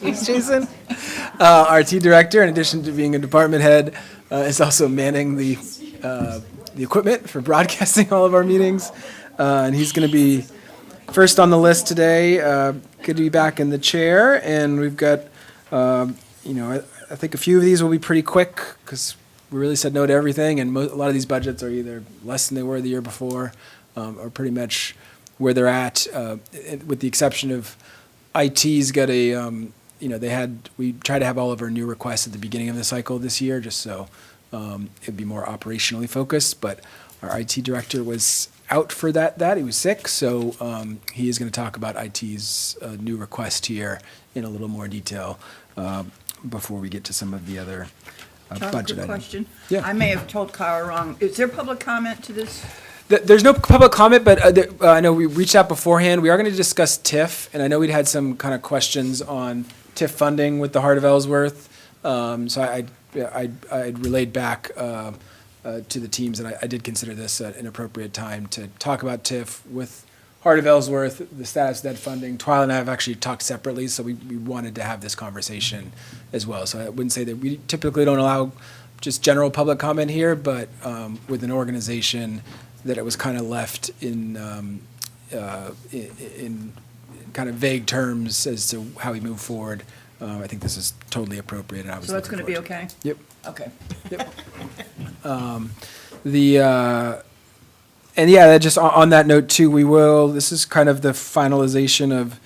He's Jason. Our IT director, in addition to being a department head, is also manning the equipment for broadcasting all of our meetings. And he's going to be first on the list today. Good to be back in the chair. And we've got, I think a few of these will be pretty quick because we really said no to everything. And a lot of these budgets are either less than they were the year before or pretty much where they're at, with the exception of IT's got a, we try to have all of our new requests at the beginning of the cycle this year, just so it'd be more operationally focused. But our IT director was out for that. He was sick, so he is going to talk about IT's new request here in a little more detail before we get to some of the other budget items. Question. Yeah. I may have told Kyle wrong. Is there public comment to this? There's no public comment, but I know we reached out beforehand. We are going to discuss TIF, and I know we'd had some kind of questions on TIF funding with the Heart of Ellsworth. So I relayed back to the teams that I did consider this an appropriate time to talk about TIF with Heart of Ellsworth, the status of that funding. Twyla and I have actually talked separately, so we wanted to have this conversation as well. So I wouldn't say that we typically don't allow just general public comment here, but with an organization that it was kind of left in kind of vague terms as to how we move forward. I think this is totally appropriate. And I was So that's going to be forward okay? Yep. Okay. Yep. Just on that note too, this is kind of the finalization of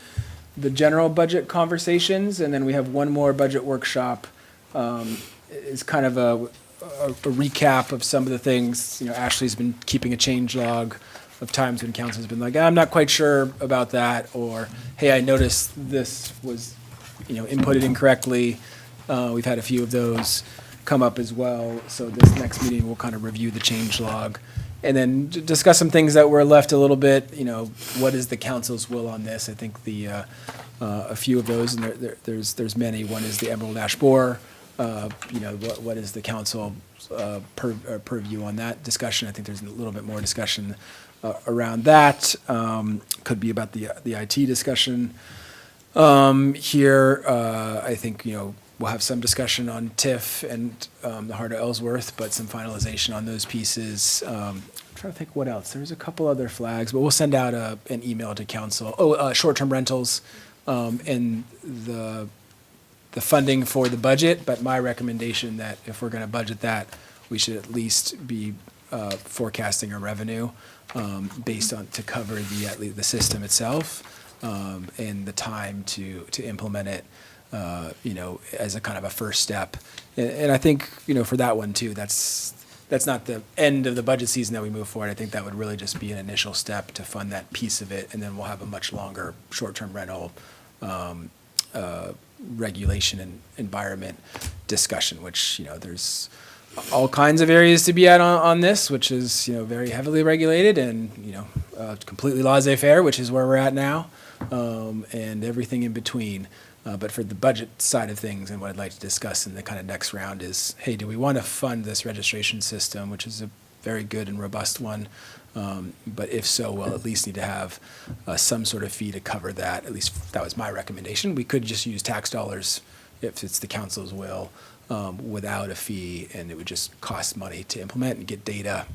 the general budget conversations, and then we have one more budget workshop. It's kind of a recap of some of the things. Ashley's been keeping a change log of times when council's been like, I'm not quite sure about that, or, hey, I noticed this was, inputted incorrectly. We've had a few of those come up as well. So this next meeting, we'll kind of review the change log and then discuss some things that were left a little bit. What is the council's will on this? I think a few of those, and there's many. One is the Emerald Ash Borer. What is the council purview on that discussion? I think there's a little bit more discussion around that. Could be about the IT discussion here. I think we'll have some discussion on TIF and the Heart of Ellsworth, but some finalization on those pieces. I'm trying to think what else. There's a couple other flags, but we'll send out an email to council. Short-term rentals and the funding for the budget, but my recommendation that if we're going to budget that, we should at least be forecasting a revenue based on to cover the system itself and the time to implement it. As a kind of a first step, and I think for that one too, that's not the end of the budget season that we move forward. I think that would really just be an initial step to fund that piece of it, and then we'll have a much longer short-term rental regulation and environment discussion, which there's all kinds of areas to be at on this, which is very heavily regulated and completely laissez-faire, which is where we're at now, and everything in between. But for the budget side of things, and what I'd like to discuss in the kind of next round is, hey, do we want to fund this registration system, which is a very good and robust one? But if so, we'll at least need to have some sort of fee to cover that. At least that was my recommendation. We could just use tax dollars if it's the council's will without a fee, and it would just cost money to implement and get data.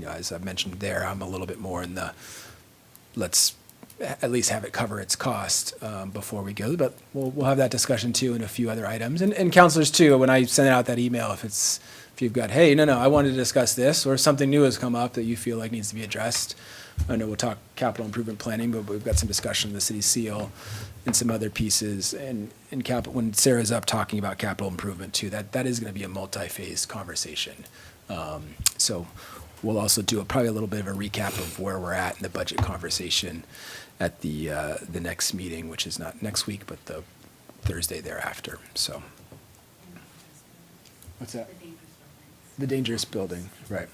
As I've mentioned there, I'm a little bit more in the let's at least have it cover its cost before we go. But we'll have that discussion too and a few other items. And counselors too, when I send out that email, if you've got, hey, no, I wanted to discuss this, or something new has come up that you feel like needs to be addressed. I know we'll talk capital improvement planning, but we've got some discussion of the city seal and some other pieces. And when Sarah's up talking about capital improvement too, that is going to be a multi-phase conversation. So we'll also do probably a little bit of a recap of where we're at in the budget conversation at the next meeting, which is not next week, but the Thursday thereafter. So, what's that? The dangerous building, right?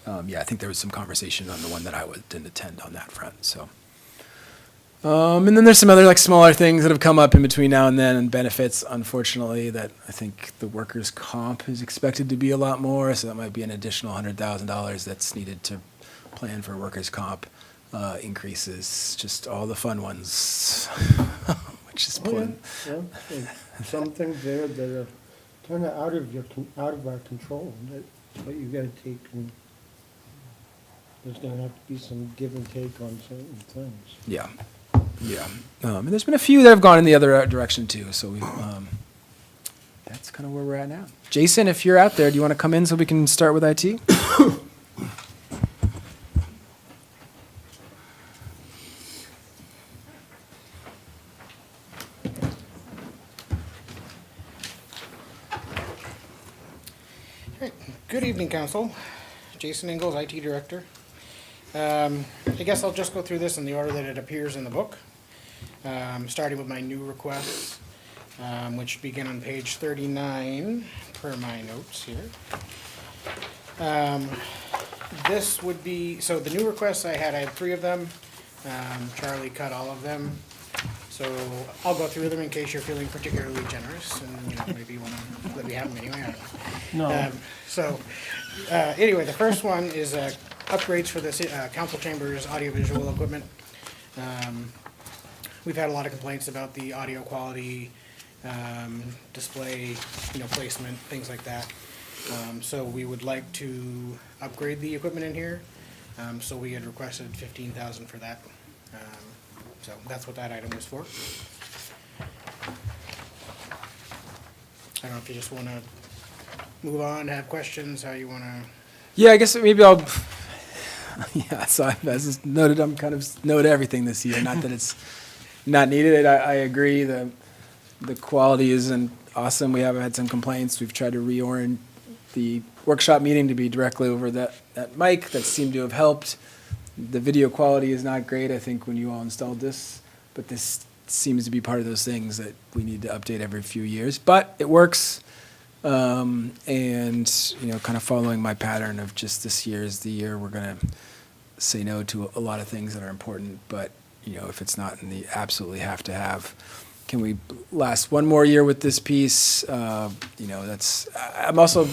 I think there was some conversation on the one that I didn't attend on that front. So, and then there's some other smaller things that have come up in between now and then, and benefits, unfortunately, that I think the workers' comp is expected to be a lot more. So that might be an additional $100,000 that's needed to plan for workers' comp. increases, just all the fun ones, which is Oh, yeah, pulling. yeah. And some things there that are kind of out of our control, but you gotta take, and there's gonna have to be some give and take on certain things. Yeah, yeah. And there's been a few that have gone in the other direction too. So that's kind of where we're at now. Jason, if you're out there, do you want to come in so we can start with IT? Good evening, Council. Jason Ingalls, IT Director. I guess I'll just go through this in the order that it appears in the book, starting with my new requests, which begin on page 39 per my notes here. This would be, so the new requests I had 3 of them. Charlie cut all of them. So I'll go through them in case you're feeling particularly generous and maybe you want to let me have them anyway. I don't know. No. Anyway, the first one is upgrades for the council chambers audiovisual equipment. We've had a lot of complaints about the audio quality, display, placement, things like that. So we would like to upgrade the equipment in here. So we had requested $15,000 for that. So that's what that item was for. I don't know if you just want to move on, have questions, how you want to. Yeah, I guess maybe I'll. Yeah, so as just noted, I'm kind of no to everything this year. Not that it's not needed. I agree. The quality isn't awesome. We have had some complaints. We've tried to reorient the workshop meeting to be directly over that mic. That seemed to have helped. The video quality is not great, I think, when you all installed this, but this seems to be part of those things that we need to update every few years. But it works, and kind of following my pattern of just this year is the year we're going to say no to a lot of things that are important, but if it's not in the absolutely have to have, can we last one more year with this piece? That's. I'm also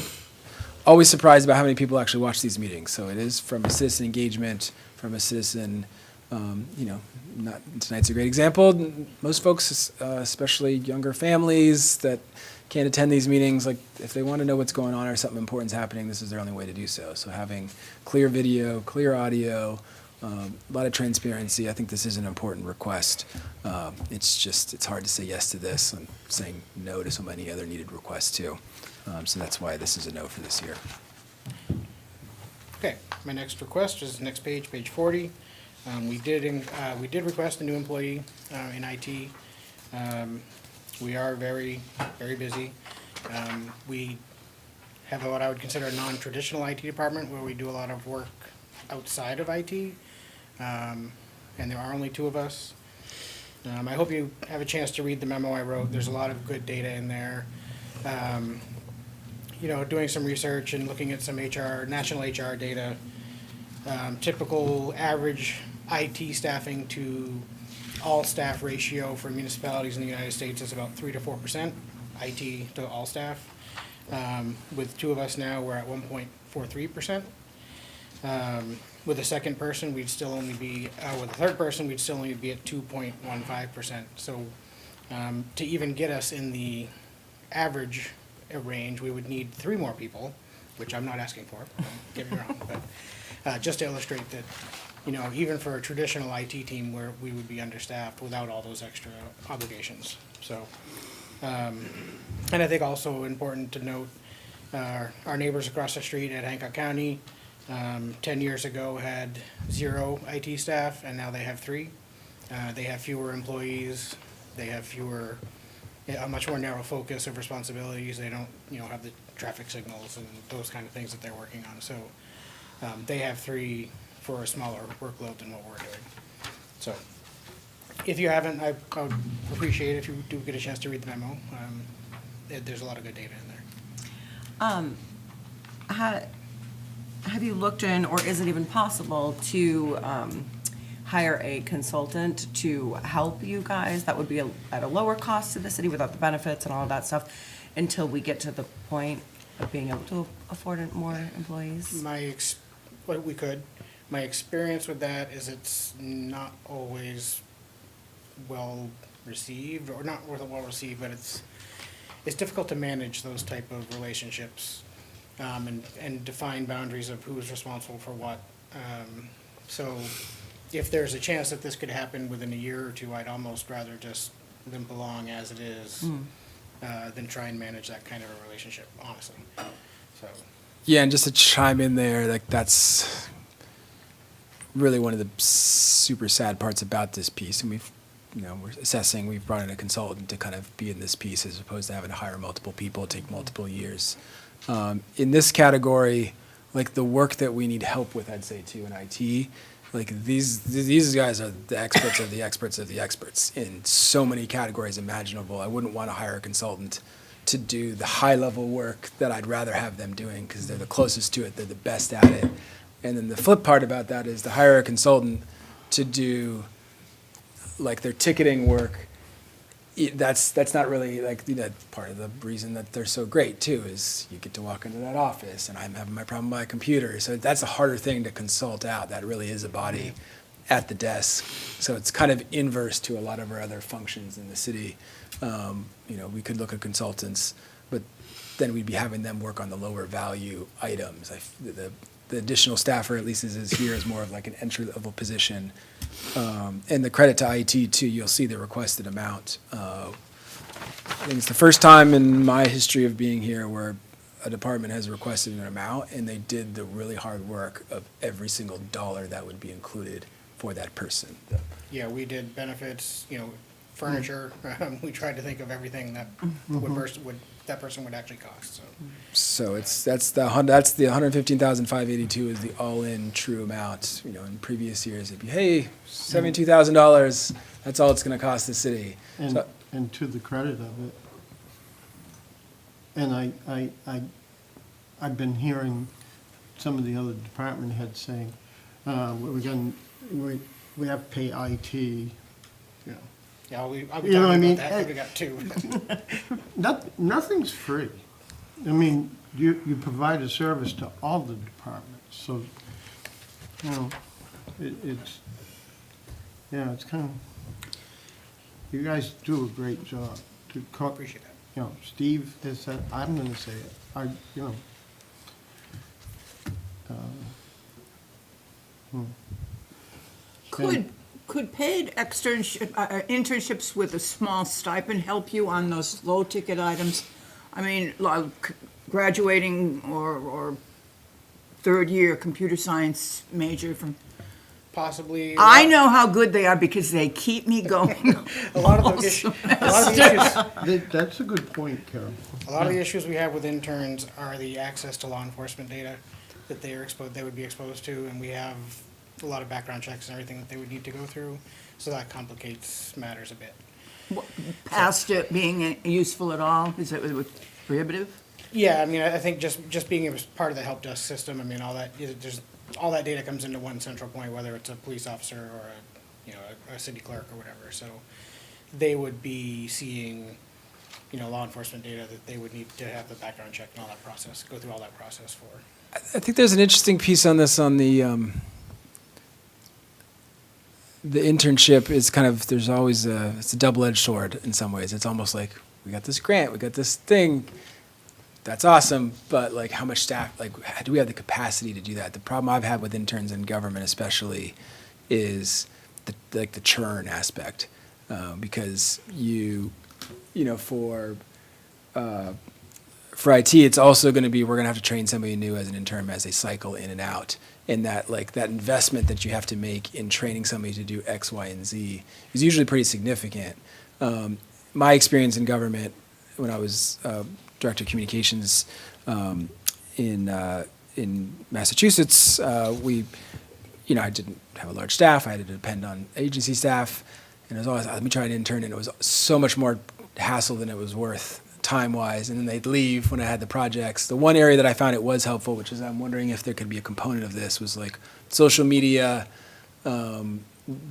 always surprised about how many people actually watch these meetings. So it is from a citizen engagement, from a citizen, not tonight's a great example. Most folks, especially younger families that can't attend these meetings, like if they want to know what's going on or something important's happening, this is their only way to do so. So having clear video, clear audio, a lot of transparency, I think this is an important request. It's hard to say yes to this and saying no to so many other needed requests too. So that's why this is a no for this year. Okay, my next request is next page, page 40. We did request a new employee in IT. We are very, very busy. We have what I would consider a non-traditional IT department where we do a lot of work outside of IT, and there are only 2 of us. I hope you have a chance to read the memo I wrote. There's a lot of good data in there. Doing some research and looking at some national HR data, typical average IT staffing to all staff ratio for municipalities in the United States is about 3 to 4% IT to all staff. With 2 of us now, we're at 1.43%. With a second person, we'd still only be, with a third person, we'd still only be at 2.15%. So to even get us in the average range, we would need 3 more people, which I'm not asking for, don't get me wrong, but just to illustrate that, even for a traditional IT team where we would be understaffed without all those extra obligations. So, and I think also important to note, our neighbors across the street at Hancock County, 10 years ago had 0 IT staff, and now they have 3. They have fewer employees, they have a much more narrow focus of responsibilities. They don't, have the traffic signals and those kind of things that they're working on. So they have 3 for a smaller workload than what we're doing. So if you haven't, I would appreciate it if you do get a chance to read the memo. There's a lot of good data in there. Have you looked in, or is it even possible to hire a consultant to help you guys? That would be at a lower cost to the city without the benefits and all of that stuff until we get to the point of being able to afford more employees? We could. My experience with that is it's not always well received, or not well received, but it's difficult to manage those type of relationships, and define boundaries of who's responsible for what. So if there's a chance that this could happen within a year or two, I'd almost rather just limp along as it is, than try and manage that kind of a relationship, honestly. So, Yeah, and just to chime in there, like that's really one of the super sad parts about this piece. And we're assessing, we've brought in a consultant to kind of be in this piece as opposed to having to hire multiple people, take multiple years. In this category, like the work that we need help with, I'd say too, in IT, like these guys are the experts of the experts of the experts in so many categories imaginable. I wouldn't want to hire a consultant to do the high level work that I'd rather have them doing because they're the closest to it, they're the best at it. And then the flip part about that is to hire a consultant to do like their ticketing work. That's not really like, part of the reason that they're so great too is you get to walk into that office and I'm having my problem with my computer. So that's a harder thing to consult out. That really is a body at the desk. So it's kind of inverse to a lot of our other functions in the city. We could look at consultants, but then we'd be having them work on the lower value items. The additional staffer, at least as is here, is more of like an entry-level position. And the credit to IT, too, you'll see the requested amount. I think it's the first time in my history of being here where a department has requested an amount, and they did the really hard work of every single dollar that would be included for that person. yeah, we did benefits, furniture. We tried to think of everything that that person would actually cost, so. So that's the 115,582 is the all-in true amount. In previous years, it'd be, hey, $72,000. That's all it's going to cost the city. And to the credit of it, and I've been hearing some of the other department heads saying, we have to pay IT. Yeah, I'll be You know talking what I about mean? that, 'cause we got two. Nothing's free. I mean, you provide a service to all the departments, so, it's kind of, you guys do a great job. Appreciate that. Steve has said, I'm gonna say it, Could paid internships with a small stipend help you on those low-ticket items? I mean, like graduating or third-year computer science major from, Possibly. I know how good they are because they keep me going. A lot of the issues, That's a good point, Carol. a lot of the issues we have with interns are the access to law enforcement data that they would be exposed to, and we have a lot of background checks and everything that they would need to go through, so that complicates matters a bit. Past it being useful at all, is it prohibitive? Yeah, I mean, I think just being a part of the help desk system, I mean, all that data comes into one central point, whether it's a police officer or a city clerk or whatever. So they would be seeing, law enforcement data that they would need to have the background check and all that process, go through all that process for. I think there's an interesting piece on this on the internship is kind of, there's always it's a double-edged sword in some ways. It's almost like, we got this grant, we got this thing, that's awesome, but like how much staff, like do we have the capacity to do that? The problem I've had with interns in government especially is the churn aspect. Because for IT, it's also going to be, we're going to have to train somebody new as an intern as they cycle in and out. And that investment that you have to make in training somebody to do X, Y, and Z is usually pretty significant. My experience in government, when I was director of communications in Massachusetts, I didn't have a large staff. I had to depend on agency staff, and it was always, let me try an intern, and it was so much more hassle than it was worth time-wise, and then they'd leave when I had the projects. The one area that I found it was helpful, which is I'm wondering if there could be a component of this, was like social media,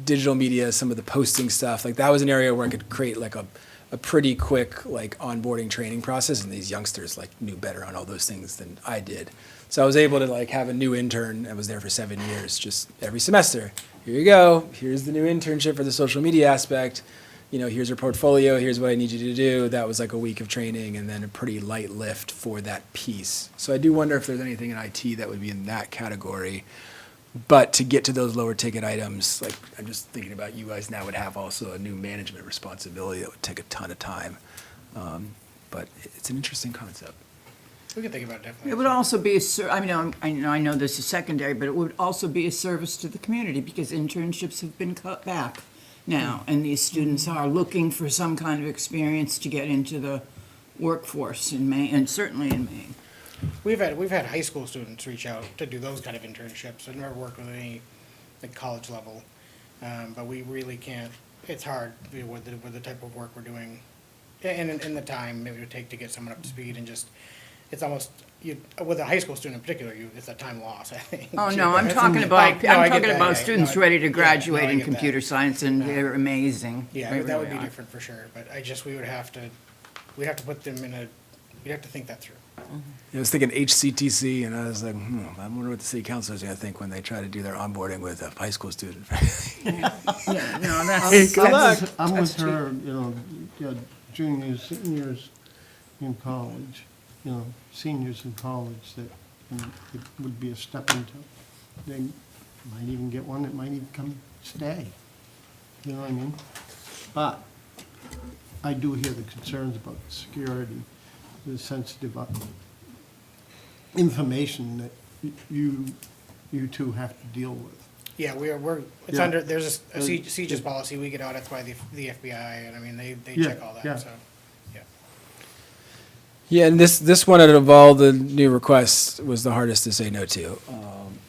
digital media, some of the posting stuff. Like that was an area where I could create like a a pretty quick like onboarding training process, and these youngsters like knew better on all those things than I did. So I was able to like have a new intern that was there for 7 years, just every semester. Here you go. Here's the new internship for the social media aspect. You know, here's your portfolio. Here's what I need you to do. That was like a week of training, and then a pretty light lift for that piece. So I do wonder if there's anything in IT that would be in that category. But to get to those lower ticket items, like I'm just thinking about you guys now would have also a new management responsibility that would take a ton of time. But it's an interesting concept. We can think about it definitely. It would also be I know this is secondary, but it would also be a service to the community because internships have been cut back now, and these students are looking for some kind of experience to get into the workforce in Maine, and certainly in Maine. We've had high school students reach out to do those kind of internships. I've never worked with any like college level, but we really can't. It's hard with the type of work we're doing, and in the time maybe it would take to get someone up to speed, and just it's almost with a high school student in particular, it's a time loss. I think. Oh no, I'm talking about students ready to graduate in computer science, and they're amazing. Yeah, They that would really be are. different for sure. But we would have to put them in we'd have to think that through. I was thinking HCTC, and I was like, I wonder what the city councilors are going to think when they try to do their onboarding with a high school student. Yeah, no, that's, Good luck. I'm with her, juniors, seniors in college, seniors in college that it would be a stepping stone. They might even get one that might even come stay. You know what I mean? But I do hear the concerns about security, the sensitive information that you two have to deal with. Yeah, it's Yeah. under, there's a CJIS policy, we get audits by the FBI, and I mean, they Yeah, check all yeah. that, so, yeah. Yeah, and this one out of all the new requests was the hardest to say no to.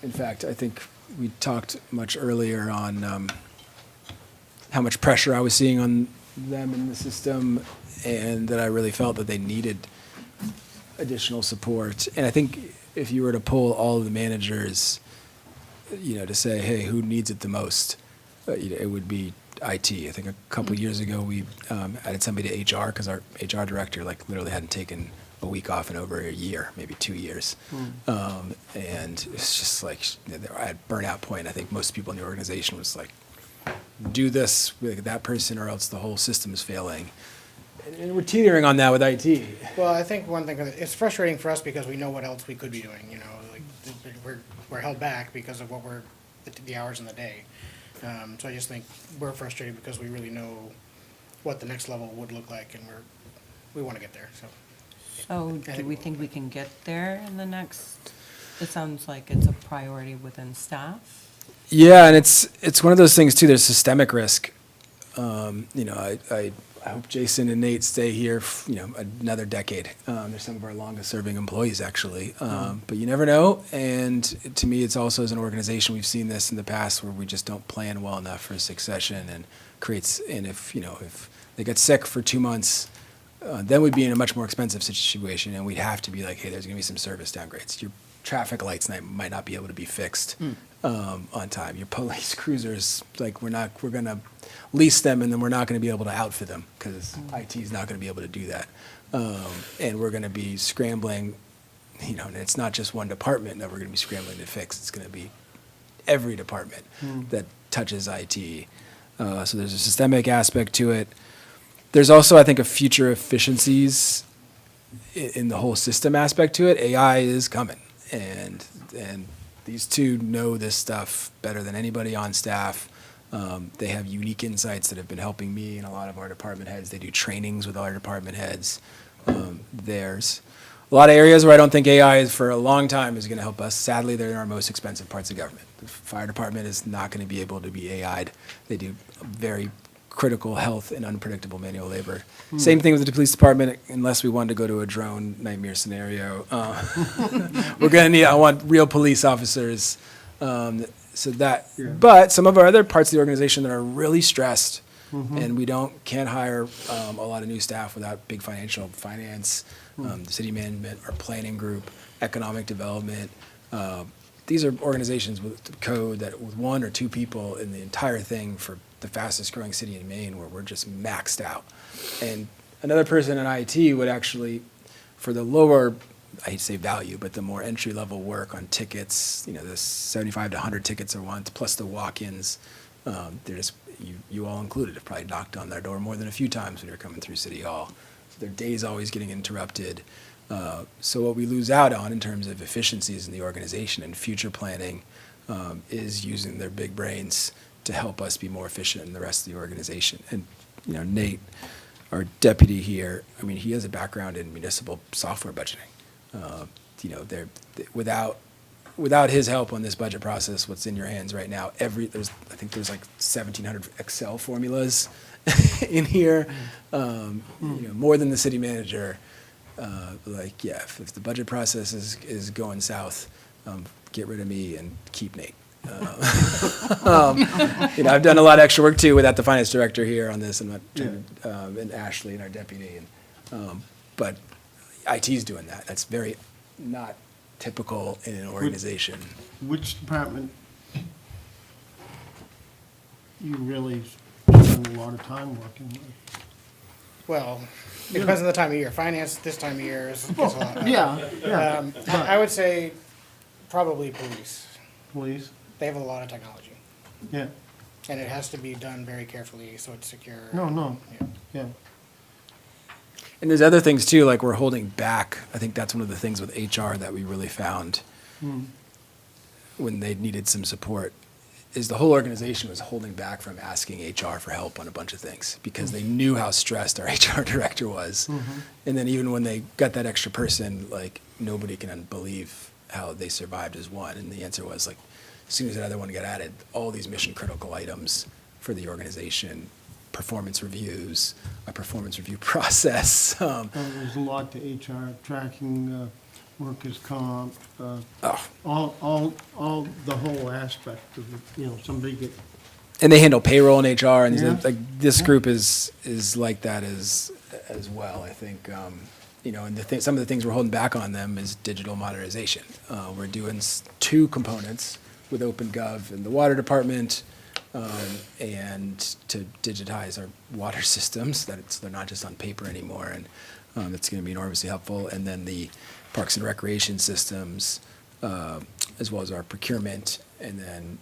In fact, I think we talked much earlier on how much pressure I was seeing on them in the system, and that I really felt that they needed additional support. And I think if you were to pull all of the managers, to say, hey, who needs it the most, it would be IT. I think a couple years ago we added somebody to HR because our HR director literally hadn't taken a week off in over a year, maybe 2 years. And it's just like at burnout point. I think most people in the organization was like, do this with that person or else the whole system is failing. And we're teetering on that with IT. Well, I think one thing, it's frustrating for us because we know what else we could be doing, like, we're held back because of the hours in the day. So I just think we're frustrated because we really know what the next level would look like, and we want to get there, so. So do we think we can get there in the next, it sounds like it's a priority within staff? Yeah, and it's one of those things too. There's systemic risk. I hope Jason and Nate stay here, another decade. They're some of our longest serving employees, actually. But you never know. And to me, it's also as an organization, we've seen this in the past where we just don't plan well enough for succession and if they get sick for 2 months, then we'd be in a much more expensive situation, and we'd have to be like, hey, there's going to be some service downgrades. Your traffic lights might not be able to be fixed on time. Your police cruisers, we're going to lease them, and then we're not going to be able to outfit them because IT is not going to be able to do that. And we're going to be scrambling, and it's not just one department that we're going to be scrambling to fix. It's going to be every department that touches IT. So there's a systemic aspect to it. There's also, I think, a future efficiencies in the whole system aspect to it. AI is coming, and these two know this stuff better than anybody on staff. They have unique insights that have been helping me and a lot of our department heads. They do trainings with all our department heads. There's a lot of areas where I don't think AI is for a long time is going to help us. Sadly, they're in our most expensive parts of government. The fire department is not going to be able to be AI'd. They do very critical health and unpredictable manual labor. Same thing with the police department, unless we wanted to go to a drone nightmare scenario. We're going to need, I want real police officers. But some of our other parts of the organization that are really stressed, and we can't hire a lot of new staff without big finance, the city management, our planning group, economic development. These are organizations with code that with 1 or 2 people in the entire thing for the fastest growing city in Maine where we're just maxed out. And another person in IT would actually, for the lower, I hate to say value, but the more entry-level work on tickets, the 75 to 100 tickets a month, plus the walk-ins, they're just, you all included, have probably knocked on their door more than a few times when you're coming through City Hall. Their day's always getting interrupted. So what we lose out on in terms of efficiencies in the organization and future planning is using their big brains to help us be more efficient in the rest of the organization. And, Nate, our deputy here, I mean, he has a background in municipal software budgeting. Without his help on this budget process, what's in your hands right now, I think there's like 1,700 Excel formulas in here, more than the city manager. If the budget process is going south, get rid of me and keep Nate. I've done a lot of extra work too without the finance director here on this, and Ashley and our deputy, but IT's doing that. That's very not typical in an organization. Which department you really spend a lot of time working with? Well, it depends on the time of year. Finance this time of year is a lot. Yeah. I would say probably police. Please, They have a lot of technology, yeah, and it has to be done very carefully so it's secure. no, Yeah. yeah. And there's other things too, like we're holding back. I think that's one of the things with HR that we really found when they needed some support, is the whole organization was holding back from asking HR for help on a bunch of things because they knew how stressed our HR director was. And then even when they got that extra person, like nobody can believe how they survived as one. And the answer was like, as soon as that other one got added, all these mission critical items for the organization, performance reviews, a performance review process. There's a lot to HR, tracking, workers' comp, Oh. all the whole aspect of it, somebody get, And they handle payroll and HR, and Yeah. like this group is like that as well. I think, and some of the things we're holding back on them is digital modernization. We're doing 2 components with OpenGov in the water department, and to digitize our water systems, that they're not just on paper anymore, and it's going to be enormously helpful. And then the Parks and Recreation systems, as well as our procurement, and then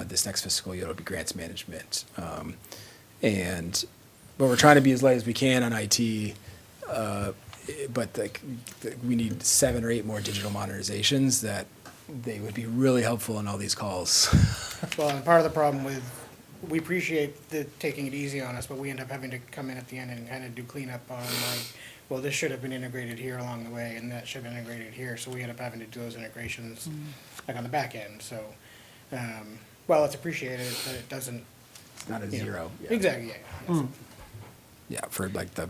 this next fiscal year it'll be grants management. But we're trying to be as light as we can on IT, but we need 7 or 8 more digital modernizations that they would be really helpful in all these calls. Well, and part of the problem we appreciate taking it easy on us, but we end up having to come in at the end and kind of do cleanup on well, this should have been integrated here along the way, and that should have been integrated here, so we end up having to do those integrations like on the back end, so, well, it's appreciated, but it doesn't. It's not a zero. Yeah. Exactly, yeah. Yeah, for like the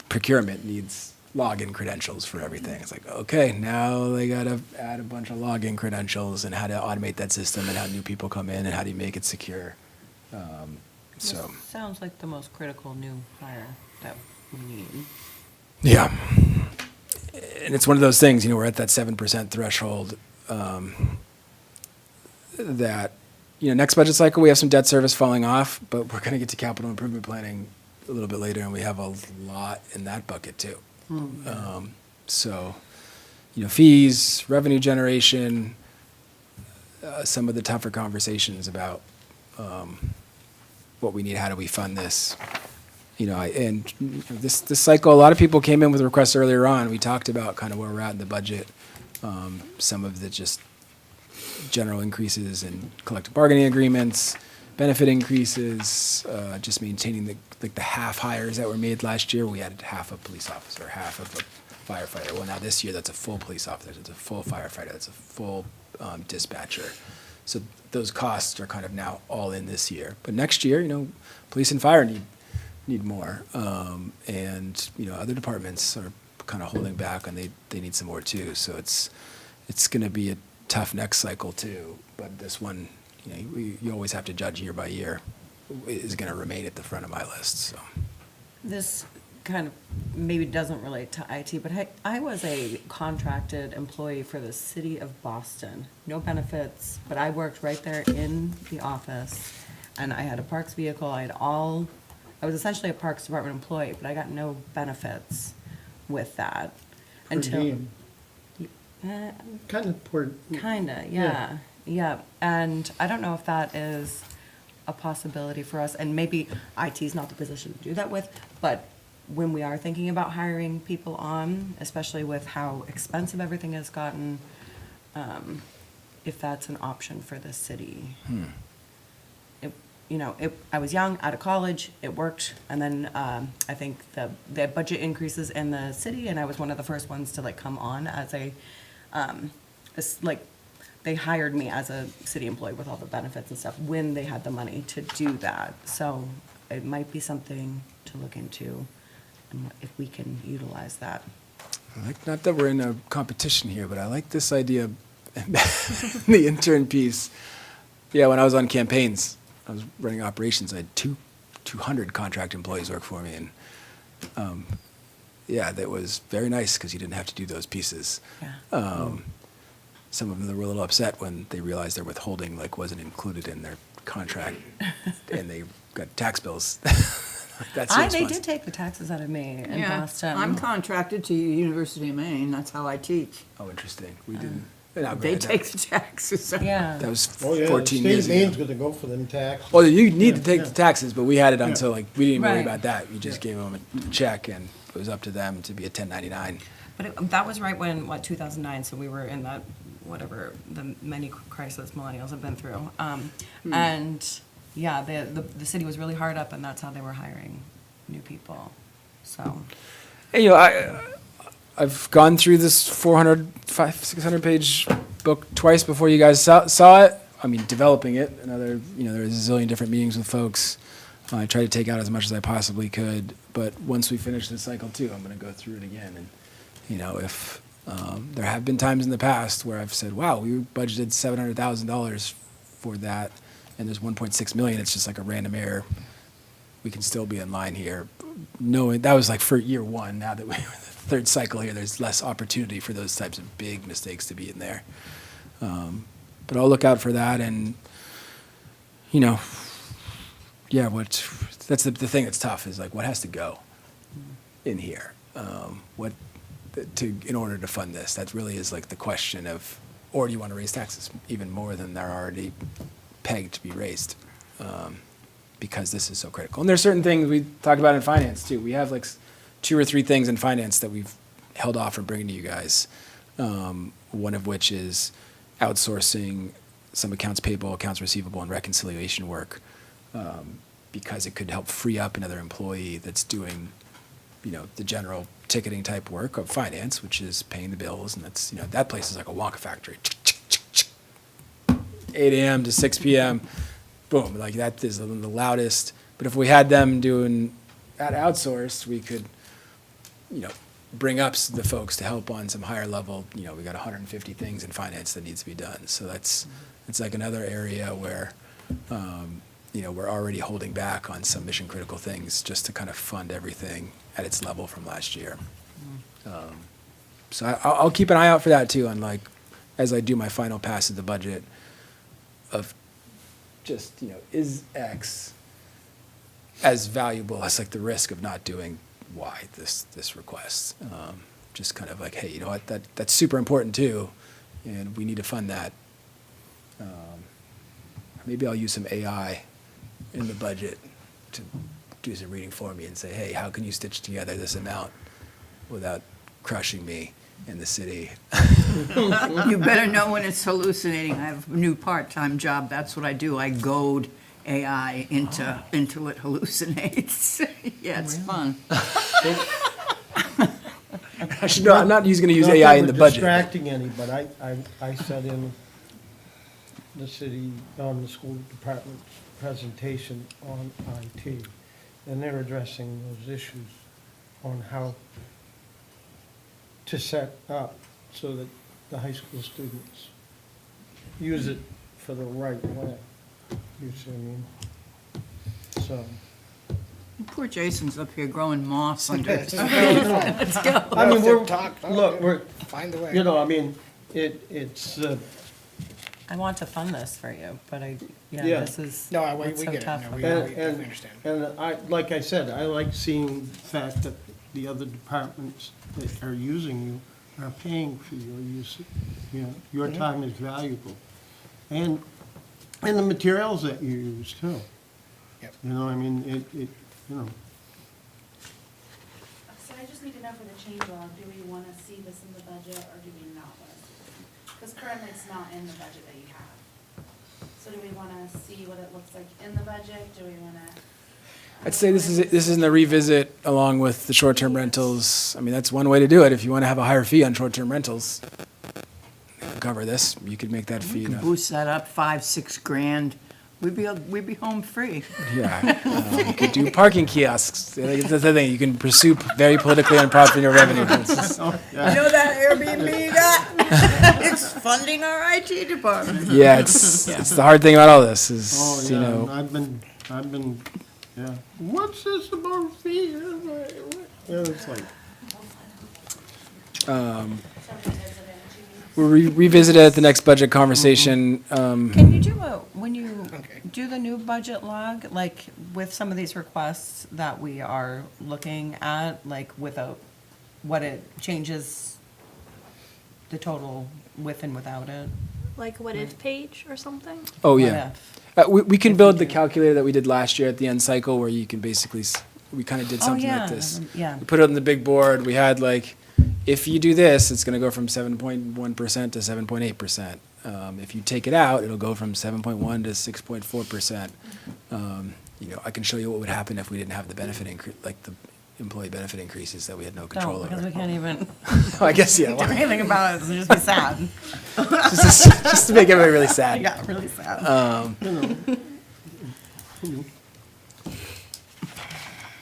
procurement needs login credentials for everything. It's like, okay, now they gotta add a bunch of login credentials and how to automate that system and how new people come in and how do you make it secure. So, This sounds like the most critical new hire that we need. yeah. And it's one of those things, we're at that 7% threshold, that, next budget cycle, we have some debt service falling off, but we're gonna get to capital improvement planning a little bit later, and we have a lot in that bucket too. So, fees, revenue generation, some of the tougher conversations about what we need, how do we fund this? This cycle, a lot of people came in with requests earlier on. We talked about kind of where we're at in the budget, some of the just general increases in collective bargaining agreements, benefit increases, just maintaining the half hires that were made last year. We had half a police officer, half of a firefighter. Well, now this year, that's a full police officer, that's a full firefighter, that's a full dispatcher. So those costs are kind of now all in this year. But next year, police and fire need more. And, other departments are kind of holding back, and they need some more too. So it's going to be a tough next cycle too. But this one, you always have to judge year by year, is going to remain at the front of my list, so. This kind of maybe doesn't relate to IT, but I was a contracted employee for the city of Boston. No benefits, but I worked right there in the office. and I had a Parks vehicle, I was essentially a Parks Department employee, but I got no benefits with that Per until. diem. Uh, Kind of poor. Kinda, yeah, yeah. And I don't know if that is a possibility for us, and maybe IT's not the position to do that with, but when we are thinking about hiring people on, especially with how expensive everything has gotten, if that's an option for the city. I was young, out of college, it worked, and then I think the budget increases in the city, and I was one of the first ones to like come on as they hired me as a city employee with all the benefits and stuff when they had the money to do that. So it might be something to look into, and if we can utilize that. Not that we're in a competition here, but I like this idea of the intern piece. Yeah, when I was on campaigns, I was running operations. I had 200 contract employees work for me, and yeah, that was very nice because you didn't have to do those pieces. Yeah. Some of them were a little upset when they realized their withholding wasn't included in their contract, and they got tax bills. That's They did take the taxes out of me in Yeah, Boston. I'm contracted to University of Maine, that's how I teach. Oh, interesting. We didn't. No, They granted, take the taxes. Yeah. That was Oh, yeah, 14 the years state of Maine's ago. gonna go for them taxes. Well, you need to Yeah, take yeah. the taxes, but we had it until we didn't worry Right. about that. We just gave them a check, and it was up to them to be a 1099. But that was right when, 2009, so we were in that, whatever, the many crises millennials have been through. And, yeah, the city was really hard up, and that's how they were hiring new people, so. And, I've gone through this 600-page book twice before you guys saw it. I mean, developing it, there was a zillion different meetings with folks. I tried to take out as much as I possibly could, but once we finish this cycle too, I'm going to go through it again. And, if there have been times in the past where I've said, wow, we budgeted $700,000 for that, and there's 1.6 million, it's just like a random error. We can still be in line here. Knowing that was like for year one. Now that we're in the third cycle here, there's less opportunity for those types of big mistakes to be in there. But I'll look out for that, and yeah, that's the thing that's tough is like what has to go in here, in order to fund this. That really is like the question of, or do you want to raise taxes even more than they're already pegged to be raised? Because this is so critical. And there's certain things we talked about in finance too. We have like 2 or 3 things in finance that we've held off from bringing to you guys. One of which is outsourcing some accounts payable, accounts receivable, and reconciliation work, because it could help free up another employee that's doing, the general ticketing type work of finance, which is paying the bills, and that's, that place is like a Wonka factory. 8 a.m. to 6 p.m. Boom, like that is the loudest. But if we had them doing that outsourced, we could, bring up the folks to help on some higher level. We got 150 things in finance that needs to be done. So it's like another area where, we're already holding back on some mission critical things just to kind of fund everything at its level from last year. So I'll keep an eye out for that too, on like, as I do my final pass of the budget of just, is X as valuable as like the risk of not doing Y, this request. Just kind of like, hey, you know what, that's super important too, and we need to fund that. Maybe I'll use some AI in the budget to do some reading for me and say, hey, how can you stitch together this amount without crushing me in the city? You better know when it's hallucinating. I have a new part-time job, that's what I do, I goad AI until it hallucinates. Yeah, it's fun. I'm not going to use Not AI that in we're the budget. distracting any, but I sat in the the school department's presentation on IT, and they're addressing those issues on how to set up so that the high school students use it for the right way. You see what I mean? So. Poor Jason's up here growing moss under his I Let mean, them talk. we're, Find the way. it's, I I want to fund this for you, but Yeah. this is, No, we it's so get it. tough. No, we And, definitely understand. and I, like I said, I like seeing the fact that the other departments that are using you are paying for your use. You know, your time is valuable. And the materials that you use too. Yep. You know, I mean, you know, So I just need to know for the change log, do we want to see this in the budget or do we not want to see this? Because currently it's not in the budget that you have. So do we want to see what it looks like in the budget? Do we want to? I'd say this is in the revisit along with the short-term rentals. I mean, that's one way to do it. If you want to have a higher fee on short-term rentals, cover this, you could make that fee. Boost that up 5-6 grand. We'd be home free. Yeah, you could do parking kiosks. That's the thing. You can pursue very politically unpopular revenue. It's just- oh, You yeah. know that Airbnb you got? It's funding our IT department. yeah, it's the hard thing about all this is Oh, you yeah, know. and I've been, yeah, what's this about fee? Yeah, it's like, We'll revisit it at the next budget conversation. Can you do when you Okay. do the new budget log, like with some of these requests that we are looking at, like without, what it changes the total with and without it? Like what if page or something? Oh What yeah, if? we can build the calculator that we did last year at the end cycle, where you can basically we kind of did Oh, something yeah, like this. yeah. We put it on the big board. We had like, if you do this, it's going to go from 7.1% to 7.8%. If you take it out, it'll go from 7.1 to 6.4%. You know, I can show you what would happen if we didn't have the benefit increase, like the employee benefit increases that we had no control Don't, because we over. can't even I guess yeah, do well, anything about it, so just be sad. just to make everybody really sad. Yeah, really sad.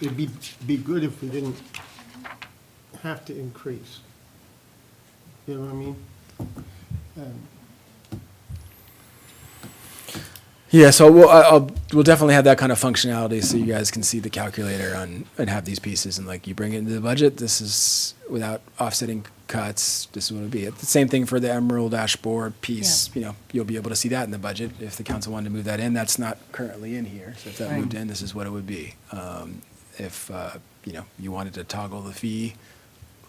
it'd be good if we didn't have to increase. You know what I mean? Yeah, so we'll definitely have that kind of functionality, so you guys can see the calculator and have these pieces, and like you bring it into the budget. This is without offsetting cuts. This is what it would be. It's the same thing for the Emerald dashboard piece. Yeah. You know, you'll be able to see that in the budget if the council wanted to move that in. That's not currently in here, so if that Right. moved in, this is what it would be. If you know, you wanted to toggle the fee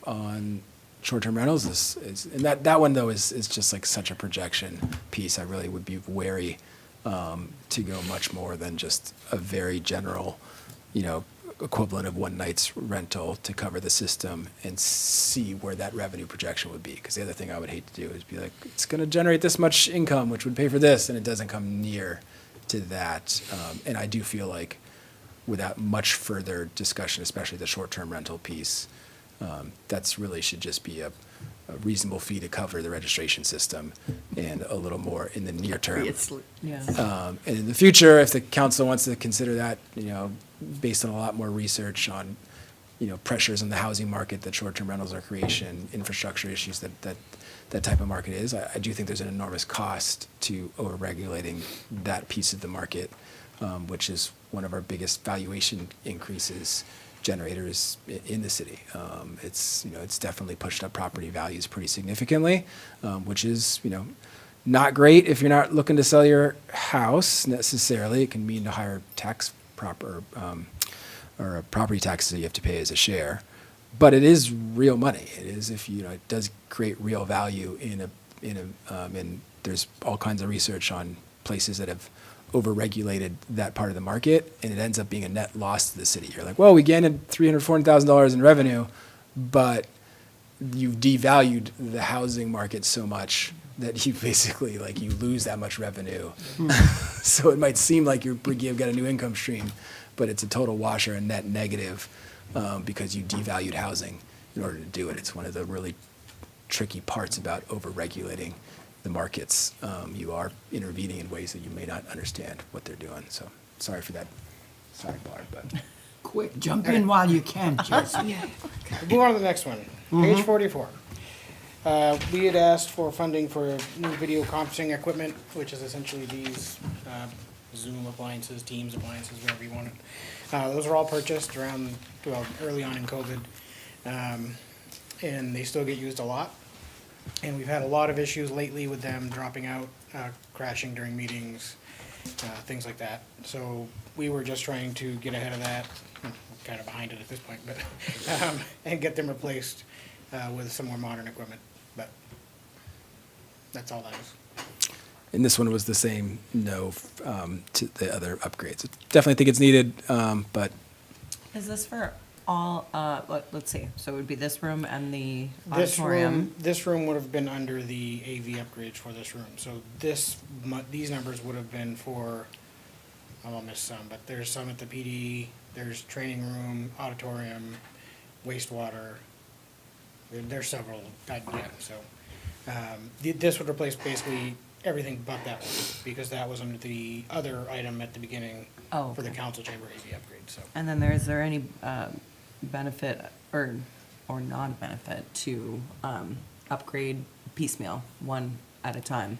on short-term rentals, this is, and that one though is just like such a projection piece. I really would be wary to go much more than just a very general, you know, equivalent of one night's rental to cover the system and see where that revenue projection would be. Because the other thing I would hate to do is be like, it's going to generate this much income, which would pay for this, and it doesn't come near to that. And I do feel like without much further discussion, especially the short-term rental piece, that's really should just be a reasonable fee to cover the registration system and a little more in the near term. Yeah. And in the future, if the council wants to consider that, you know, based on a lot more research on, you know, pressures in the housing market that short-term rentals are creation, infrastructure issues that type of market is, I do think there's an enormous cost to over-regulating that piece of the market, which is one of our biggest valuation increases generators in the city. It's, you know, it's definitely pushed up property values pretty significantly, which is, you know, not great if you're not looking to sell your house necessarily. It can mean a higher tax or a property taxes that you have to pay as a share. But it is real money. It is, if you know, it does create real value and there's all kinds of research on places that have over-regulated that part of the market, and it ends up being a net loss to the city. You're like, well, we gained $340,000 in revenue, but you've devalued the housing market so much that you basically, like, you lose that much revenue. So it might seem like you've got a new income stream, but it's a total wash or a net negative because you devalued housing in order to do it. It's one of the really tricky parts about over-regulating the markets. You are intervening in ways that you may not understand what they're doing. So sorry for that sidebar, but Quick, jump in while you can, Jesse. Move on to the next one. Page 44. We had asked for funding for new video conferencing equipment, which is essentially these Zoom appliances, Teams appliances, whatever you want it. Those are all purchased around, well, early on in COVID. And they still get used a lot. And we've had a lot of issues lately with them dropping out, crashing during meetings, things like that. So we were just trying to get ahead of that, kind of behind it at this point, but, and get them replaced with some more modern equipment. But that's all that is. And this one was the same, no, to the other upgrades. Definitely think it's needed, but Is this for all, let's see, so it would be this room and the This auditorium? room would have been under the AV upgrades for this room. So these numbers would have been for, I'll miss some, but there's some at the PD, there's training room, auditorium, wastewater. There's several, yeah, so. This would replace basically everything but that one, because that was under the other item at the beginning Oh, for the okay. council chamber AV upgrade, so. And then is there any benefit or non-benefit to upgrade piecemeal, one at a time?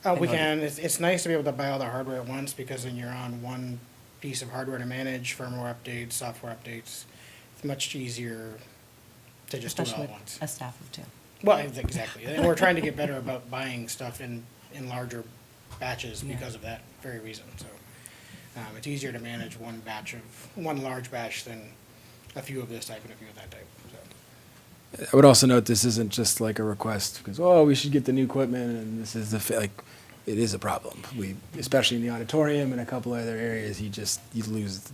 We in order- can, it's nice to be able to buy all the hardware at once, because then you're on one piece of hardware to manage, firmware updates, software updates. It's much easier to just do it all Especially at once. a staff of two. Well, exactly, and we're trying to get better about buying stuff in larger batches Yeah. because of that very reason, so. It's easier to manage one large batch than a few of this type and a few of that type, so. I would also note this isn't just like a request because, oh, we should get the new equipment and this is like, it is a problem. Especially in the auditorium and a couple other areas, you lose,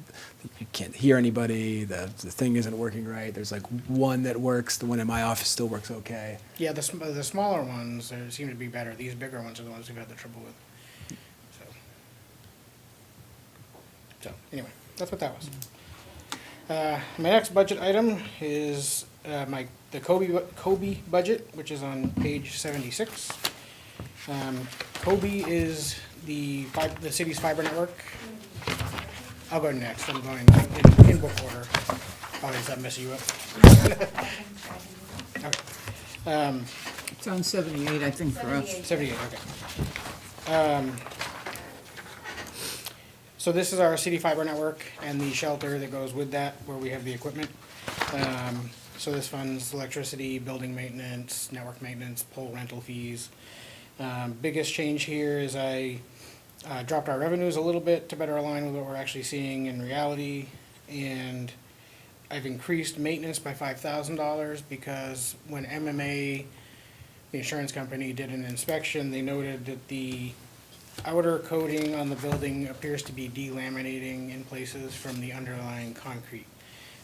you can't hear anybody, the thing isn't working right. There's like one that works, the one in my office still works okay. Yeah, the smaller ones seem to be better. These bigger ones are the ones we've had the trouble with. So anyway, that's what that was. My next budget item is the Kobe budget, which is on page 76. Kobe is the city's fiber network. I'll go next. I'm going in book order. Oh, does that mess you up? Okay. It's on 78, I think, for us. 78, okay. So this is our city fiber network and the shelter that goes with that, where we have the equipment. So this funds electricity, building maintenance, network maintenance, pole rental fees. Biggest change here is I dropped our revenues a little bit to better align with what we're actually seeing in reality. And I've increased maintenance by $5,000 because when MMA, the insurance company, did an inspection, they noted that the outer coating on the building appears to be delaminating in places from the underlying concrete.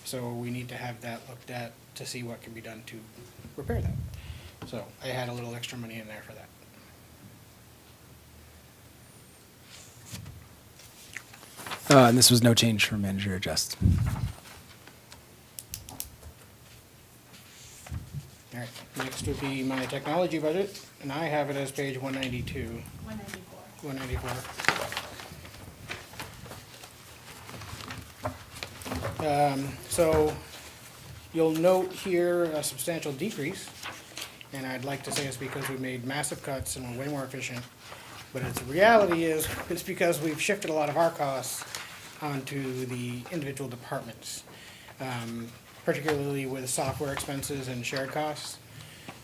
So we need to have that looked at to see what can be done to repair that. So I had a little extra money in there for that. And this was no change for manager adjust. All right, next would be my technology budget, and I have it as page 192. 194. 194. So you'll note here a substantial decrease, and I'd like to say it's because we made massive cuts and we're way more efficient. But the reality is, it's because we've shifted a lot of our costs onto the individual departments, particularly with software expenses and shared costs.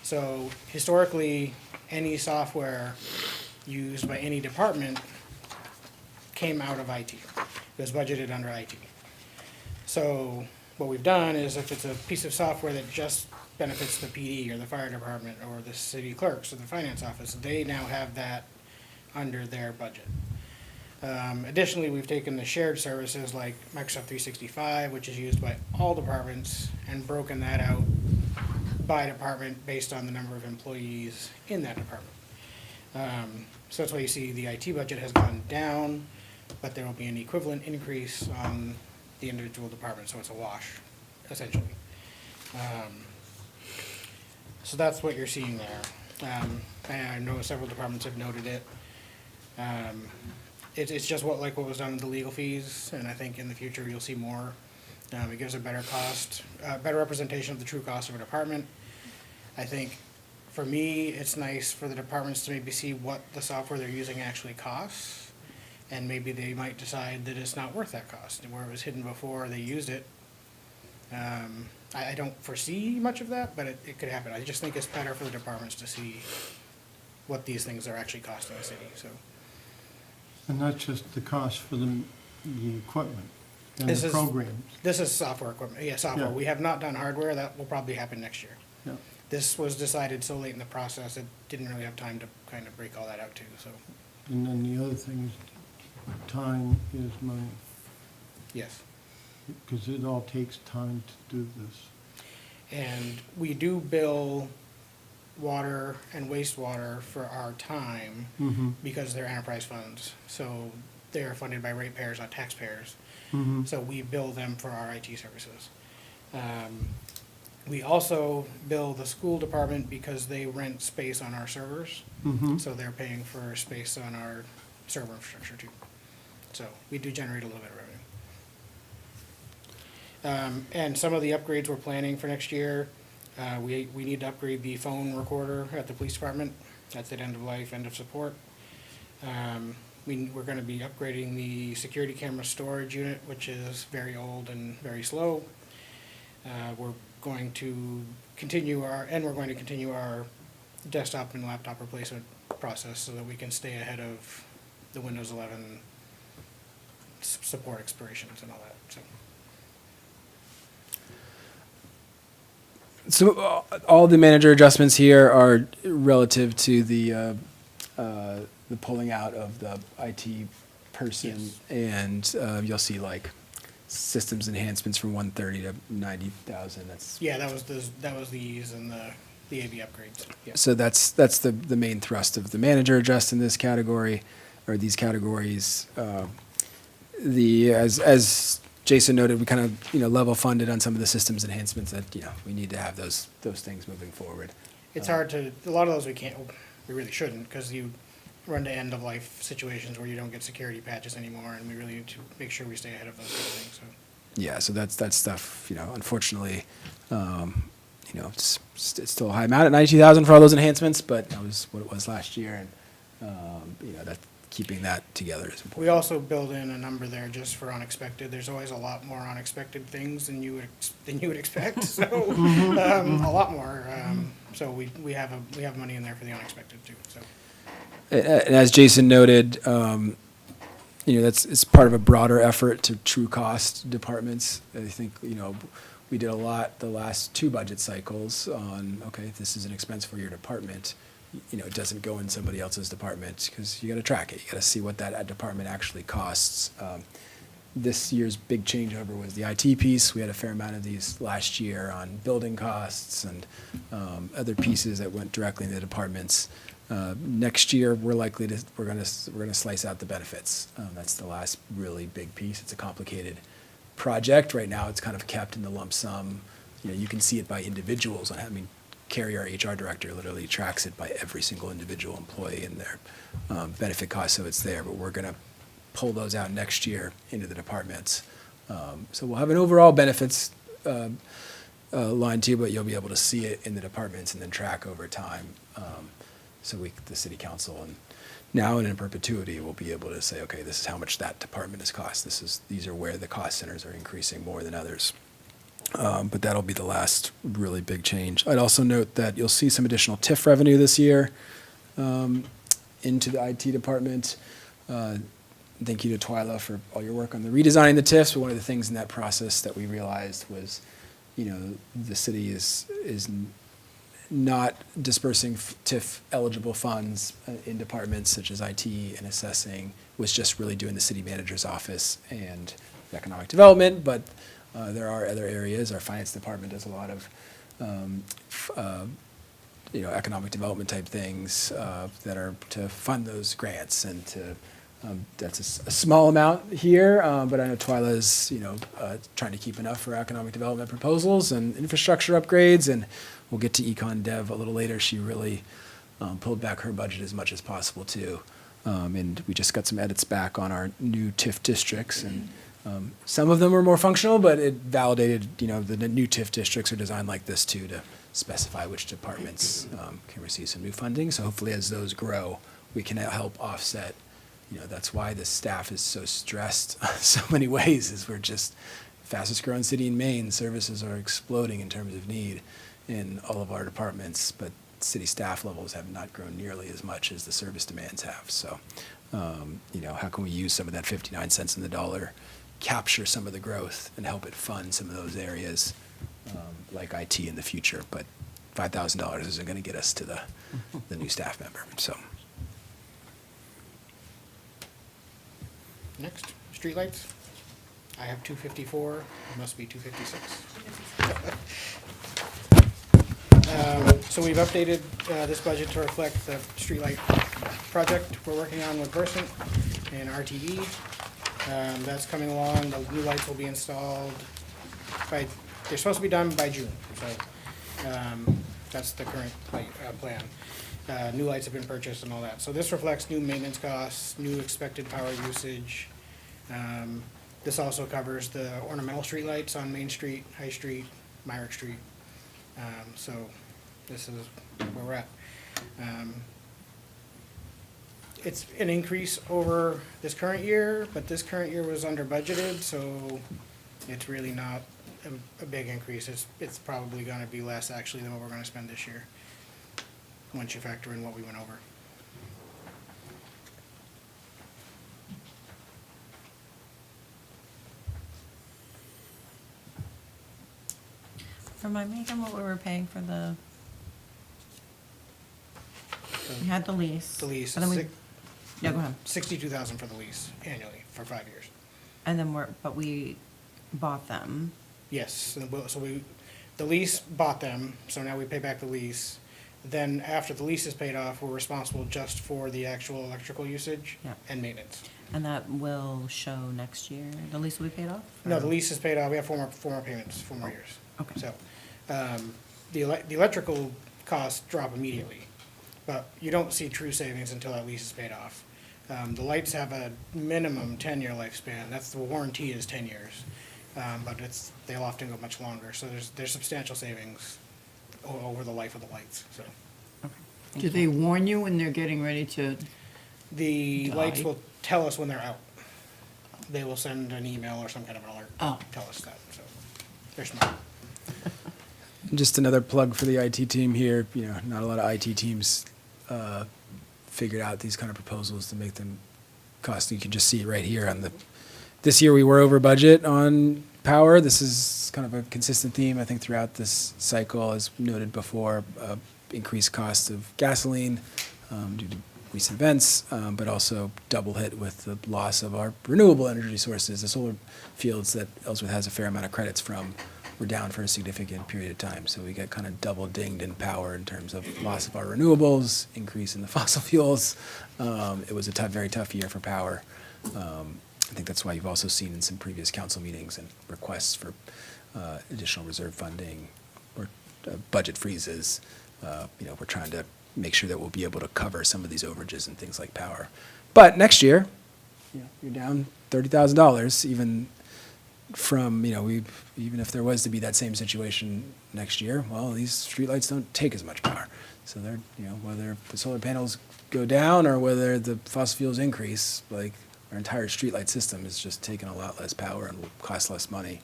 So historically, any software used by any department came out of IT. It was budgeted under IT. So what we've done is if it's a piece of software that just benefits the PD or the fire department or the city clerks or the finance office, they now have that under their budget. Additionally, we've taken the shared services like Microsoft 365, which is used by all departments, and broken that out by department based on the number of employees in that department. So that's why you see the IT budget has gone down, but there will be an equivalent increase on the individual department, so it's a wash, essentially. So that's what you're seeing there. And I know several departments have noted it. It's just what was done with the legal fees, and I think in the future you'll see more. It gives a better better representation of the true cost of a department. I think for me, it's nice for the departments to maybe see what the software they're using actually costs, and maybe they might decide that it's not worth that cost. Where it was hidden before they used it, I don't foresee much of that, but it could happen. I just think it's better for the departments to see what these things are actually costing the city, so. And not just the cost for the equipment and This the is- programs. This is software equipment, yeah, software. Yeah. We have not done hardware, that will probably happen next year. Yeah. This was decided so late in the process, it didn't really have time to kind of break all that out too, so, And then the other thing is, time is money, yes. because it all takes time to do this. And we do bill water and wastewater for our time Mm-hmm. because they're enterprise funds. So they're funded by ratepayers, not taxpayers. Mm-hmm. So we bill them for our IT services. We also bill the school department because they rent space on our servers. Mm-hmm. So they're paying for space on our server infrastructure too. So we do generate a little bit of revenue. And some of the upgrades we're planning for next year, we need to upgrade the phone recorder at the police department. That's at end of life, end of support. We're gonna be upgrading the security camera storage unit, which is very old and very slow. We're going to continue our desktop and laptop replacement process so that we can stay ahead of the Windows 11 support expirations and all that, so. So all the manager adjustments here are relative to the pulling out of the IT person, Yes. and you'll see like systems enhancements from 130 to 90,000. That's Yeah, that was these and the AV upgrades, yeah. so that's the main thrust of the manager adjust in this category, or these categories. As Jason noted, we kind of level funded on some of the systems enhancements that we need to have those things moving forward. It's hard to, a lot of those we really shouldn't, because you run to end of life situations where you don't get security patches anymore, and we really need to make sure we stay ahead of those kind of things, so. Yeah, so that's stuff, unfortunately, it's still a high amount at 92,000 for all those enhancements, but that was what it was last year, and that keeping that together is important. We also build in a number there just for unexpected. There's always a lot more unexpected things than you would expect, so, a lot more. So we have money in there for the unexpected too, so. And as Jason noted, it's part of a broader effort to true cost departments. I think, we did a lot the last 2 budget cycles on, okay, this is an expense for your department. It doesn't go in somebody else's department because you got to track it. You got to see what that department actually costs. This year's big changeover was the IT piece. We had a fair amount of these last year on building costs and other pieces that went directly into the departments. Next year, we're gonna slice out the benefits. That's the last really big piece. It's a complicated project. Right now, it's kind of kept in the lump sum. You can see it by individuals. Carrie, our HR director, literally tracks it by every single individual employee and their benefit costs, so it's there. But we're gonna pull those out next year into the departments. So we'll have an overall benefits line too, but you'll be able to see it in the departments and then track over time. So the city council, and now and in perpetuity, will be able to say, okay, this is how much that department has cost. These are where the cost centers are increasing more than others. But that'll be the last really big change. I'd also note that you'll see some additional TIF revenue this year into the IT department. Thank you to Twyla for all your work on the redesigning the TIFs. But one of the things in that process that we realized was, the city is not dispersing TIF eligible funds in departments such as IT and assessing, was just really doing the city manager's office and economic development, but there are other areas. Our finance department does a lot of economic development type things that are to fund those grants, and that's a small amount here, but I know Twyla's trying to keep enough for economic development proposals and infrastructure upgrades, and we'll get to econ dev a little later. She really pulled back her budget as much as possible too, and we just got some edits back on our new TIF districts, and some of them were more functional, but it validated the new TIF districts are designed like this too, to specify which departments can receive some new funding. So hopefully as those grow, we can help offset. That's why the staff is so stressed so many ways, is we're just fastest growing city in Maine. Services are exploding in terms of need in all of our departments, but city staff levels have not grown nearly as much as the service demands have. So, how can we use some of that 59 cents in the dollar, capture some of the growth, and help it fund some of those areas like IT in the future? But $5,000 isn't going to get us to the new staff member. So, Next, streetlights. I have 254, it must be 256. So we've updated this budget to reflect the streetlight project we're working on with Versant and RTE. That's coming along. The new lights will be installed they're supposed to be done by June. So that's the current plan. New lights have been purchased and all that. So this reflects new maintenance costs, new expected power usage. This also covers the ornamental streetlights on Main Street, High Street, Myrick Street. So this is where we're at. It's an increase over this current year, but this current year was under budgeted, so it's really not a big increase. It's probably gonna be less actually than what we're gonna spend this year, once you factor in what we went over. Remind me again what we were paying for we had the lease. The lease, But then we, yeah, go ahead. 62,000 for the lease annually for 5 years. And then but we bought them. Yes, the lease bought them, so now we pay back the lease. Then after the lease is paid off, we're responsible just for the actual electrical usage Yeah. and maintenance. And that will show next year, the lease will be paid off? No, Or- the lease is paid off, we have four more payments, 4 more years. Okay. So, the electrical costs drop immediately, but you don't see true savings until that lease is paid off. The lights have a minimum 10-year lifespan, the warranty is 10 years. But they'll often go much longer, so there's substantial savings over the life of the lights, so. Do they warn you when they're getting ready to? The lights Die. will tell us when they're out. They will send an email or some kind of an alert, Oh. tell us that, so, they're smart. just another plug for the IT team here. Not a lot of IT teams figured out these kind of proposals to make them cost. You can just see it right here on this year we were over budget on power. This is kind of a consistent theme, I think, throughout this cycle, as noted before, increased cost of gasoline due to recent events, but also double hit with the loss of our renewable energy sources. The solar fields that Ellsworth has a fair amount of credits from were down for a significant period of time. So we get kind of double dinged in power in terms of loss of our renewables, increase in the fossil fuels. It was a very tough year for power. I think that's why you've also seen in some previous council meetings and requests for additional reserve funding or budget freezes. We're trying to make sure that we'll be able to cover some of these overages and things like power. But next year, you're down $30,000 even from, even if there was to be that same situation next year, well, these streetlights don't take as much power. So they're, whether the solar panels go down or whether the fossil fuels increase, like, our entire streetlight system is just taking a lot less power and will cost less money.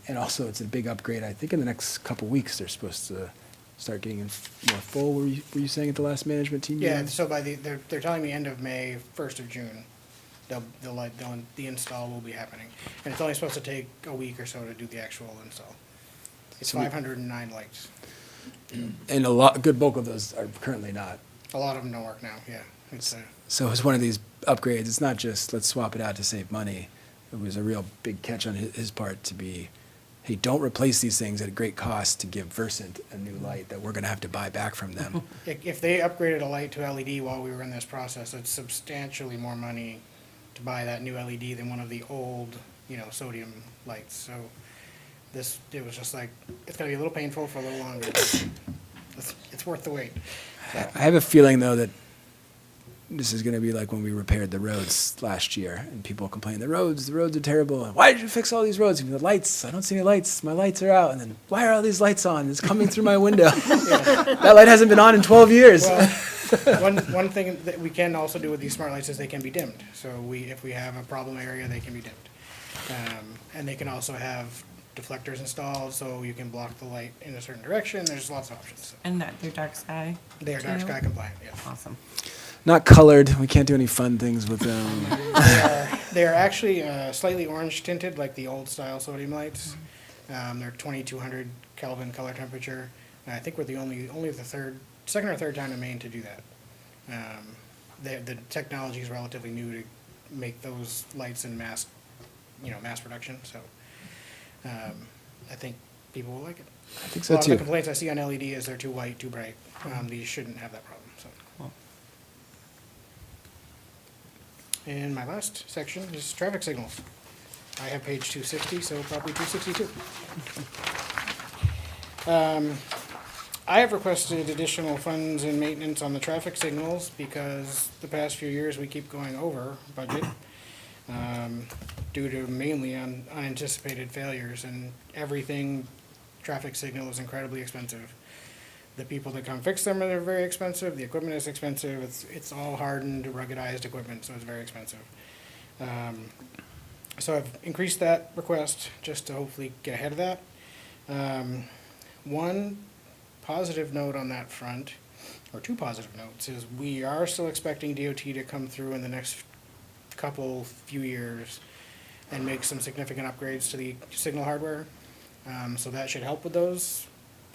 And also, it's a big upgrade. I think in the next couple weeks, they're supposed to start getting more full. Were you saying at the last management team Yeah, meeting? so they're telling me end of May, 1st of June, the install will be happening. And it's only supposed to take a week or so to do the actual install. It's So we- 509 lights. And a good bulk of those are currently not. A lot of them don't work now, yeah. So it's one of these upgrades. It's not just let's swap it out to save money. It was a real big catch on his part to be, hey, don't replace these things at a great cost to give Versant a new light that we're going to have to buy back from them. If they upgraded a light to LED while we were in this process, it's substantially more money to buy that new LED than one of the old, sodium lights. So it was just like, it's gonna be a little painful for a little longer. It's worth the wait. I have a feeling, though, that this is going to be like when we repaired the roads last year, and people complain, the roads are terrible. And why did you fix all these roads? And the lights, I don't see any lights. My lights are out. And then, why are all these lights on? It's coming through my window. That light hasn't been on in 12 years. Well, one thing that we can also do with these smart lights is they can be dimmed. So if we have a problem area, they can be dimmed. And they can also have deflectors installed, so you can block the light in a certain direction. There's lots of options. And that they're dark sky? They are dark too? sky compliant, yes. Awesome. Not colored. We can't do any fun things with them. They are actually slightly orange tinted, like the old style sodium lights. They're 2200 Kelvin color temperature. And I think we're the only the second or third town in Maine to do that. The technology is relatively new to make those lights in mass production. So I think people will like it. I think A so lot of the too. complaints I see on LED is they're too white, too bright. These shouldn't have that problem. So. Cool. And my last section is traffic signals. I have page 260, so probably 262. I have requested additional funds and maintenance on the traffic signals because the past few years we keep going over budget due to mainly unanticipated failures, and everything traffic signal is incredibly expensive. The people that come fix them are very expensive, the equipment is expensive, it's all hardened, ruggedized equipment, so it's very expensive. So I've increased that request just to hopefully get ahead of that. One positive note on that front, or two positive notes, is we are still expecting DOT to come through in the next few years and make some significant upgrades to the signal hardware. So that should help with those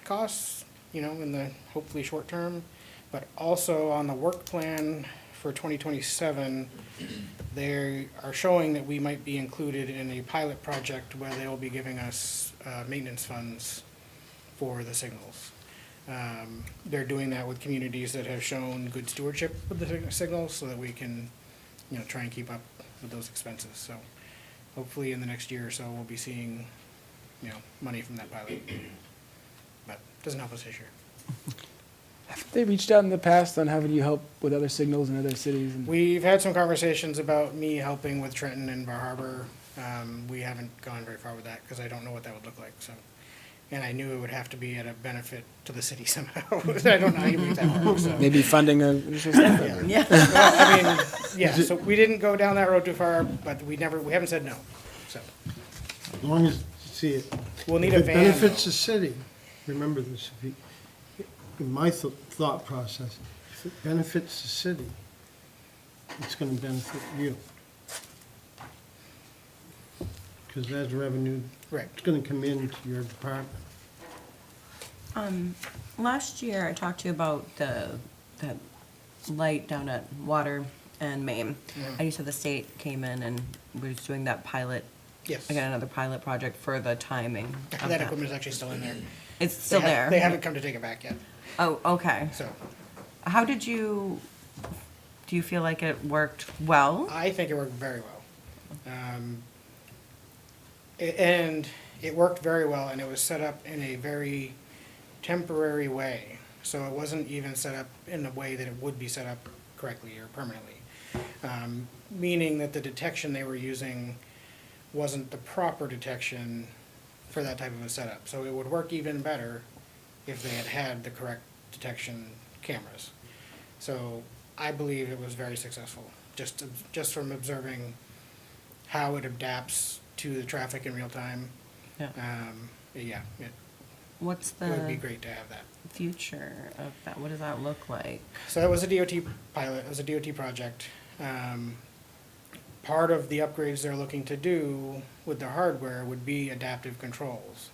costs, in the hopefully short term. But also on the work plan for 2027, they are showing that we might be included in a pilot project where they will be giving us maintenance funds for the signals. They're doing that with communities that have shown good stewardship with the signals so that we can, try and keep up with those expenses. So hopefully in the next year or so, we'll be seeing, money from that pilot. But it doesn't help us this year. Have they reached out in the past on having you help with other signals in other cities? And We've had some conversations about me helping with Trenton and Bar Harbor. We haven't gone very far with that because I don't know what that would look like, so. And I knew it would have to be at a benefit to the city somehow. I don't know how you make that work, so. maybe funding a Yeah. Well, so we didn't go down that road too far, but we haven't said no, so. As long as, see it. We'll need If a it van, benefits though. the city, remember this, in my thought process, if it benefits the city, it's gonna benefit you. Because that's revenue, Right. it's gonna come into your department. Last year, I talked to you about that light down at Water and Main. And you said the state came in and was doing that pilot, Yes. again, another pilot project for the timing of That equipment is actually still in there. It's still there? They haven't come to take it back yet, Oh, okay. so. Do you feel like it worked well? I think it worked very well. And it worked very well, and it was set up in a very temporary way. So it wasn't even set up in a way that it would be set up correctly or permanently. Meaning that the detection they were using wasn't the proper detection for that type of a setup. So it would work even better if they had had the correct detection cameras. So I believe it was very successful, just from observing how it adapts to the traffic in real time. Yeah. What's It would be the great to have that. future of that? What does that look like? So that was a DOT pilot, it was a DOT project. Part of the upgrades they're looking to do with the hardware would be adaptive controls.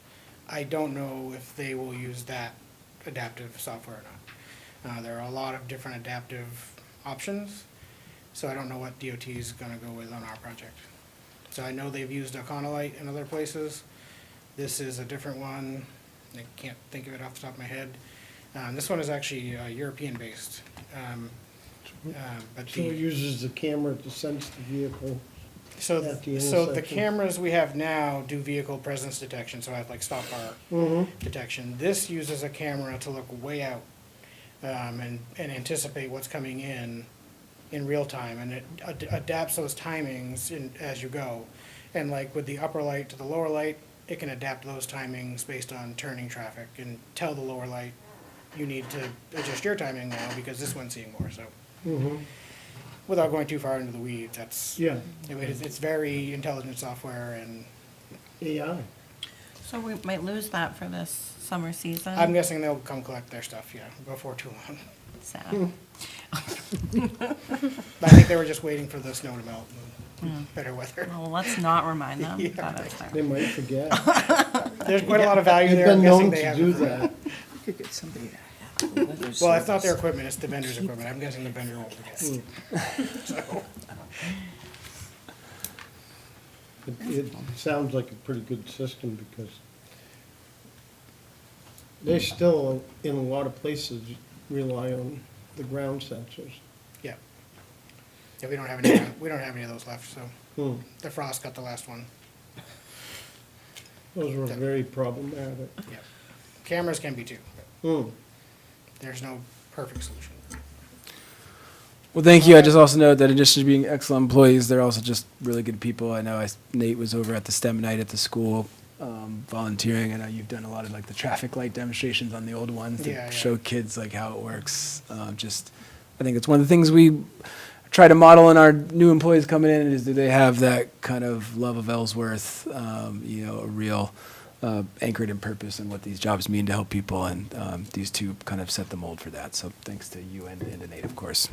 I don't know if they will use that adaptive software or not. There are a lot of different adaptive options, so I don't know what DOT is gonna go with on our project. So I know they've used Econolite in other places. This is a different one. I can't think of it off the top of my head. This one is actually European-based. But So it the, uses the camera to sense the vehicle. so at the the intersection. cameras we have now do vehicle presence detection, so I have like stop bar detection. This uses a camera to look way out and anticipate what's coming in real time, and it adapts those timings as you go. And like with the upper light to the lower light, it can adapt those timings based on turning traffic and tell the lower light, you need to adjust your timing now because this one's seeing more, so. without going too far into the weeds, that's, Yeah, it's very intelligent software, and AI. So we might lose that for this summer season. I'm guessing they'll come collect their stuff, yeah, before too long. Sad. But I think they were just waiting for the snow to melt and better weather. Well, let's not remind them. Yeah. That is there. They might forget. There's quite a lot of value They've there, I'm been guessing known they to have. do that. Could get somebody to have a weather Well, it's not their service. equipment, it's the vendor's equipment, I'm guessing the vendor won't forget. So, It sounds like a pretty good system because they still, in a lot of places, rely on the ground sensors. yeah. Yeah, we don't have any of those left, so, Hmm. the frost got the last one, Those were very problematic. yeah. Cameras can be too, but Hmm. there's no perfect solution. Well, thank you. I just also note that in addition to being excellent employees, they're also just really good people. I know Nate was over at the STEM night at the school, volunteering. I know you've done a lot of like the traffic light demonstrations on the old ones to Yeah, yeah. show kids like how it works. I think it's one of the things we try to model in our new employees coming in is that they have that kind of love of Ellsworth, a real anchored in purpose and what these jobs mean to help people. And these two kind of set the mold for that. So thanks to you and to Nate, of course.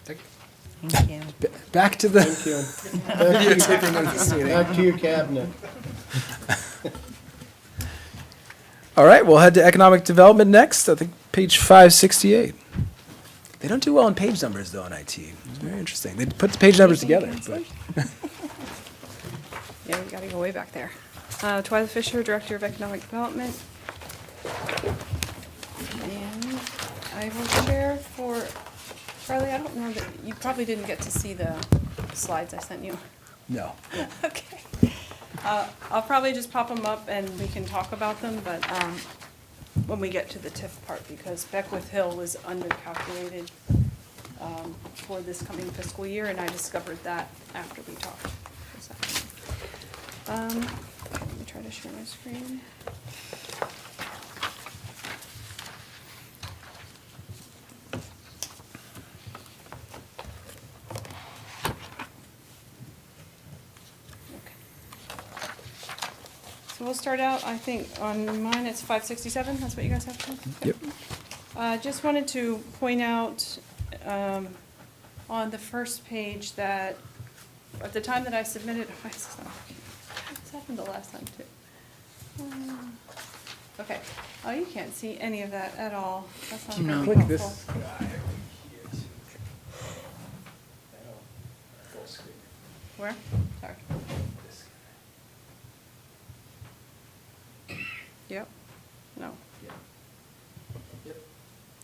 Thank you. Thank you. Back to the. Thank you. Back to your cabinet. All right, we'll head to economic development next. I think page 568. They don't do well in page numbers though in IT. It's very interesting. They put the page numbers together, but Yeah, we gotta go way back there. Twyla Fisher, Director of Economic Development. And I will share for, Charlie, I don't know that, you probably didn't get to see the slides I sent you. no. Okay. I'll probably just pop them up and we can talk about them, but when we get to the TIF part, because Beckwith Hill was undercalculated for this coming fiscal year, and I discovered that after we talked this afternoon. Let me try to share my screen. So we'll start out, I think, on mine, it's 567, that's what you guys have? Yep. Just wanted to point out on the first page that at the time that I submitted, this happened the last time too. Okay, oh, you can't see any of that at all. That's not very Click helpful. this guy. Where? Sorry. Yep, no.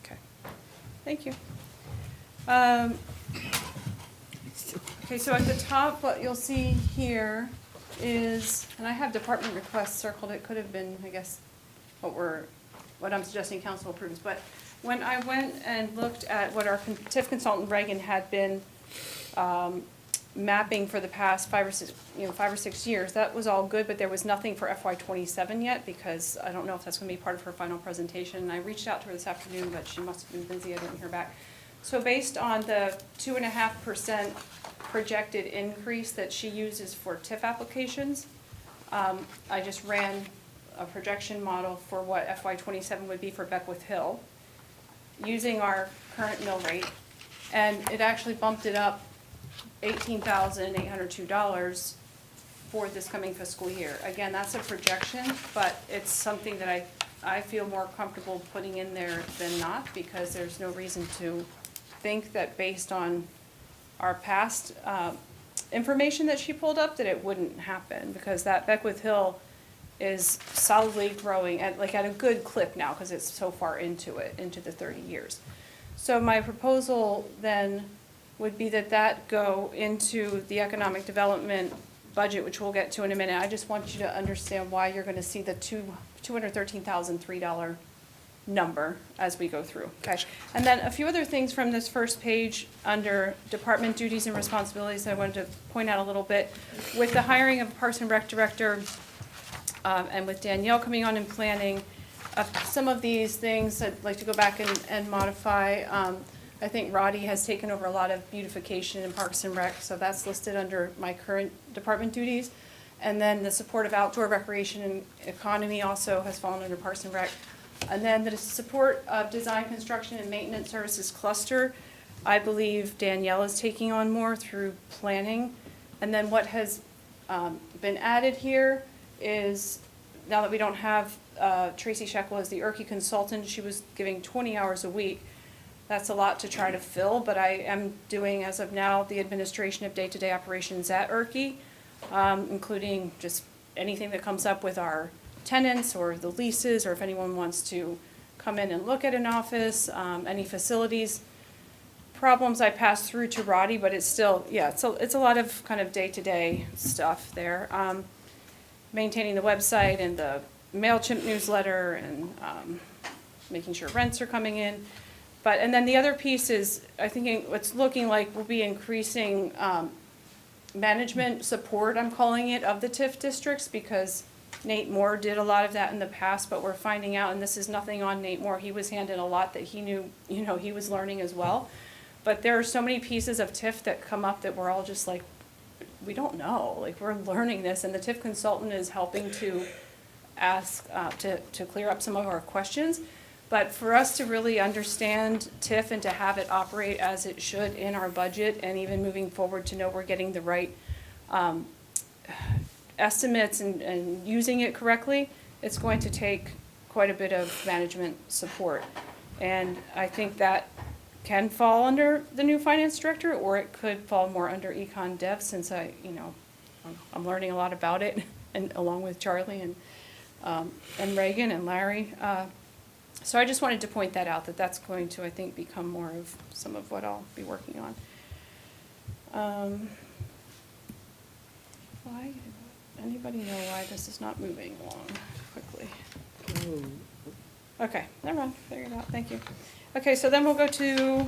Okay, thank you. Okay, so at the top, what you'll see here is, and I have department requests circled, it could have been, I guess, what I'm suggesting council approves, but when I went and looked at what our TIF consultant Reagan had been mapping for the past 5 or 6 years, that was all good, but there was nothing for FY27 yet, because I don't know if that's gonna be part of her final presentation. And I reached out to her this afternoon, but she must have been busy, I didn't hear back. So based on the 2.5% projected increase that she uses for TIF applications, I just ran a projection model for what FY27 would be for Beckwith Hill, using our current mill rate, and it actually bumped it up $18,802 for this coming fiscal year. Again, that's a projection, but it's something that I feel more comfortable putting in there than not, because there's no reason to think that based on our past information that she pulled up, that it wouldn't happen, because that Beckwith Hill is solidly growing at a good clip now, because it's so far into it, into the 30 years. So my proposal then would be that go into the economic development budget, which we'll get to in a minute. I just want you to understand why you're gonna see the $213,003 number as we go through, okay? And then a few other things from this first page under department duties and responsibilities that I wanted to point out a little bit. With the hiring of a Parks and Rec director, and with Danielle coming on in planning, some of these things I'd like to go back and modify. I think Roddy has taken over a lot of beautification and Parks and Rec, so that's listed under my current department duties. And then the support of outdoor recreation and economy also has fallen under Parks and Rec. And then the support of design, construction, and maintenance services cluster, I believe Danielle is taking on more through planning. And then what has been added here is, now that we don't have Tracy Shekel as the IRCI consultant, she was giving 20 hours a week. That's a lot to try to fill, but I am doing, as of now, the administration of day-to-day operations at IRCI, including just anything that comes up with our tenants or the leases, or if anyone wants to come in and look at an office, any facilities problems I pass through to Roddy, but it's still, yeah, it's a lot of kind of day-to-day stuff there. Maintaining the website and the MailChimp newsletter and making sure rents are coming in. But, and then the other piece is, I think it's looking like we'll be increasing management support, I'm calling it, of the TIF districts, because Nate Moore did a lot of that in the past, but we're finding out, and this is nothing on Nate Moore, he was handed a lot that he knew, you know, he was learning as well. But there are so many pieces of TIF that come up that we're all just like, we don't know, like, we're learning this, and the TIF consultant is helping to ask, to clear up some of our questions. But for us to really understand TIF and to have it operate as it should in our budget, and even moving forward to know we're getting the right estimates and using it correctly, it's going to take quite a bit of management support. And I think that can fall under the new finance director, or it could fall more under econ dev, since I'm learning a lot about it, and along with Charlie and Reagan and Larry. So I just wanted to point that out, that that's going to, I think, become more of some of what I'll be working on. Why, anybody know why this is not moving along quickly? Okay, never mind, figured it out, thank you. Okay, so then we'll go to,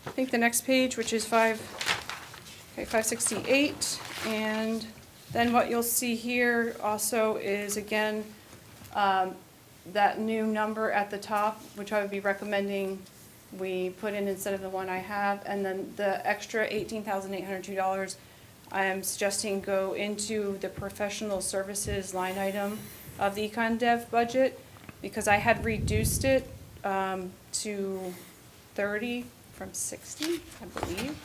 I think, the next page, which is 568, and then what you'll see here also is, again, that new number at the top, which I would be recommending we put in instead of the one I have, and then the extra $18,802, I am suggesting go into the professional services line item of the econ dev budget, because I had reduced it to 30 from 60, I believe.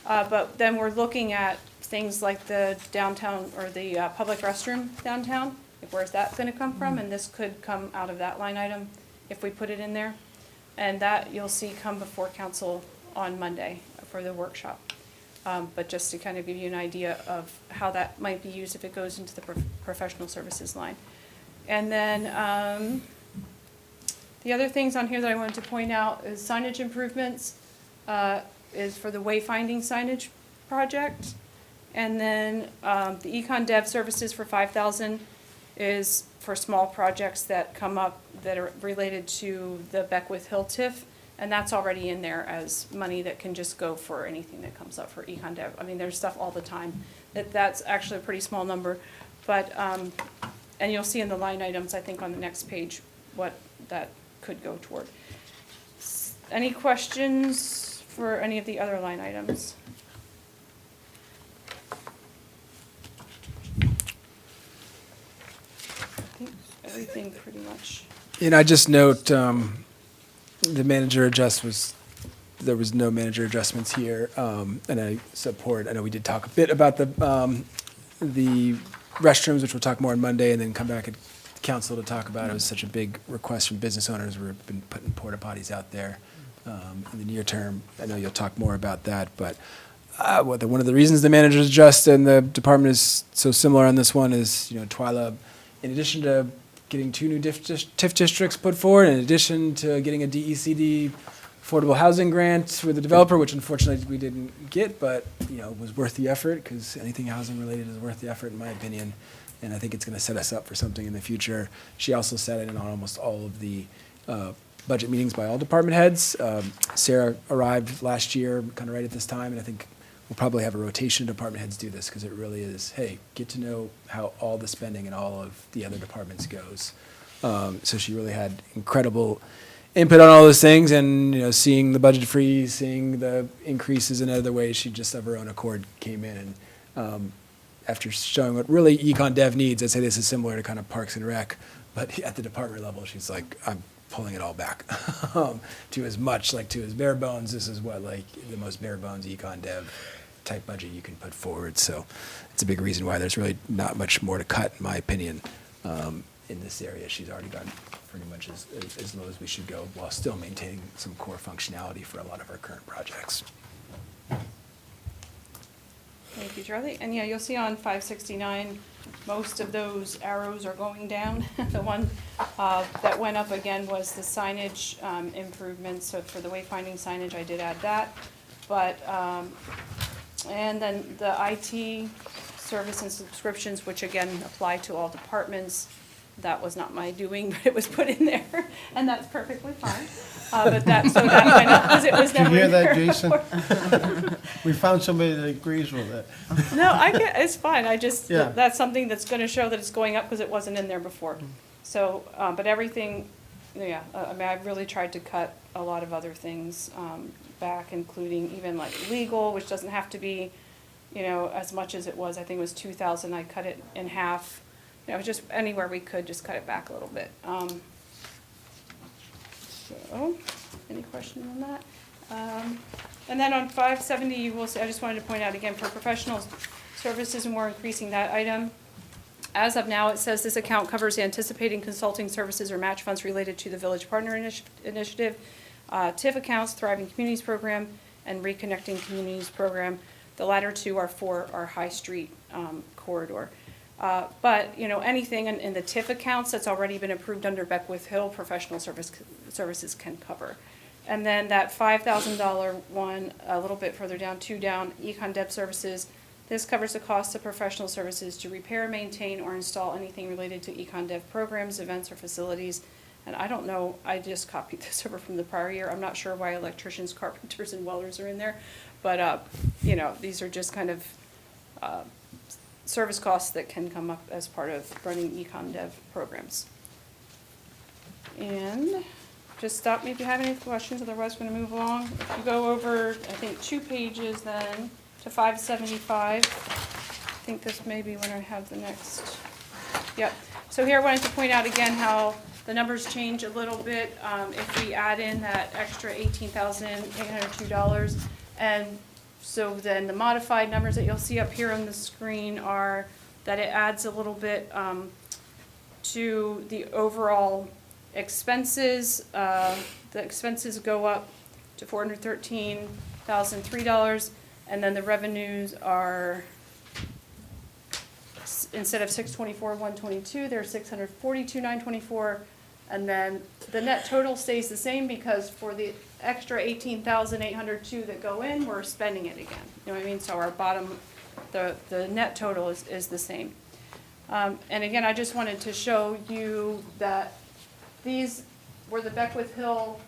But then we're looking at things like the downtown, or the public restroom downtown. Where's that going to come from? And this could come out of that line item if we put it in there. And that you'll see come before council on Monday for the workshop. But just to kind of give you an idea of how that might be used if it goes into the professional services line. And then the other things on here that I wanted to point out is signage improvements is for the wayfinding signage project. And then the econ dev services for $5,000 is for small projects that come up that are related to the Beckwith Hill TIF, and that's already in there as money that can just go for anything that comes up for econ dev. I mean, there's stuff all the time. That's actually a pretty small number, but and you'll see in the line items, I think, on the next page what that could go toward. Any questions for any of the other line items? I think everything pretty much. And I just note the manager there was no manager adjustments here, and I know we did talk a bit about the restrooms, which we'll talk more on Monday, and then come back at council to talk about. It was such a big request from business owners. We've been putting porta potties out there in the near term. I know you'll talk more about that, but one of the reasons the managers adjust and the department is so similar on this one is, Twyla, in addition to getting 2 new TIF districts put forward, in addition to getting a DECD affordable housing grant with the developer, which unfortunately we didn't get, but was worth the effort, because anything housing related is worth the effort in my opinion, and I think it's going to set us up for something in the future. She also sat in on almost all of the budget meetings by all department heads. Sarah arrived last year, kind of right at this time, and I think we'll probably have a rotation of department heads do this, because it really is, hey, get to know how all the spending and all of the other departments goes. So she really had incredible input on all those things, and, you know, seeing the budget freeze, seeing the increases in other ways, she just of her own accord came in, and after showing what really econ dev needs, I'd say this is similar to kind of Parks and Rec, but at the department level, she's like, I'm pulling it all back to as much, like, to as bare bones. This is what, like, the most bare bones econ dev type budget you can put forward. So it's a big reason why there's really not much more to cut, in my opinion, in this area. She's already gone pretty much as low as we should go, while still maintaining some core functionality for a lot of our current projects. Thank you, Charlie. And yeah, you'll see on 569, most of those arrows are going down. The one that went up again was the signage improvements. So for the wayfinding signage, I did add that. But, and then the IT service and subscriptions, which again apply to all departments. That was not my doing, but it was put in there, and that's perfectly fine. But that, so that went up, because it was Did you never hear in there. that, Jason? We found somebody that agrees with it. No, I get, it's fine, I just, Yeah. that's something that's gonna show that it's going up because it wasn't in there before. So, but everything, yeah, I mean, I really tried to cut a lot of other things, back, including even like legal, which doesn't have to be, you know, as much as it was. I think it was 2,000, I cut it in half. You know, just anywhere we could, just cut it back a little bit. So, any questions on that? And then on 570, you will see, I just wanted to point out again, for professional services, and we're increasing that item. As of now, it says this account covers anticipating consulting services or match funds related to the Village Partner Initiative, TIF accounts, Thriving Communities Program, and Reconnecting Communities Program. The latter two are for our High Street corridor. But, you know, anything in the TIF accounts that's already been approved under Beckwith Hill, professional services can cover. And then that $5,000 one, a little bit further down, 2 down, Econ Dev Services. This covers the cost of professional services to repair, maintain, or install anything related to Econ Dev programs, events, or facilities. And I don't know, I just copied this over from the prior year. I'm not sure why electricians, carpenters, and welders are in there. But, you know, these are just kind of service costs that can come up as part of running Econ Dev programs. And just stop me if you have any questions, otherwise we're going to move along. If you go over, I think, 2 pages then to 575, I think this may be when I have the next. Yep. So here I wanted to point out again how the numbers change a little bit if we add in that extra $18,802. And so then the modified numbers that you'll see up here on the screen are that it adds a little bit to the overall expenses. The expenses go up to $413,003, and then the revenues are, instead of $624,122, they're $642,924, and then the net total stays the same because for the extra $18,802 that go in, we're spending it again. You know what I mean? So our bottom, the net total is the same. And again, I just wanted to show you that these were the Beckwith Hill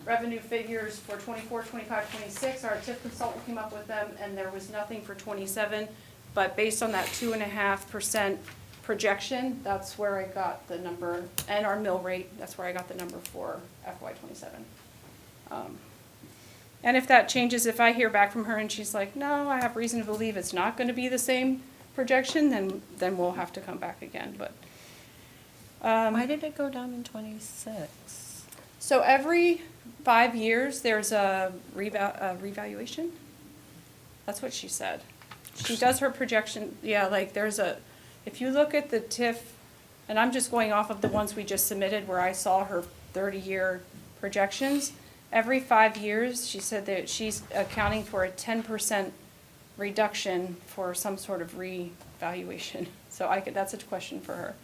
revenue figures for 24, 25, 26. Our TIF consultant came up with them, and there was nothing for 27. But based on that 2.5% projection, that's where I got the number, and our mill rate, that's where I got the number for FY27. And if that changes, if I hear back from her and she's like, no, I have reason to believe it's not going to be the same projection, then we'll have to come back again. But Why did it go down in 26? so every 5 years, there's a revaluation. That's what she said. She does her projection, yeah, like there's a, if you look at the TIF, and I'm just going off of the ones we just submitted where I saw her 30-year projections, every 5 years, she said that she's accounting for a 10% reduction for some sort of revaluation. So that's a question for her.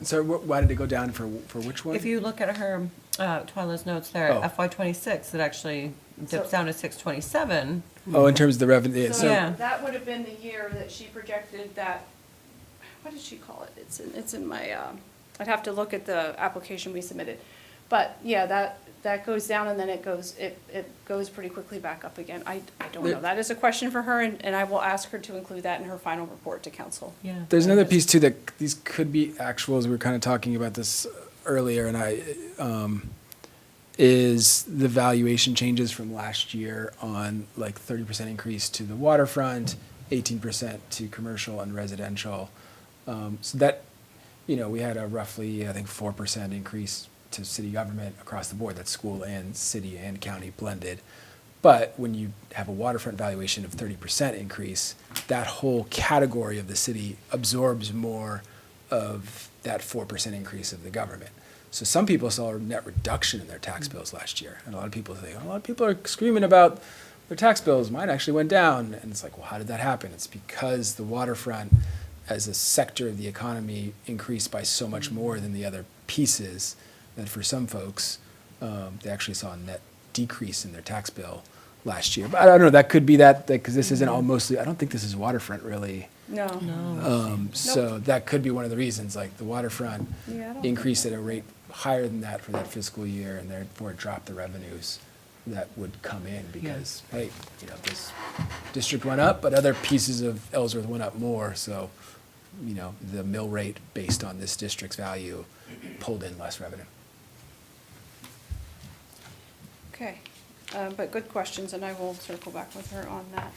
So why did it go down for which one? If you look at her, Twyla's notes there, Oh. FY26, it actually dips So- down to 627. Oh, in terms of the revenue. So Yeah. that would have been the year that she projected that, what did she call it? It's in my, I'd have to look at the application we submitted. But yeah, that goes down and then it goes pretty quickly back up again. I don't know. That is a question for her, and I will ask her to include that in her final report to council. Yeah. There's another piece too, that these could be actuals. We were kind of talking about this earlier, and is the valuation changes from last year on like 30% increase to the waterfront, 18% to commercial and residential. So that, we had a roughly, I think, 4% increase to city government across the board. That's school and city and county blended. But when you have a waterfront valuation of 30% increase, that whole category of the city absorbs more of that 4% increase of the government. So some people saw a net reduction in their tax bills last year. And a lot of people say, a lot of people are screaming about their tax bills. Mine actually went down. And it's like, well, how did that happen? It's because the waterfront as a sector of the economy increased by so much more than the other pieces that for some folks, they actually saw a net decrease in their tax bill last year. But I don't know, that could be that, because this isn't all mostly, I don't think this is waterfront really. No. So that could be one of the reasons, like the waterfront Yeah, I don't increased at a rate higher than that for that fiscal year, and therefore it dropped the revenues that would come in because, hey, this district went up, but other pieces of Ellsworth went up more, so, the mill rate based on this district's value pulled in less revenue. Okay, but good questions, and I will circle back with her on that.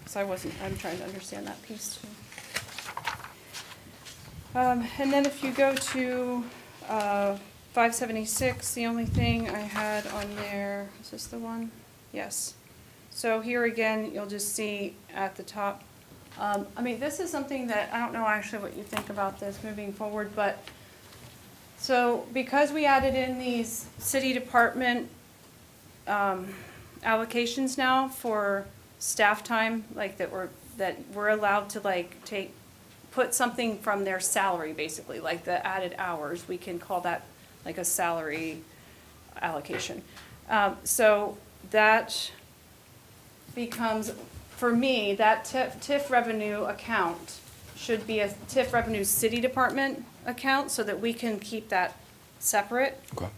Because I'm trying to understand that piece too. And then if you go to 576, the only thing I had on there, is this the one? Yes. So here again, you'll just see at the top, this is something that, I don't know actually what you think about this moving forward, but, so because we added in these city department allocations now for staff time, like that we're allowed to put something from their salary, basically, like the added hours, we can call that like a salary allocation. So that becomes, for me, that TIF revenue account should be a TIF revenue city department account so that we can keep that separate. Okay.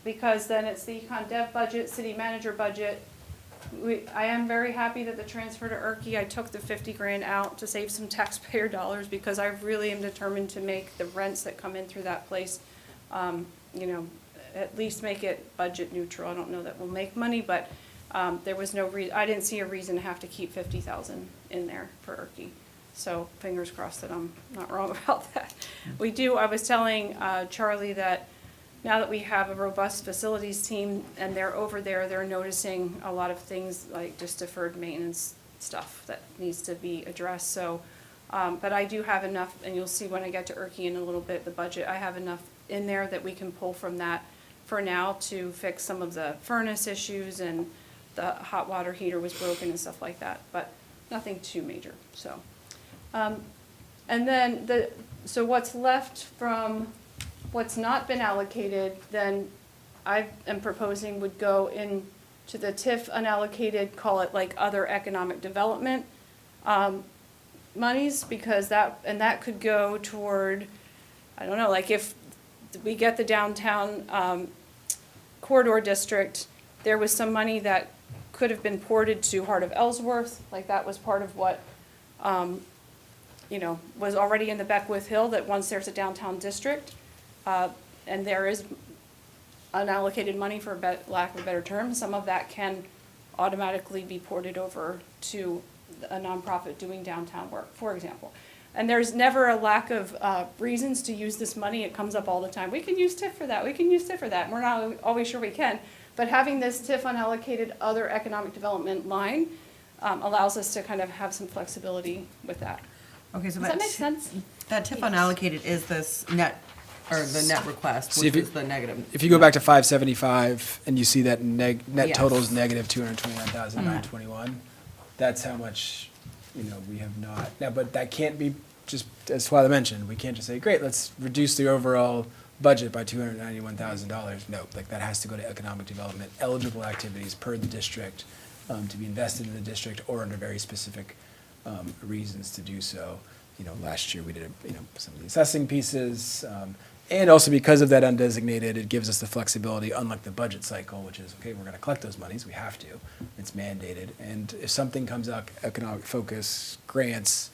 Because then it's the econ dev budget, city manager budget. I am very happy that the transfer to Erkey, I took the 50 grand out to save some taxpayer dollars because I really am determined to make the rents that come in through that place, at least make it budget neutral. I don't know that we'll make money, but there was no reason, I didn't see a reason to have to keep 50,000 in there for Erkey. So fingers crossed that I'm not wrong about that. I was telling Charlie that now that we have a robust facilities team and they're over there, they're noticing a lot of things like just deferred maintenance stuff that needs to be addressed. So, but I do have enough, and you'll see when I get to Erkey in a little bit, the budget, I have enough in there that we can pull from that for now to fix some of the furnace issues, and the hot water heater was broken and stuff like that, but nothing too major, so. And then so what's left from what's not been allocated, then I am proposing would go into the TIF unallocated, call it like other economic development monies, because that could go toward, I don't know, like if we get the downtown corridor district, there was some money that could have been ported to Heart of Ellsworth, like that was part of what was already in the Beckwith Hill, that once there's a downtown district, and there is unallocated money, for lack of a better term, some of that can automatically be ported over to a nonprofit doing downtown work, for example. And there's never a lack of reasons to use this money. It comes up all the time. We can use TIF for that. We can use TIF for that. And we're not always sure we can. But having this TIF unallocated other economic development line allows us to kind of have some flexibility with that. Okay, so Does that make sense? that TIF unallocated is this net, or the net request, See, which is the negative. If you go back to 575 and you see that net Yes. total is negative 229,921, that's how much, we have not. Now, but that can't be just, as Twyla mentioned, we can't just say, great, let's reduce the overall budget by $291,000. No, like that has to go to economic development, eligible activities per the district, to be invested in the district or under very specific reasons to do so. Last year we did, some of the assessing pieces, and also because of that undesignated, it gives us the flexibility, unlike the budget cycle, which is, okay, we're gonna collect those monies, we have to, it's mandated. And if something comes up, economic focus grants,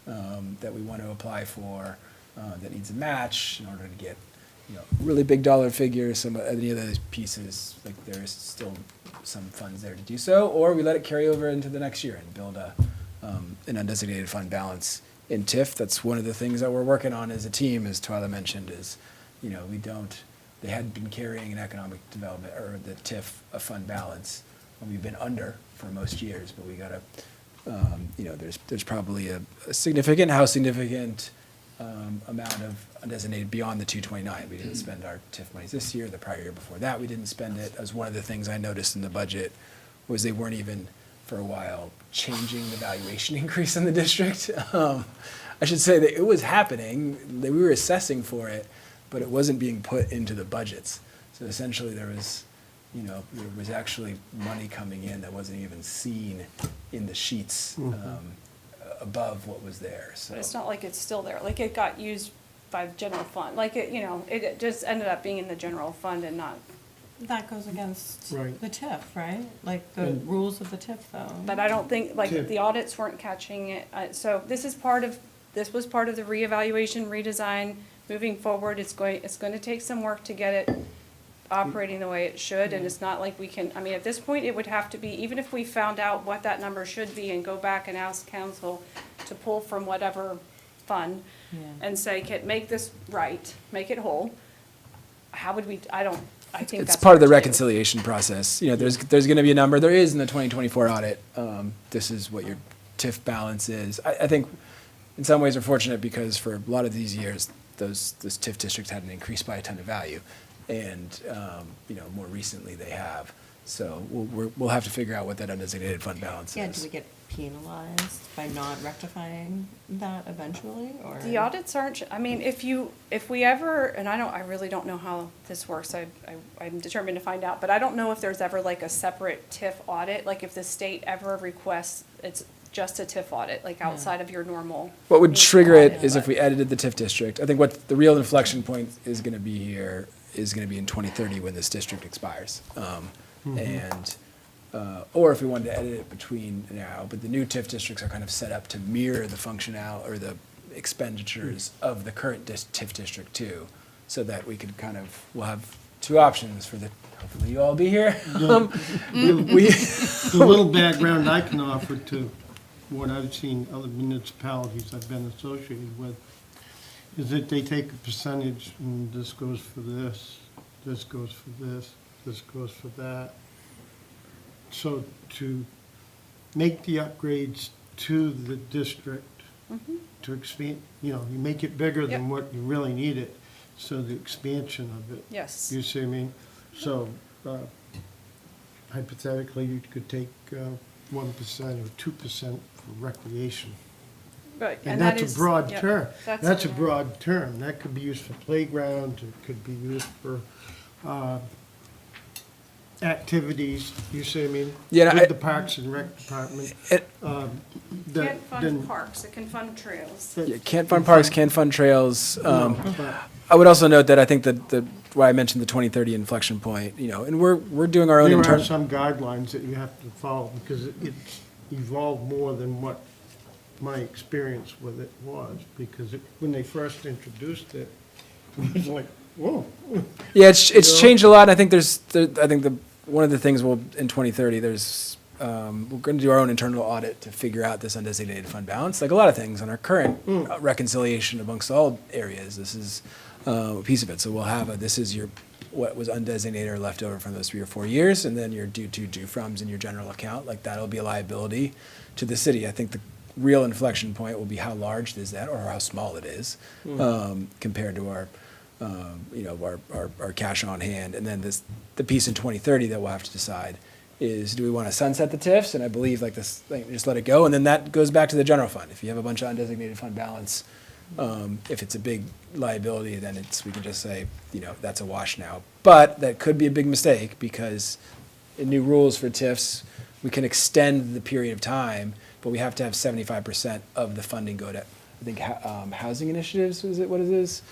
that we want to apply for, that needs a match in order to get, really big dollar figures, some of any of those pieces, like there is still some funds there to do so, or we let it carry over into the next year and build an undesignated fund balance in TIF. That's one of the things that we're working on as a team, as Twyla mentioned, is, they had been carrying an economic development, or the TIF, a fund balance, and we've been under for most years, but we gotta, there's probably a significant, how significant amount of undesignated beyond the 229. We didn't spend our TIF monies this year. The prior year before that, we didn't spend it. As one of the things I noticed in the budget was they weren't even, for a while, changing the valuation increase in the district. I should say that it was happening, that we were assessing for it, but it wasn't being put into the budgets. So essentially there was actually money coming in that wasn't even seen in the sheets above what was there, so. But it's not like it's still there, like it got used by the general fund, like it just ended up being in the general fund and not, That goes against Right. the TIF, right? Like the And- rules of the TIF, though. but I don't think, like, Tip. the audits weren't catching it. So this was part of the reevaluation, redesign, moving forward. It's going to take some work to get it operating the way it should, and it's not like we can, I mean, at this point, it would have to be, even if we found out what that number should be and go back and ask council to pull from whatever fund Yeah. and say, make this right, make it whole, how would we, I think It's that's part of the hard to do. reconciliation process. There's going to be a number. There is in the 2024 audit. This is what your TIF balance is. I think in some ways we're fortunate because for a lot of these years, those TIF districts hadn't increased by a ton of value. And, more recently they have. So we'll have to figure out what that undesignated fund balance Yeah, is. do we get penalized by not rectifying that eventually, or? The audits aren't, I mean, if we ever, and I really don't know how this works, I'm determined to find out, but I don't know if there's ever like a separate TIF audit, like if the state ever requests, it's just a TIF audit, like outside of your normal. What would trigger it audit, is if but- we edited the TIF district. I think what the real inflection point is going to be here is going to be in 2030 when this district expires. And, or if we wanted to edit it between now, but the new TIF districts are kind of set up to mirror the functional or the expenditures of the current TIF district too, so that we could we'll have two options for hopefully you all be here. The little background I can offer to what I've seen other municipalities I've been associated with is that they take a percentage and this goes for this, this goes for this, this goes for that. So to make the upgrades to the district, to expand, you make it bigger than Yep. what you really need it, so the expansion of it. Yes. You see what I mean? So hypothetically, you could take 1% or 2% for recreation. Right, And that that's is- a broad yep, term. That's a in there. broad term. That could be used for playgrounds, it could be used for activities, you see what I mean? Yeah, and With I- the Parks and Rec Department. It- that Can't fund then- parks, it can fund trails. that- Yeah, can't fund parks, can't fund trails. No, but- I would also note that I think that why I mentioned the 2030 inflection point, and we're doing our own There are internal. some guidelines that you have to follow, because it's evolved more than what my experience with it was, because when they first introduced it, it was like, whoa. Yeah, it's know? changed a lot. I think one of the things in 2030, we're going to do our own internal audit to figure out this undesignated fund balance. Like a lot of things on our current reconciliation amongst all areas, this is a piece of it. So we'll have this is what was undesignated or left over from those 3 or 4 years, and then your due froms in your general account. Like that'll be a liability to the city. I think the real inflection point will be how large is that or how small it is compared to our cash on hand. And then the piece in 2030 that we'll have to decide is, do we want to sunset the TIFs? And I believe just let it go. And then that goes back to the general fund. If you have a bunch of undesignated fund balance, if it's a big liability, then we can just say, that's a wash now. But that could be a big mistake because in new rules for TIFs, we can extend the period of time, but we have to have 75% of the funding go to, I think, housing initiatives, is it what it is?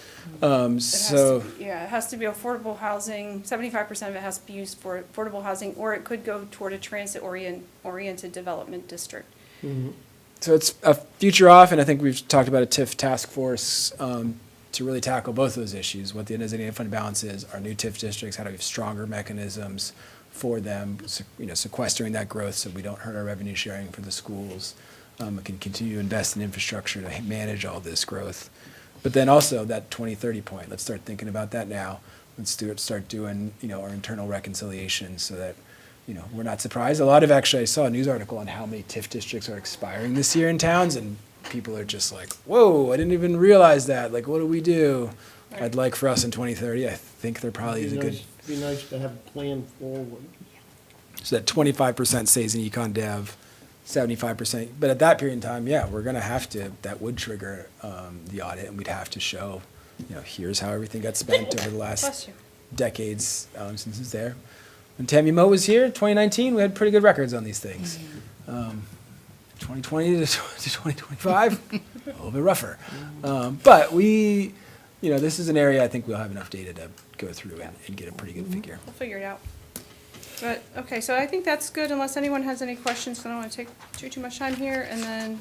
It has So, to be- Yeah, it has to be affordable housing, 75% of it has to be used for affordable housing, or it could go toward a transit-oriented development district. so it's a future off, and I think we've talked about a TIF task force to really tackle both those issues, what the undesignated fund balance is, our new TIF districts, how do we have stronger mechanisms for them, sequestering that growth so we don't hurt our revenue sharing for the schools. We can continue to invest in infrastructure to manage all this growth. But then also that 2030 point, let's start thinking about that now. Let's start doing, our internal reconciliation so that, we're not surprised. I saw a news article on how many TIF districts are expiring this year in towns, and people are just like, whoa, I didn't even realize that. Like, what do we do? Right. I'd like for us in 2030, I think there probably is a good, Be nice to have a plan forward. so that 25% stays in econ dev, 75%, but at that period in time, yeah, we're gonna have to, that would trigger the audit, and we'd have to show, here's how everything got spent over the Bless last you. decades since it's there. When Tammy Moe was here, 2019, we had pretty good records on these things. 2020 to 2025, a little bit rougher. But this is an area I think we'll have enough data to go through and get a pretty good figure. We'll figure it out. But, okay, so I think that's good unless anyone has any questions, 'cause I don't want to take too much time here. And then,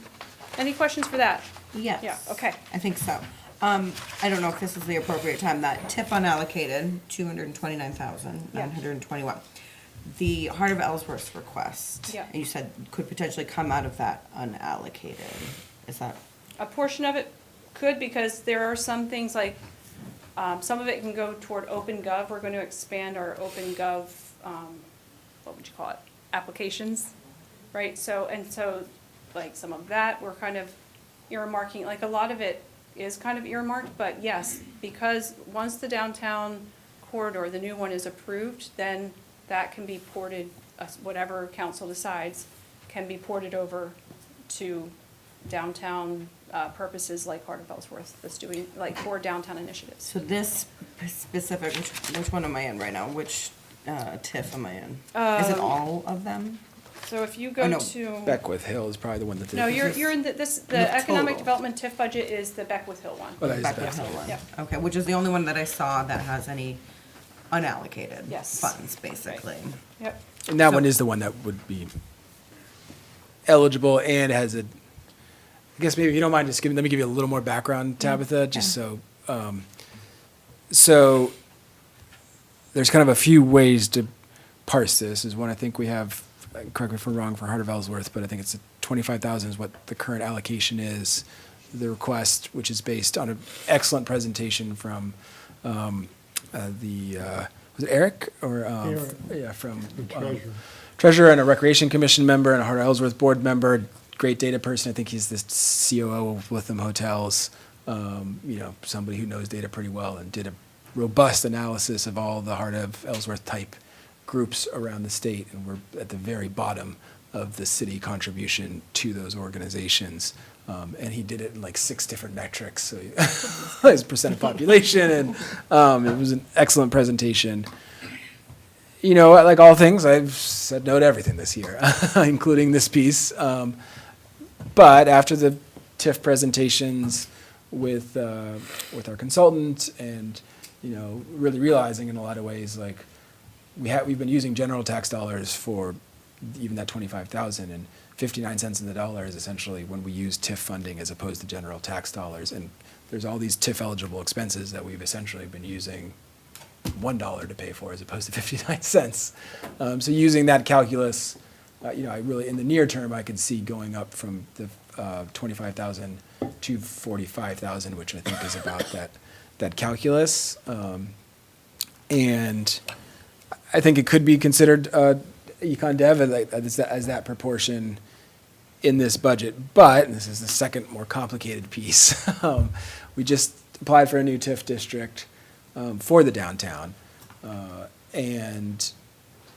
any questions for that? Yes. Yeah, okay. I think so. I don't know if this is the appropriate time, that tip unallocated, 229,921. The Heart of Ellsworth request. Yeah. And you said could potentially come out of that unallocated. Is that, A portion of it could, because there are some things like, some of it can go toward OpenGov. We're going to expand our OpenGov, what would you call it, applications, right? So, like, some of that, we're kind of earmarking, like, a lot of it is kind of earmarked, but yes, because once the downtown corridor, the new one, is approved, then that can be ported, whatever council decides, can be ported over to downtown purposes like Heart of Ellsworth, that's doing, like, for downtown initiatives. so this specific, which one am I in right now? Which TIF am I in? Is it all of them? So if you Oh, go no. to, Beckwith Hill is probably the one that did. no, you're in the The economic total. development TIF budget is the Beckwith Hill one. Oh, that is Beckwith Beckwith. Hill one? Yep. Okay, which is the only one that I saw that has any unallocated Yes. funds, basically. Yep. And that So- one is the one that would be eligible and has I guess maybe if you don't mind just let me give you a little more background, Tabitha, just so there's kind of a few ways to parse this. Is one, I think we have, correct me if I'm wrong, for Heart of Ellsworth, but I think it's 25,000 is what the current allocation is. The request, which is based on an excellent presentation from was it Eric or Eric. yeah, from The treasurer. treasurer and a recreation commission member and a Heart of Ellsworth board member, great data person. I think he's the COO of Witham Hotels. Somebody who knows data pretty well and did a robust analysis of all the Heart of Ellsworth type groups around the state, and we're at the very bottom of the city contribution to those organizations. And he did it in like 6 different metrics, so his percent of population, and it was an excellent presentation. Like all things, I've said no to everything this year, including this piece. But after the TIF presentations with our consultant, and really realizing in a lot of ways, like we've been using general tax dollars for even that 25,000, and 59 cents in the dollar is essentially when we use TIF funding as opposed to general tax dollars. And there's all these TIF eligible expenses that we've essentially been using $1 to pay for as opposed to 59 cents. So using that calculus, I really, in the near term, I could see going up from the 25,000 to 45,000, which I think is about that calculus. And I think it could be considered econ dev as that proportion in this budget. But, and this is the second more complicated piece, we just applied for a new TIF district for the downtown. And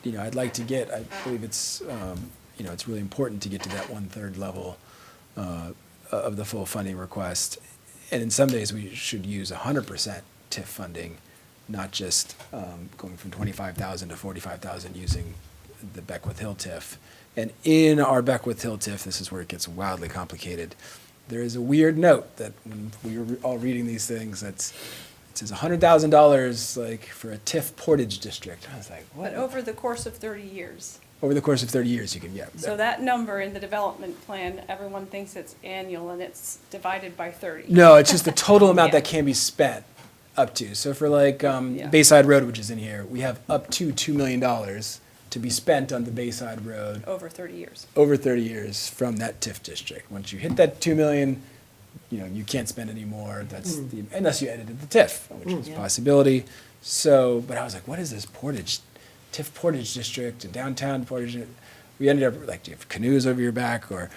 I'd like to get, I believe it's really important to get to that 1/3 level of the full funding request. And in some days, we should use 100% TIF funding, not just going from 25,000 to 45,000 using the Beckwith Hill TIF. And in our Beckwith Hill TIF, this is where it gets wildly complicated. There is a weird note that when we were all reading these things, it says $100,000 like for a TIF portage district. I was like, what? But over the course of 30 years. over the course of 30 years, you can, yeah. So that number in the development plan, everyone thinks it's annual and it's divided by 30. No, it's just the total amount Yeah. that can be spent up to. So for like Yeah. Bayside Road, which is in here, we have up to $2 million to be spent on the Bayside Road Over 30 years. over 30 years from that TIF district. Once you hit that 2 million, you can't spend any more. That's unless you edited the TIF, which is a possibility. So, but I was like, what is this TIF Portage district and downtown Portage? We ended up like, do you have canoes over your back, or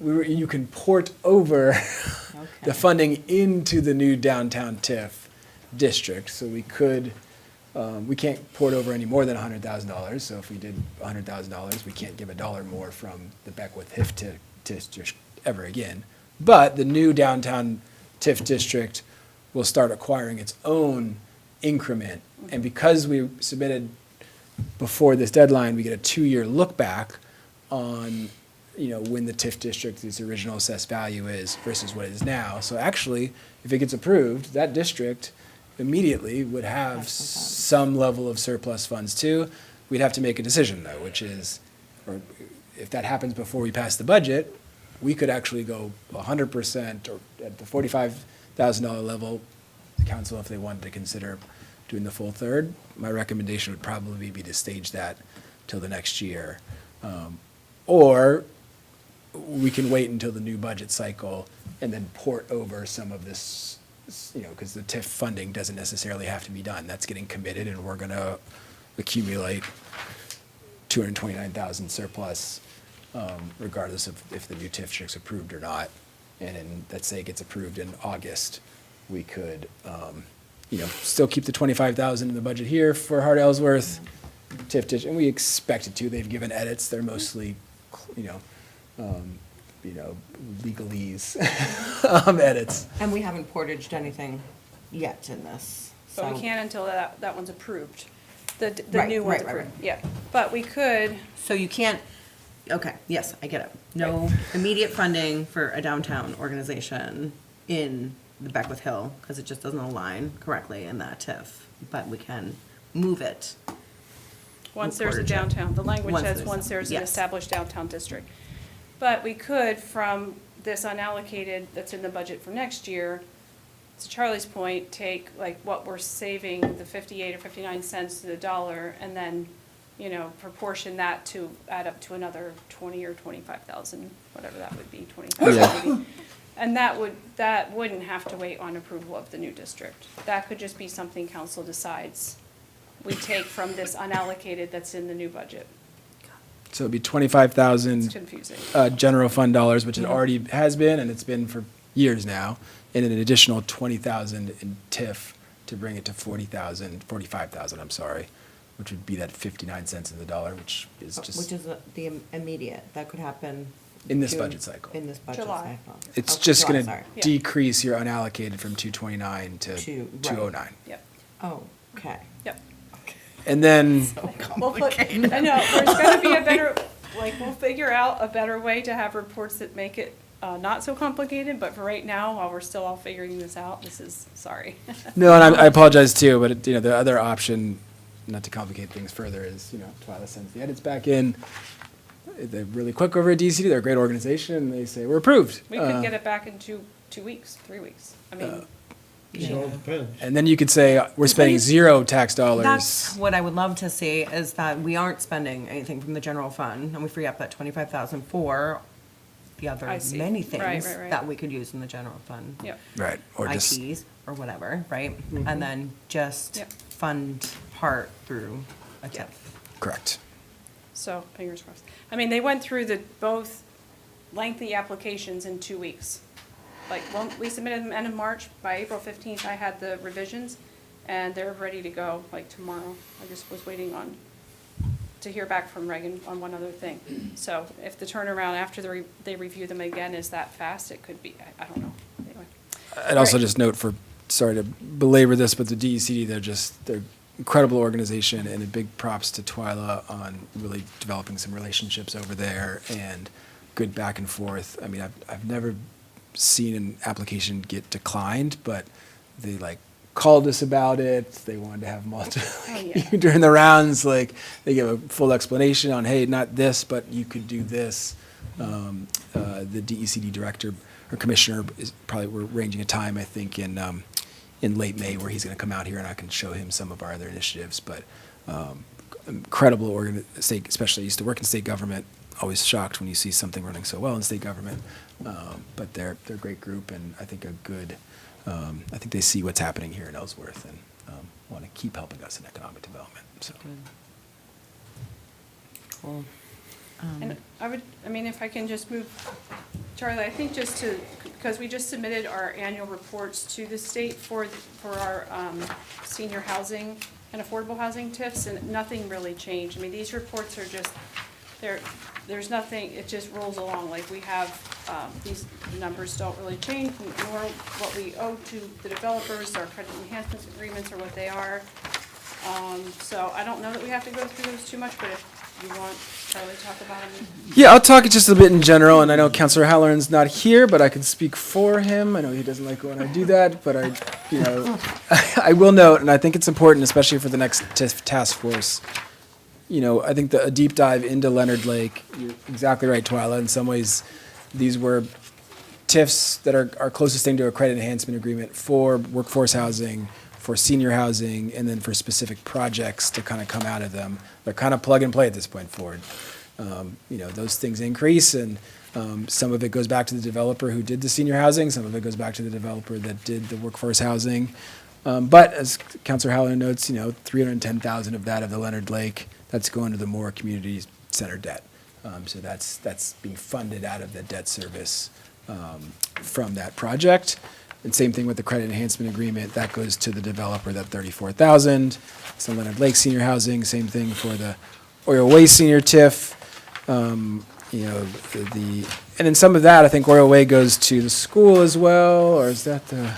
you can port over the funding into the new downtown TIF district. So we could. We can't port over any more than $100,000. So if we did $100,000, we can't give a dollar more from the Beckwith TIF district ever again. But the new downtown TIF district will start acquiring its own increment. And because we submitted before this deadline, we get a 2-year look back on, when the TIF district, its original assessed value is versus what it is now. So actually, if it gets approved, that district immediately would have some level of surplus funds too. We'd have to make a decision though, which is, or if that happens before we pass the budget, we could actually go 100% or at the $45,000 level. The council, if they wanted to consider doing the full third, my recommendation would probably be to stage that till the next year. Or we can wait until the new budget cycle and then port over some of this, because the TIF funding doesn't necessarily have to be done. That's getting committed, and we're going to accumulate 229,000 surplus, regardless of if the new TIF district's approved or not. And then, let's say it gets approved in August, we could, still keep the 25,000 in the budget here for Hart Ellsworth TIF district, and we expect it to. They've given edits. They're mostly, legalese edits. And we haven't portaged anything yet in this, so. But we can't until that one's approved. The Right, new one's right, right, approved, yeah. But we could, So you can't, okay, yes, I get it. No immediate funding for a downtown organization in the Beckwith Hill, because it just doesn't align correctly in that TIF. But we can move it. once there's a portage it. downtown, the language Once says there's- once there's an yes. established downtown district. But we could, from this unallocated that's in the budget for next year, to Charlie's point, take like what we're saving, the 58 or 59 cents to the dollar, and then, proportion that to add up to another 20 or 25,000, whatever that would be, 25 maybe. And that wouldn't have to wait on approval of the new district. That could just be something council decides. We take from this unallocated that's in the new budget. So it'd be It's 25,000 confusing. general fund dollars, which it already has been, and it's been for years now, and an additional 20,000 in TIF to bring it to 45,000, I'm sorry, which would be that 59 cents in the dollar, which is just. Which is the immediate, that could happen. In this June- budget cycle. In this budget July. cycle. It's Oh, just July, going sorry. to Yeah. decrease your unallocated from 229 to To- right. 209. Yep, Oh, okay. yep. And then, We'll put, I know, there's gotta be a better, we'll figure out a better way to have reports that make it not so complicated, but for right now, while we're still all figuring this out, sorry. no, and I apologize too, but the other option, not to complicate things further, is, Twyla sends the edits back in. They're really quick over at DCD. They're a great organization, and they say, we're approved. We could get it back in 2 weeks, 3 weeks. I mean, It all depends. And then you could say, we're spending zero tax dollars. That's what I would love to see, is that we aren't spending anything from the general fund, and we free up that 25,000 for the other I see. many Right, things right. that we could use in the general fund. yep, Right, or just, ITs or whatever, right? And then just Yep. fund part through a TIF. correct. so fingers crossed. I mean, they went through both lengthy applications in 2 weeks. We submitted them end of March. By April 15th, I had the revisions, and they're ready to go, tomorrow. I just was waiting to hear back from Reagan on one other thing. So if the turnaround after they review them again is that fast, it could be, I don't know. Anyway. I'd also Right. just note sorry to belabor this, but the DECD, they're incredible organization, and a big props to Twyla on really developing some relationships over there and good back and forth. I mean, I've never seen an application get declined, but they called us about it. They wanted to have multiple, Oh, yeah. during the rounds, like, they give a full explanation on, hey, not this, but you could do this. The DECD director or commissioner is probably, we're arranging a time, I think, in late May where he's going to come out here and I can show him some of our other initiatives. But incredible state, especially I used to work in state government. Always shocked when you see something running so well in state government. But they're a great group and I think a good, I think they see what's happening here in Ellsworth and want to keep helping us in economic development. So. Cool. And I mean, if I can just move, Charlie, I think just to, because we just submitted our annual reports to the state for our senior housing and affordable housing TIFs, and nothing really changed. I mean, these reports are just, there's nothing, it just rolls along. Like we have, these numbers don't really change, nor what we owe to the developers, our credit enhancement agreements are what they are. So I don't know that we have to go through those too much, but if you want Charlie to talk about them. Yeah, I'll talk just a bit in general, and I know Councilor Halloran's not here, but I can speak for him. I know he doesn't like it when I do that, but I will note, and I think it's important, especially for the next TIF task force. I think a deep dive into Leonard Lake, you're exactly right, Twyla. In some ways, these were TIFs that are our closest thing to a credit enhancement agreement for workforce housing, for senior housing, and then for specific projects to kind of come out of them. They're kind of plug and play at this point forward. Those things increase, and some of it goes back to the developer who did the senior housing, some of it goes back to the developer that did the workforce housing. But as Councilor Halloran notes, $310,000 of that of the Leonard Lake, that's going to the more community center debt. So that's being funded out of the debt service from that project. And same thing with the credit enhancement agreement, that goes to the developer, that $34,000. So Leonard Lake Senior Housing, same thing for the Oriole Way Senior TIF. And then some of that, I think Oriole Way goes to the school as well, or is that the,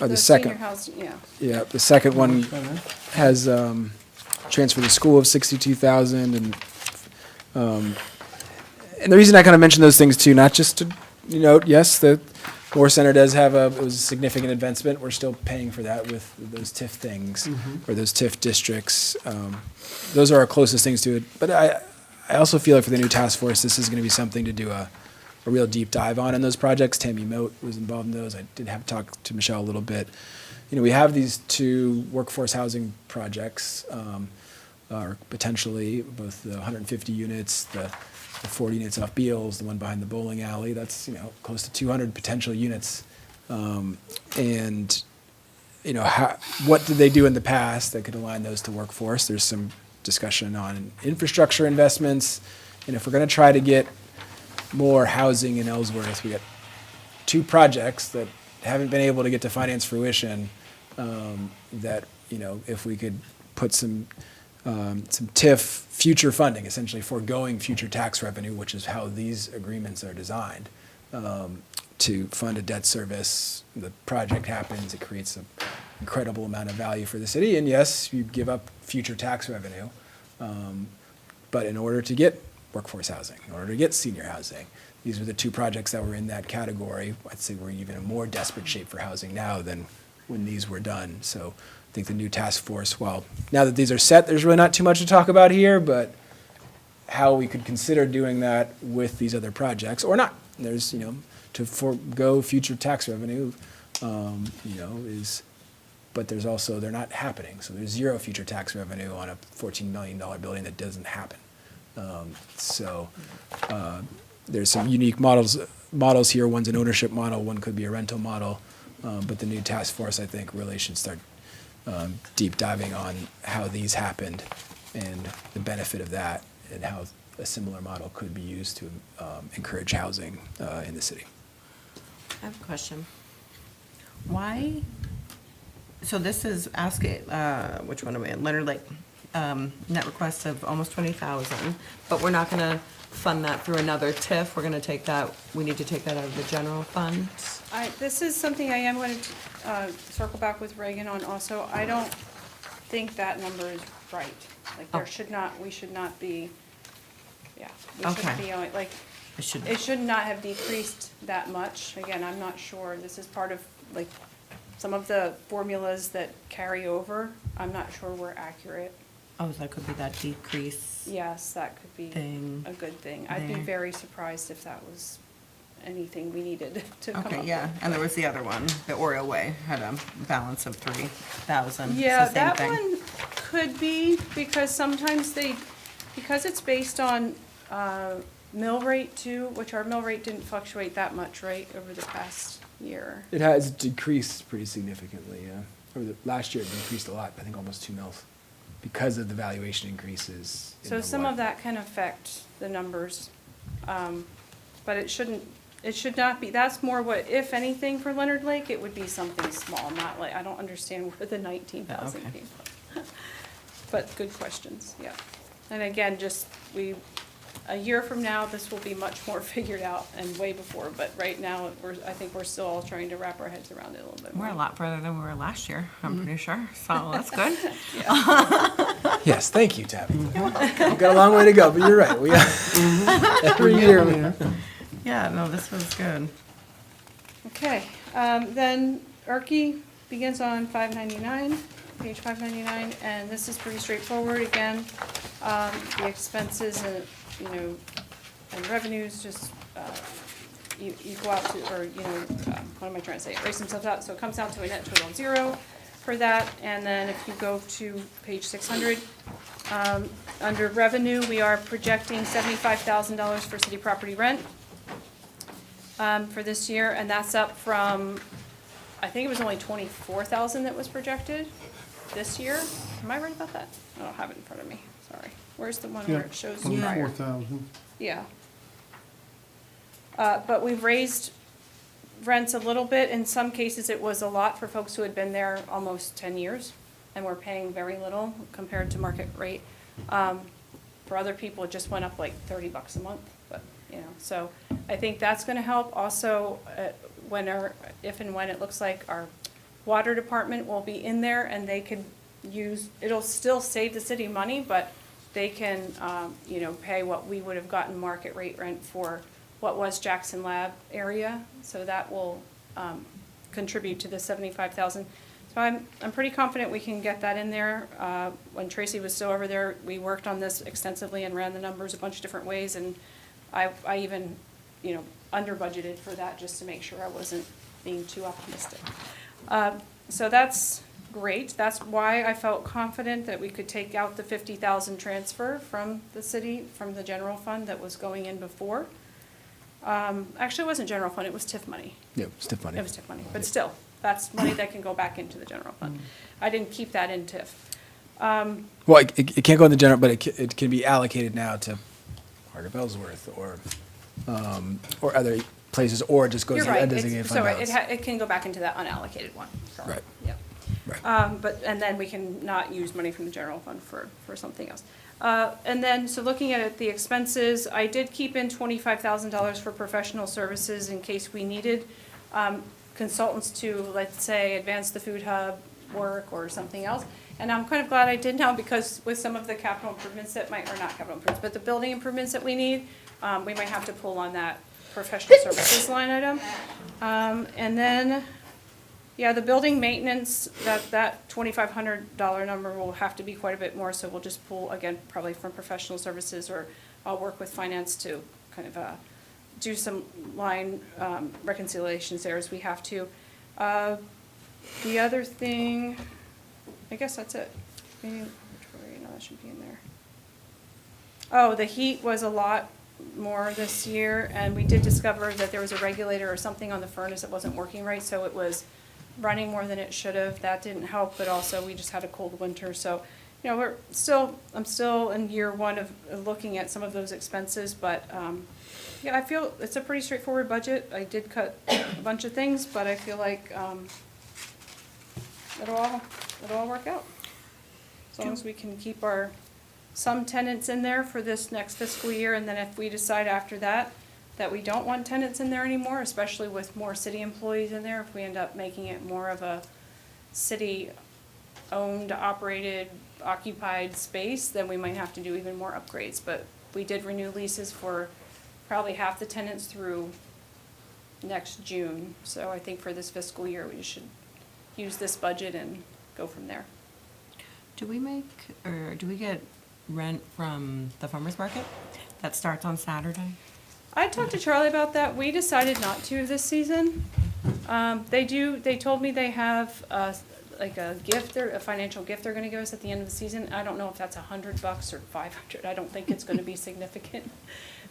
or the second? Senior housing, yeah. Yeah, the second one has transfer to the school of $62,000, and the reason I kind of mention those things too, not just to yes, the Moore Center does have it was a significant investment. We're still paying for that with those TIF things or those TIF districts. Those are our closest things to it. But I also feel like for the new task force, this is going to be something to do a real deep dive on in those projects. Tammy Moat was involved in those. I did have to talk to Michelle a little bit. We have these two workforce housing projects, or potentially both the 150 units, the 40 units off Beals, the one behind the bowling alley. That's close to 200 potential units. What did they do in the past that could align those to workforce? There's some discussion on infrastructure investments, and if we're going to try to get more housing in Ellsworth, we got two projects that haven't been able to get to finance fruition. That if we could put some TIF future funding, essentially foregoing future tax revenue, which is how these agreements are designed, to fund a debt service. The project happens, it creates an incredible amount of value for the city, and yes, you give up future tax revenue, but in order to get workforce housing, in order to get senior housing, these were the two projects that were in that category. I'd say we're even in a more desperate shape for housing now than when these were done. So I think the new task force, well, now that these are set, there's really not too much to talk about here, but how we could consider doing that with these other projects or not. There's, to forego future tax revenue, but there's also, they're not happening. So there's zero future tax revenue on a $14 million building that doesn't happen. There's some unique models here. One's an ownership model, one could be a rental model. But the new task force, I think, really should start deep diving on how these happened and the benefit of that and how a similar model could be used to encourage housing in the city. I have a question. Why, so this is asking, which one am I in? Leonard Lake, net request of almost 20,000, but we're not gonna fund that through another TIF. We're gonna take that, we need to take that out of the general fund. This is something I am going to circle back with Reagan on also. I don't think that number is right. Like we should not be, we shouldn't be, like, it should not have decreased that much. Again, I'm not sure. This is part of, like, some of the formulas that carry over, I'm not sure were accurate. Oh, so that could be that decrease. Yes, that could be Thing a good thing. I'd be there. very surprised if that was anything we needed to come up with. Okay, yeah, and there was the other one, the Oriole Way, had a balance of 3,000. Yeah, It's the same that thing. one could be, because sometimes because it's based on mill rate too, which our mill rate didn't fluctuate that much, right, over the past year. It has decreased pretty significantly, yeah. Last year it decreased a lot, I think almost 2 mils, because of the valuation increases. in So the some water. of that can affect the numbers, but it should not be, that's more what, if anything, for Leonard Lake, it would be something small, not like, I don't understand where the 19,000 Okay. came from. But good questions, yeah. And again, a year from now, this will be much more figured out and way before, but right now, I think we're still all trying to wrap our heads around it a little bit more. We're a lot further than we were last year, I'm pretty sure, so that's good. Yes, thank you, Tabby. We've got a long way to go, but you're right. We every year. Yeah, no, this was good. Okay, then Erky begins on 599, page 599, and this is pretty straightforward. Again, the expenses and, and revenues just equal out to, or, what am I trying to say? Erase themselves out, so it comes down to a net total of 0 for that. And then if you go to page 600, under revenue, we are projecting $75,000 for city property rent for this year, and that's up from, I think it was only 24,000 that was projected this year. Am I right about that? I don't have it in front of me, sorry. Where's the one where it shows prior? 24,000. Yeah. But we've raised rents a little bit. In some cases, it was a lot for folks who had been there almost 10 years and were paying very little compared to market rate. For other people, it just went up like $30 a month, but, so I think that's gonna help. Also, if and when it looks like our water department will be in there and they could it'll still save the city money, but they can, pay what we would have gotten market rate rent for what was Jackson Lab area. So that will contribute to the 75,000. So I'm pretty confident we can get that in there. When Tracy was still over there, we worked on this extensively and ran the numbers a bunch of different ways, and I even, under budgeted for that just to make sure I wasn't being too optimistic. So that's great. That's why I felt confident that we could take out the 50,000 transfer from the city, from the general fund that was going in before. Actually, it wasn't general fund, it was TIF money. Yeah, stiff money. It was TIF money, but still, that's money that can go back into the general fund. I didn't keep that in TIF. Well, it can't go in the general, but it can be allocated now to part of Ellsworth or other places, or it just goes You're to right, undesignated so fund balance. it can go back into that unallocated one. Sorry. Right. Yeah. Right. And then we can not use money from the general fund for something else. And then, so looking at the expenses, I did keep in $25,000 for professional services in case we needed consultants to, let's say, advance the food hub work or something else. And I'm kind of glad I did now, because with some of the capital improvements that might, or not capital improvements, but the building improvements that we need, we might have to pull on that professional services line item. And then, yeah, the building maintenance, that $2,500 number will have to be quite a bit more, so we'll just pull, again, probably from professional services, or I'll work with finance to kind of do some line reconciliations there as we have to. The other thing, I guess that's it. Maybe, that should be in there. Oh, the heat was a lot more this year, and we did discover that there was a regulator or something on the furnace that wasn't working right, so it was running more than it should have. That didn't help, but also we just had a cold winter, so I'm still in year one of looking at some of those expenses, but yeah, I feel it's a pretty straightforward budget. I did cut a bunch of things, but I feel like it'll all work out. As long as we can keep some tenants in there for this next fiscal year, and then if we decide after that we don't want tenants in there anymore, especially with more city employees in there, if we end up making it more of a city-owned, operated, occupied space, then we might have to do even more upgrades. But we did renew leases for probably half the tenants through next June, so I think for this fiscal year, we should use this budget and go from there. Do we get rent from the farmer's market that starts on Saturday? I talked to Charlie about that. We decided not to this season. They told me they have, like a gift, a financial gift they're gonna give us at the end of the season. I don't know if that's $100 or 500. I don't think it's gonna be significant.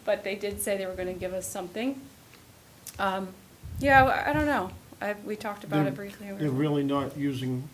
But they did say they were gonna give us something. Yeah, I don't know. We talked about it briefly. They're really not using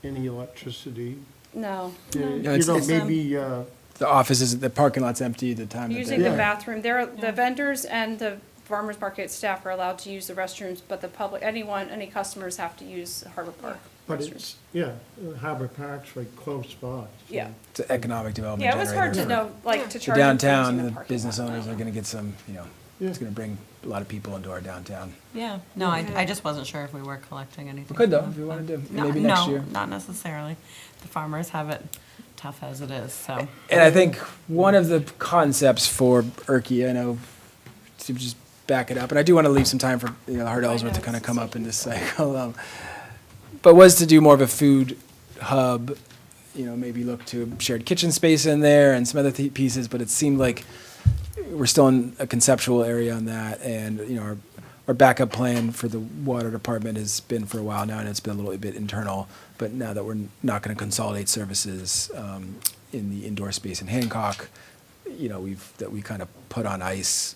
any electricity. No. You it's- know, it's- maybe, The office is, the parking lot's empty, the time that Using the Yeah. bathroom. The vendors and the farmer's market staff are allowed to use the restrooms, but the public, any customers have to use Harbor Park but restrooms. it's, Harbor Park's right close by. so- Yeah. It's an economic development Yeah, it was hard to generator know, like, to for charge. the them for downtown, using the parking business lot. owners are gonna get some, Yeah. it's gonna bring a lot of people into our downtown. Yeah, no, I just wasn't sure if we were collecting anything. We could though, from if you them. wanted to, No, maybe next no, year. not necessarily. The farmers have it tough as it is, so. And I think one of the concepts for Erky, I know, to just back it up, and I do want to leave some time for, Hart Ellsworth to kind of come up in this cycle, but was to do more of a food hub, maybe look to a shared kitchen space in there and some other pieces, but it seemed like we're still in a conceptual area on that, and, our backup plan for the water department has been for a while now, and it's been a little bit internal, but now that we're not going to consolidate services in the indoor space in Hancock, we kind of put on ice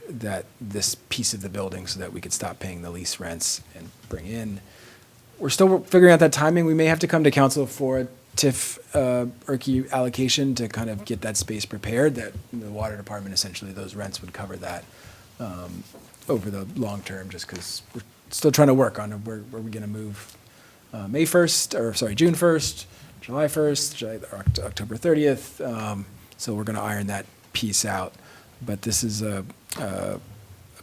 that this piece of the building so that we could stop paying the lease rents and bring in. We're still figuring out that timing. We may have to come to council for a TIF Erky allocation to kind of get that space prepared, that the water department, essentially, those rents would cover that over the long term, just because we're still trying to work on where we're going to move June 1st, July 1st, October 30th. So we're going to iron that piece out. But this is a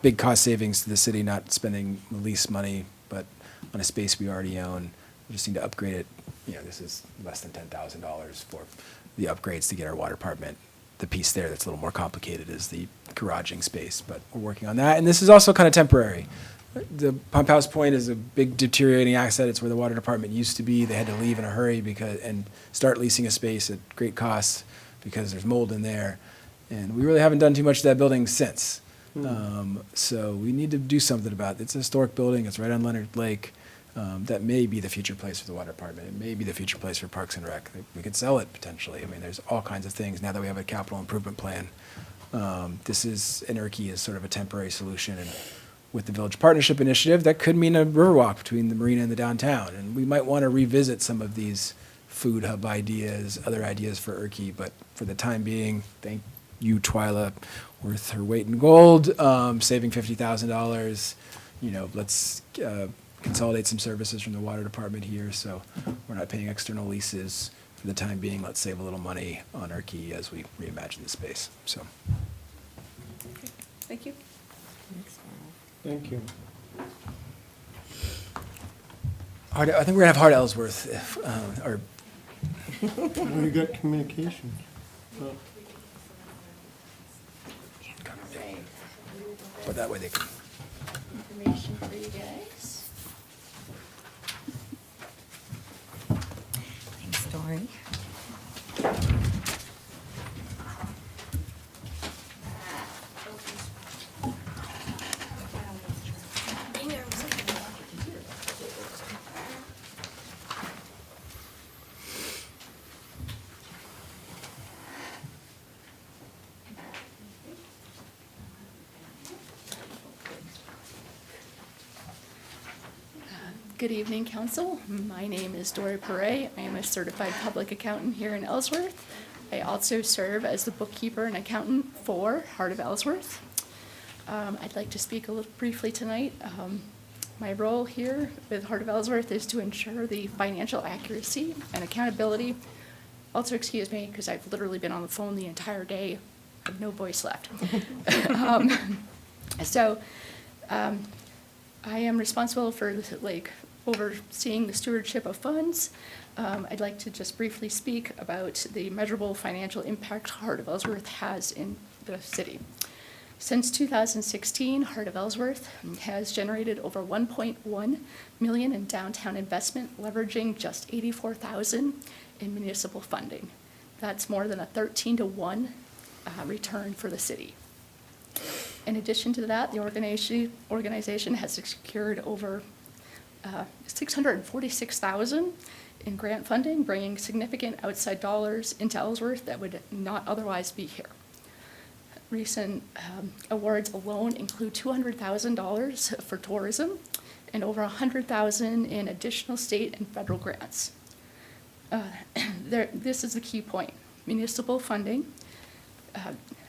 big cost savings to the city, not spending the lease money, but on a space we already own. We just need to upgrade it. This is less than $10,000 for the upgrades to get our water department. The piece there that's a little more complicated is the garaging space, but we're working on that. And this is also kind of temporary. The Pump House Point is a big deteriorating asset. It's where the water department used to be. They had to leave in a hurry and start leasing a space at great cost because there's mold in there. And we really haven't done too much to that building since. So we need to do something about it. It's a historic building. It's right on Leonard Lake. That may be the future place for the water department. It may be the future place for Parks and Rec. We could sell it potentially. I mean, there's all kinds of things now that we have a capital improvement plan. This is, an Erky is sort of a temporary solution, and with the Village Partnership Initiative, that could mean a riverwalk between the marina and the downtown. And we might want to revisit some of these food hub ideas, other ideas for Erky, but for the time being, thank you, Twyla, worth her weight in gold, saving $50,000. Let's consolidate some services from the water department here, so we're not paying external leases for the time being. Let's save a little money on Erky as we reimagine the space. So, Thank you. Thank you. I think we're gonna have Hart Ellsworth, or We got communication. but that way they can. Information for you guys. Thanks, Dory. Good evening, council. My name is Dory Perret. I am a certified public accountant here in Ellsworth. I also serve as the bookkeeper and accountant for Heart of Ellsworth. I'd like to speak a little briefly tonight. My role here with Heart of Ellsworth is to ensure the financial accuracy and accountability. Also, excuse me, because I've literally been on the phone the entire day. I have no voice left. I am responsible for overseeing the stewardship of funds. I'd like to just briefly speak about the measurable financial impact Heart of Ellsworth has in the city. Since 2016, Heart of Ellsworth has generated over 1.1 million in downtown investment, leveraging just 84,000 in municipal funding. That's more than a 13-to-1 return for the city. In addition to that, the organization has secured over 646,000 in grant funding, bringing significant outside dollars into Ellsworth that would not otherwise be here. Recent awards alone include $200,000 for tourism and over $100,000 in additional state and federal grants. This is the key point. Municipal funding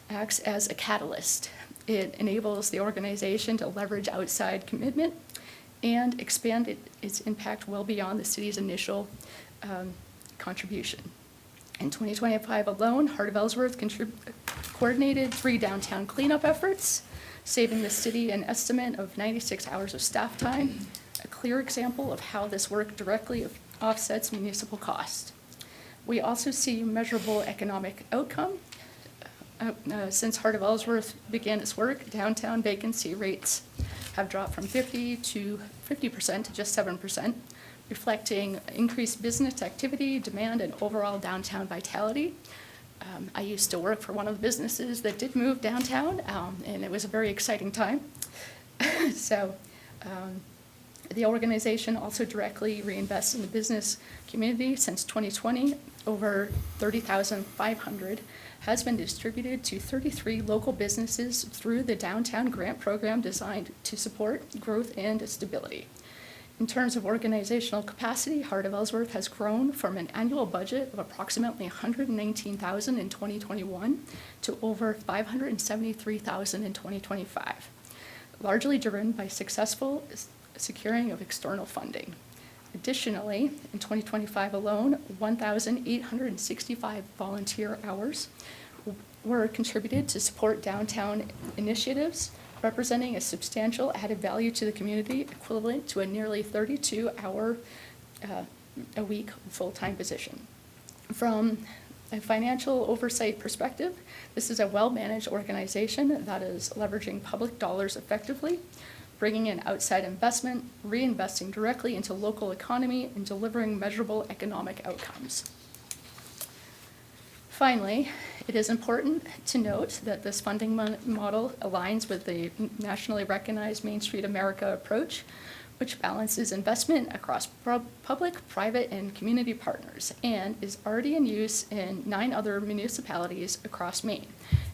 acts as a catalyst. It enables the organization to leverage outside commitment and expand its impact well beyond the city's initial contribution. In 2025 alone, Heart of Ellsworth coordinated 3 downtown cleanup efforts, saving the city an estimate of 96 hours of staff time, a clear example of how this work directly offsets municipal cost. We also see measurable economic outcome. Since Heart of Ellsworth began its work, downtown vacancy rates have dropped from 50% to just 7%, reflecting increased business activity, demand, and overall downtown vitality. I used to work for one of the businesses that did move downtown, and it was a very exciting time. The organization also directly reinvests in the business community. Since 2020, over $30,500 has been distributed to 33 local businesses through the Downtown Grant Program designed to support growth and stability. In terms of organizational capacity, Heart of Ellsworth has grown from an annual budget of approximately $119,000 in 2021 to over $573,000 in 2025, largely driven by successful securing of external funding. Additionally, in 2025 alone, 1,865 volunteer hours were contributed to support downtown initiatives, representing a substantial added value to the community, equivalent to a nearly 32-hour a week full-time position. From a financial oversight perspective, this is a well-managed organization that is leveraging public dollars effectively, bringing in outside investment, reinvesting directly into local economy, and delivering measurable economic outcomes. Finally, it is important to note that this funding model aligns with the nationally recognized Main Street America approach, which balances investment across public, private, and community partners, and is already in use in 9 other municipalities across Maine.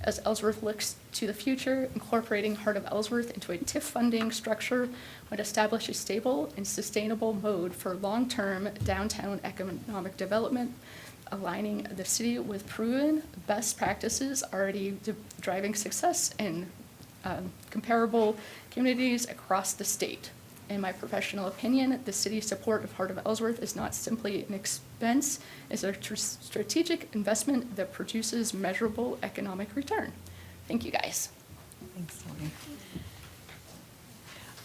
As Ellsworth looks to the future, incorporating Heart of Ellsworth into a TIF funding structure would establish a stable and sustainable mode for long-term downtown economic development, aligning the city with proven best practices already driving success in comparable communities across the state. In my professional opinion, the city's support of Heart of Ellsworth is not simply an expense, it's a strategic investment that produces measurable economic return. Thank you, guys. Thanks, Tony.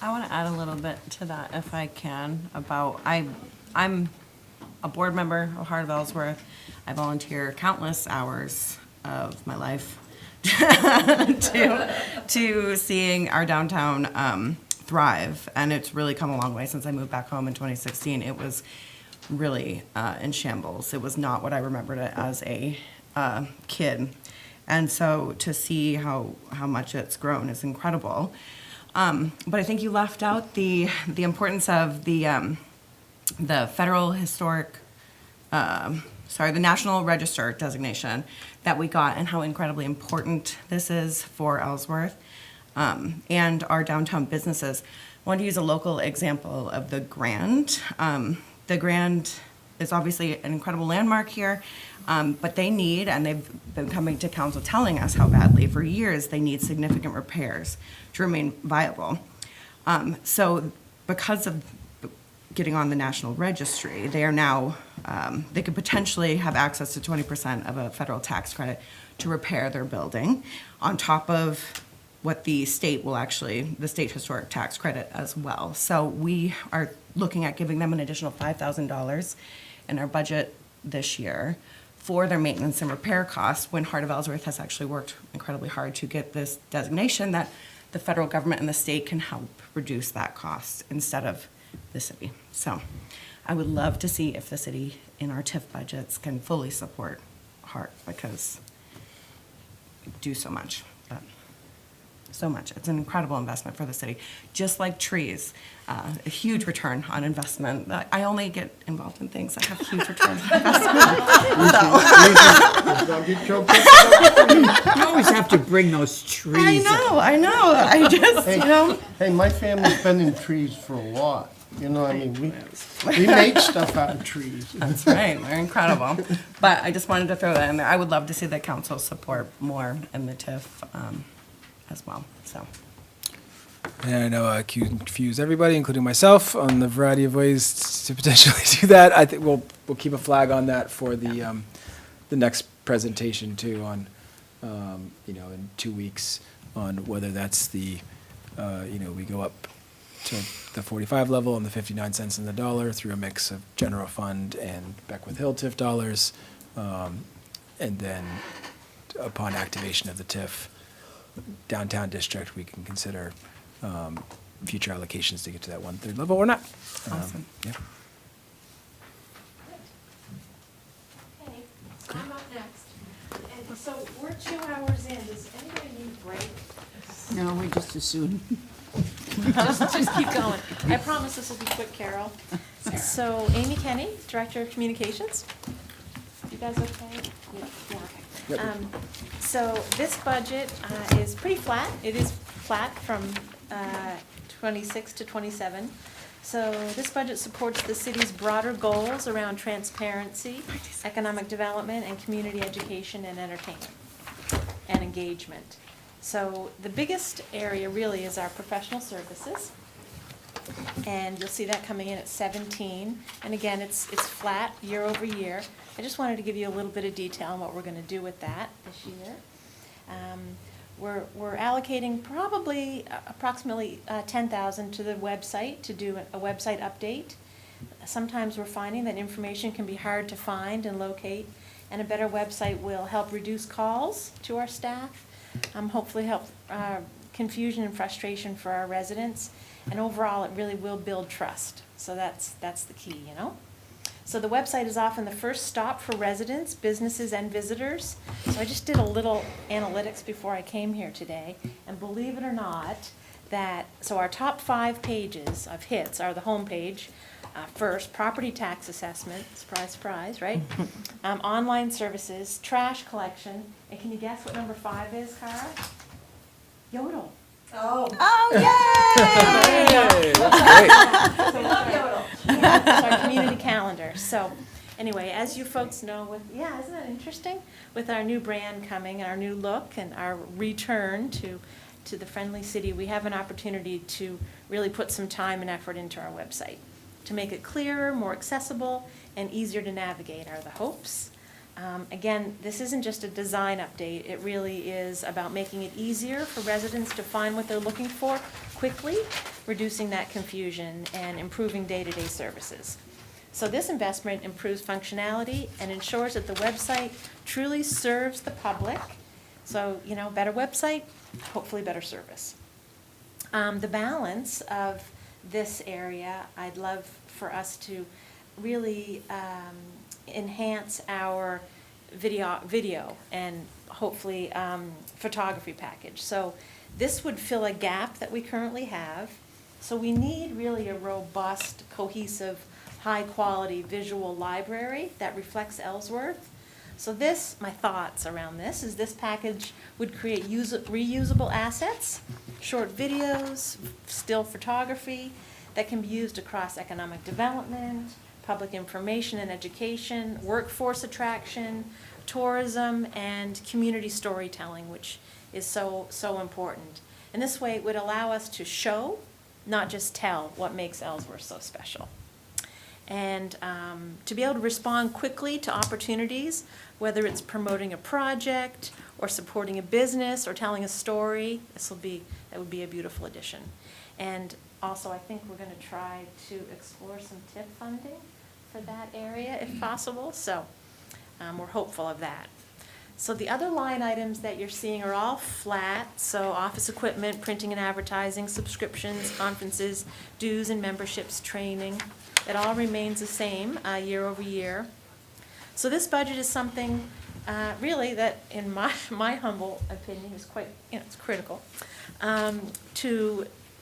I want to add a little bit to that, if I can, about I'm a board member of Heart of Ellsworth. I volunteer countless hours of my life to seeing our downtown thrive, and it's really come a long way since I moved back home in 2016. It was really in shambles. It was not what I remembered it as a kid, and so to see how much it's grown is incredible. But I think you left out the importance of the federal historic, the National Register designation that we got, and how incredibly important this is for Ellsworth and our downtown businesses. I want to use a local example of the Grand. The Grand is obviously an incredible landmark here, but they need, and they've been coming to council telling us how badly for years, they need significant repairs to remain viable. So because of getting on the National Registry, they are now, they could potentially have access to 20% of a federal tax credit to repair their building, on top of what the state will actually, the state historic tax credit as well. So we are looking at giving them an additional $5,000 in our budget this year for their maintenance and repair costs, when Heart of Ellsworth has actually worked incredibly hard to get this designation, that the federal government and the state can help reduce that cost instead of the city. So I would love to see if the city in our TIF budgets can fully support Heart, because we do so much, but so much. It's an incredible investment for the city, just like trees. A huge return on investment. I only get involved in things that have huge returns on investment. You always have to bring those trees. I know. I just, Hey, you know. hey, my family's been in trees for a lot. You know, I mean, we make stuff out of trees. That's right, they're incredible. But I just wanted to throw that in there. I would love to see the council support more in the TIF as well, so. And I know I confuse everybody, including myself, on the variety of ways to potentially do that. I think we'll keep a flag on that for the next presentation too, on in 2 weeks, on whether that's the we go up to the 45 level and the 59 cents in the dollar through a mix of general fund and Beckwith Hill TIF dollars, and then upon activation of the TIF downtown district, we can consider future allocations to get to that 1/3 level or not. Awesome. Yeah. Okay, so I'm up next. And so we're 2 hours in. Does anybody need a break? No, we just as soon. Just keep going. I promise this will be quick, Carol. So Amy Kenny, Director of Communications. You guys okay? Yeah, okay. So this budget is pretty flat. It is flat from 26 to 27. So this budget supports the city's broader goals around transparency, economic development, and community education and entertainment and engagement. So the biggest area really is our professional services. And you'll see that coming in at 17. And again, it's flat year over year. I just wanted to give you a little bit of detail on what we're going to do with that this year. We're allocating probably approximately 10,000 to the website to do a website update. Sometimes we're finding that information can be hard to find and locate, and a better website will help reduce calls to our staff, hopefully help confusion and frustration for our residents, and overall it really will build trust. So that's the key, you know. So the website is often the first stop for residents, businesses, and visitors. So I just did a little analytics before I came here today, and believe it or not, so our top 5 pages of hits are the homepage. First, property tax assessment, surprise, surprise, right? Online services, trash collection, and can you guess what number 5 is, Cara? Yodel. Oh, Hey, that's great. It's our community calendar. So, anyway, as you folks know, isn't that interesting? With our new brand coming, our new look, and our return to the friendly city, we have an opportunity to really put some time and effort into our website to make it clearer, more accessible, and easier to navigate are the hopes. Again, this isn't just a design update. It really is about making it easier for residents to find what they're looking for quickly, reducing that confusion, and improving day-to-day services. So this investment improves functionality and ensures that the website truly serves the public. So, better website, hopefully better service. The balance of this area, I'd love for us to really enhance our video and hopefully photography package. So this would fill a gap that we currently have. So we need really a robust, cohesive, high-quality visual library that reflects Ellsworth. So my thoughts around this is this package would create reusable assets, short videos, still photography that can be used across economic development, public information and education, workforce attraction, tourism, and community storytelling, which is so important. And this way it would allow us to show, not just tell, what makes Ellsworth so special. And to be able to respond quickly to opportunities, whether it's promoting a project or supporting a business or telling a story, that would be a beautiful addition. And also, I think we're going to try to explore some TIP funding for that area if possible. So We're hopeful of that. So the other line items that you're seeing are all flat, so office equipment, printing and advertising, subscriptions, conferences, dues and memberships, training. It all remains the same year over year. So this budget is something really that, in my humble opinion, is quite, it's critical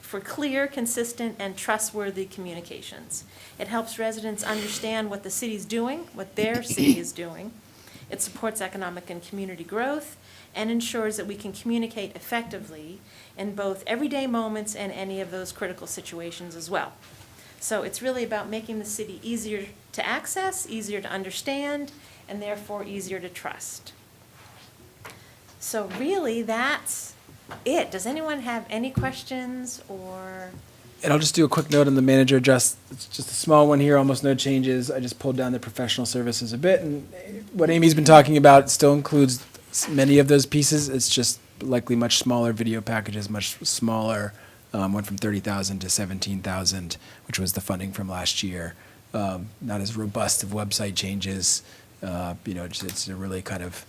for clear, consistent, and trustworthy communications. It helps residents understand what the city's doing, what their city is doing. It supports economic and community growth and ensures that we can communicate effectively in both everyday moments and any of those critical situations as well. So it's really about making the city easier to access, easier to understand, and therefore easier to trust. So really, that's it. Does anyone have any questions or? And I'll just do a quick note on the manager adjust. It's just a small one here, almost no changes. I just pulled down the professional services a bit, and what Amy's been talking about still includes many of those pieces. It's just likely much smaller video packages, much smaller. Went from 30,000 to 17,000, which was the funding from last year. Not as robust of website changes. It's a really kind of,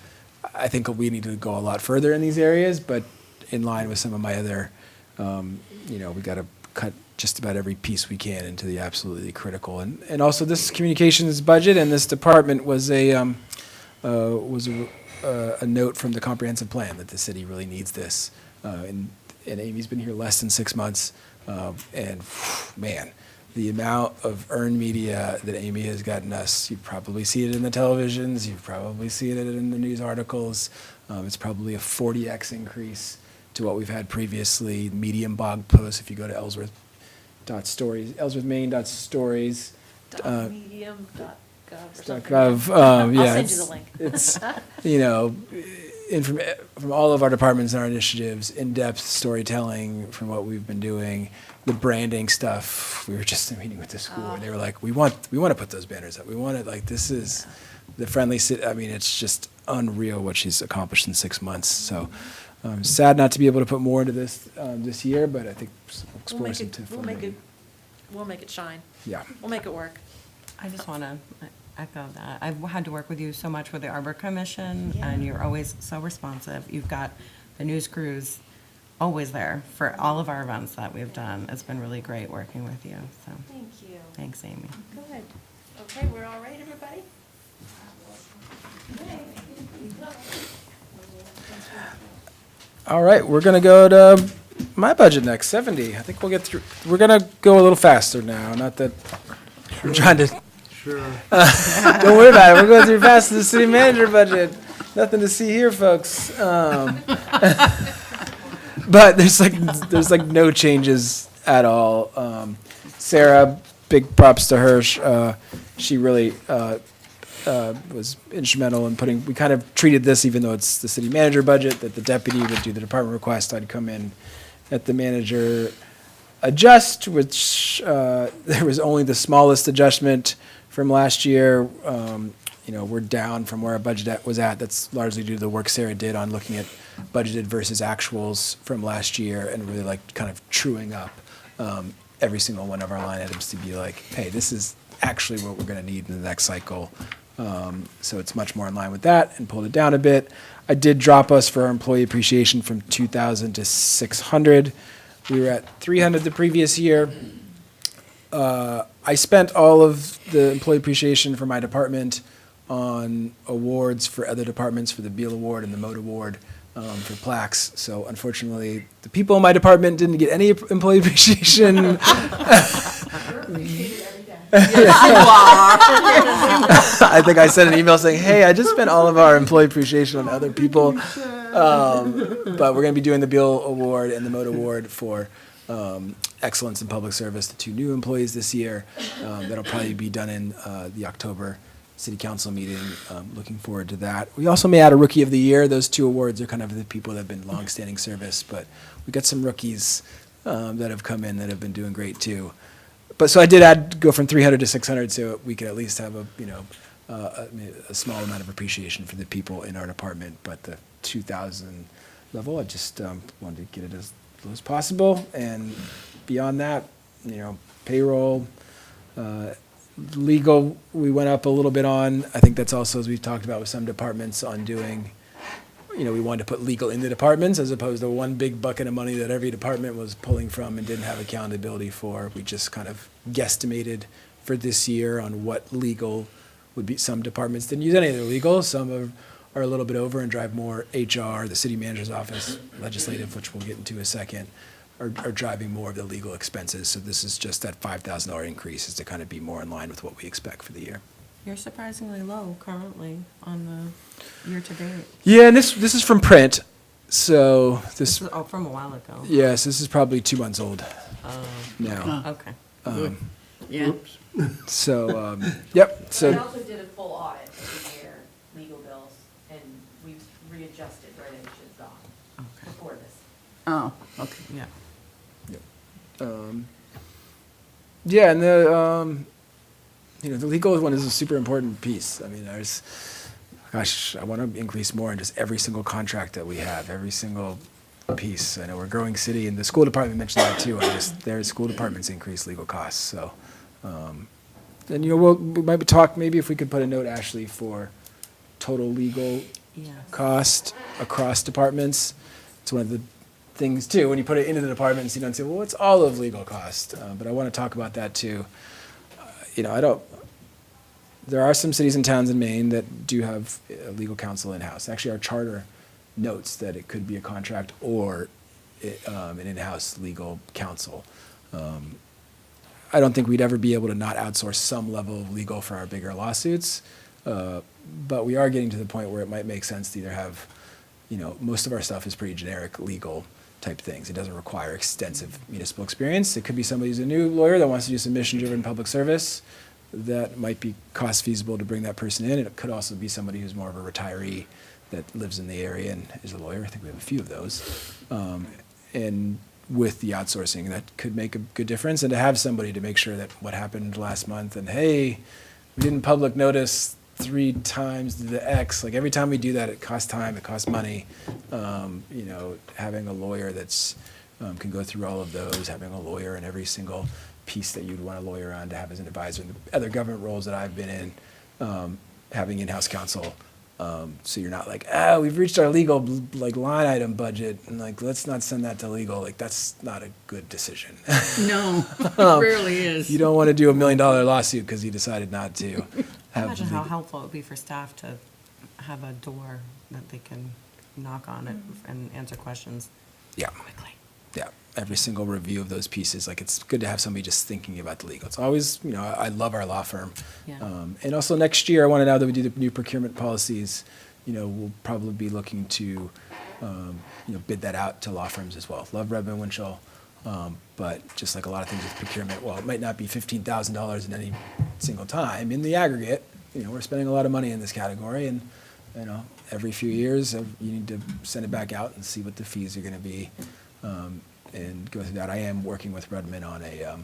I think we need to go a lot further in these areas, but in line with some of my other, we got to cut just about every piece we can into the absolutely critical. And also this communications budget and this department was a note from the comprehensive plan that the city really needs this. And Amy's been here less than 6 months, and man, the amount of earned media that Amy has gotten us, you probably see it in the televisions, you probably see it in the news articles. It's probably a 40x increase to what we've had previously. Medium blog posts, if you go to ellsworth.stories, ellsworthmaine.stories. Medium.gov or something. .gov, I'll yeah, send you the link. It's, from all of our departments and our initiatives, in-depth storytelling from what we've been doing, the branding stuff. We were just in a meeting with the school where they were like, we want to put those banners up. We want it, like, this is the friendly city. I mean, it's just unreal what she's accomplished in 6 months. So sad not to be able to put more into this this year, but I think we'll explore some tips. We'll make it shine. Yeah. We'll make it work. I just want to echo that. I've had to work with you so much with the Arbor Commission, Yeah. and you're always so responsive. You've got the news crews always there for all of our events that we've done. It's been really great working with you, so Thank you. thanks, Amy. Good. Okay, we're all right, everybody? Okay. All right, we're going to go to my budget next, 70. I think we'll get through. We're going to go a little faster now. Not that I'm trying to. Sure. Don't worry about it. We're going through fast the city manager budget. Nothing to see here, folks. But there's no changes at all. Sarah, big props to her. She really was instrumental in putting. We kind of treated this, even though it's the city manager budget, that the deputy would do the department request. I'd come in at the manager adjust, which there was only the smallest adjustment from last year. We're down from where our budget was at. That's largely due to the work Sarah did on looking at budgeted versus actuals from last year and really kind of truing up every single one of our line items to be like, hey, this is actually what we're going to need in the next cycle. So it's much more in line with that, and pulled it down a bit. I did drop us for our employee appreciation from 2,000 to 600. We were at 300 the previous year. I spent all of the employee appreciation for my department on awards for other departments, for the Beal Award and the Moat Award, for plaques. So unfortunately, the people in my department didn't get any employee appreciation. I think I sent an email saying, hey, I just spent all of our employee appreciation on other people. But we're going to be doing the Beal Award and the Moat Award for excellence in public service to 2 new employees this year. That'll probably be done in the October City Council meeting. Looking forward to that. We also may add a Rookie of the Year. Those 2 awards are kind of the people that have been long-standing service, but we got some rookies that have come in that have been doing great too. But so I did go from 300 to 600, so we could at least have a small amount of appreciation for the people in our department. But the 2,000 level, I just wanted to get it as low as possible. And beyond that, payroll, Legal, we went up a little bit on. I think that's also, as we've talked about with some departments, on doing, we wanted to put legal in the departments as opposed to one big bucket of money that every department was pulling from and didn't have accountability for. We just kind of guesstimated for this year on what legal would be. Some departments didn't use any of their legal. Some are a little bit over and drive more HR, the city manager's office, legislative, which we'll get into in a second, are driving more of the legal expenses. So this is just that $5,000 increase is to kind of be more in line with what we expect for the year. You're surprisingly low currently on the year-to-date. Yeah, and this is from print. So this, Oh, from a while ago. yes, this is probably 2 months old now. Okay. Yeah. So, yep, I so, also did a full audit of the year, legal bills, and we've readjusted where they should have gone before this. Oh, okay. Yeah. yeah, and the legal one is a super important piece. I mean, I want to increase more in just every single contract that we have, every single piece. I know we're a growing city, and the school department mentioned that too. Their school departments increase legal costs, so. And, we might talk, maybe if we could put a note, Ashley, for total legal Yes. cost across departments. It's one of the things too, when you put it into the departments, you don't say, well, what's all of legal cost? But I want to talk about that too. There are some cities and towns in Maine that do have a legal counsel in-house. Actually, our charter notes that it could be a contract or an in-house legal counsel. I don't think we'd ever be able to not outsource some level of legal for our bigger lawsuits. But we are getting to the point where it might make sense to either have, most of our stuff is pretty generic legal type things. It doesn't require extensive municipal experience. It could be somebody who's a new lawyer that wants to do some mission-driven public service. That might be cost feasible to bring that person in. It could also be somebody who's more of a retiree that lives in the area and is a lawyer. I think we have a few of those. And with the outsourcing, that could make a good difference. And to have somebody to make sure that what happened last month and, hey, we didn't public notice 3 times the X. Like every time we do that, it costs time, it costs money. Having a lawyer that's can go through all of those, having a lawyer in every single piece that you'd want a lawyer on to have as an advisor. The other government roles that I've been in, having in-house counsel, so you're not like, we've reached our legal line item budget, and let's not send that to legal. That's not a good decision. No, it rarely is. You don't want to do $1 million lawsuit because you decided not to have. Imagine how helpful it would be for staff to have a door that they can knock on it and answer questions Yeah. quickly. Yeah, every single review of those pieces, it's good to have somebody just thinking about the legal. It's always, I love our law firm. Yeah. And also next year, I want to, now that we do the new procurement policies, we'll probably be looking to, bid that out to law firms as well. Love Redmond Winchell, but just like a lot of things with procurement, while it might not be $15,000 in any single time, in the aggregate, we're spending a lot of money in this category, and, every few years, you need to send it back out and see what the fees are going to be. And go through that. I am working with Redmond on a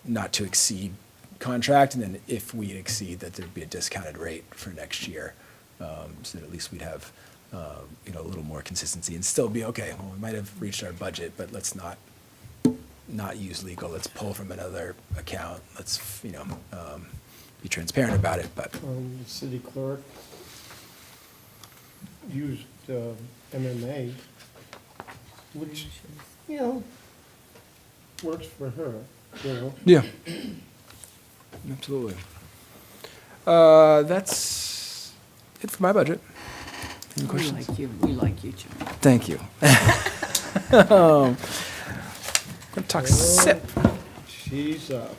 not to exceed contract, and then if we exceed, that there'd be a discounted rate for next year, so that at least we'd have a little more consistency and still be okay. Well, we might have reached our budget, but let's not use legal. Let's pull from another account. Let's be transparent about it. But The city clerk used MMA, which, works for her, yeah, absolutely. That's it for my budget. Any questions? We like you, Jim. Thank you. I'm gonna talk SIP. She's up.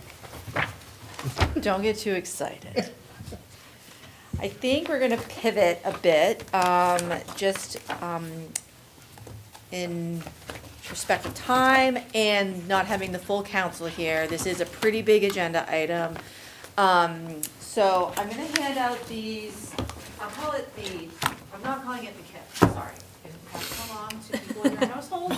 Don't get too excited. I think we're gonna pivot a bit, in respect of time and not having the full council here. This is a pretty big agenda item. So I'm gonna hand out these, I'm not calling it the kit, sorry. Can you pass them along to people in your household?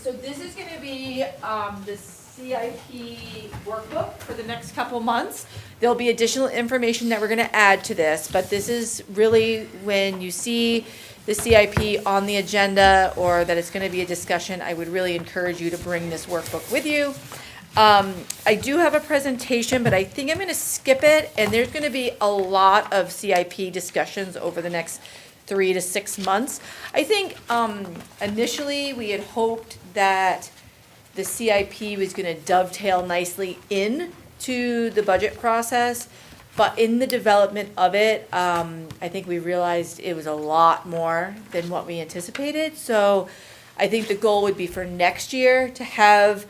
So this is gonna be, the CIP workbook for the next couple months. There'll be additional information that we're gonna add to this, but this is really when you see the CIP on the agenda or that it's going to be a discussion, I would really encourage you to bring this workbook with you. I do have a presentation, but I think I'm going to skip it, and there's going to be a lot of CIP discussions over the next 3 to 6 months. I think initially we had hoped that the CIP was going to dovetail nicely into the budget process, but in the development of it, I think we realized it was a lot more than what we anticipated. So I think the goal would be for next year to have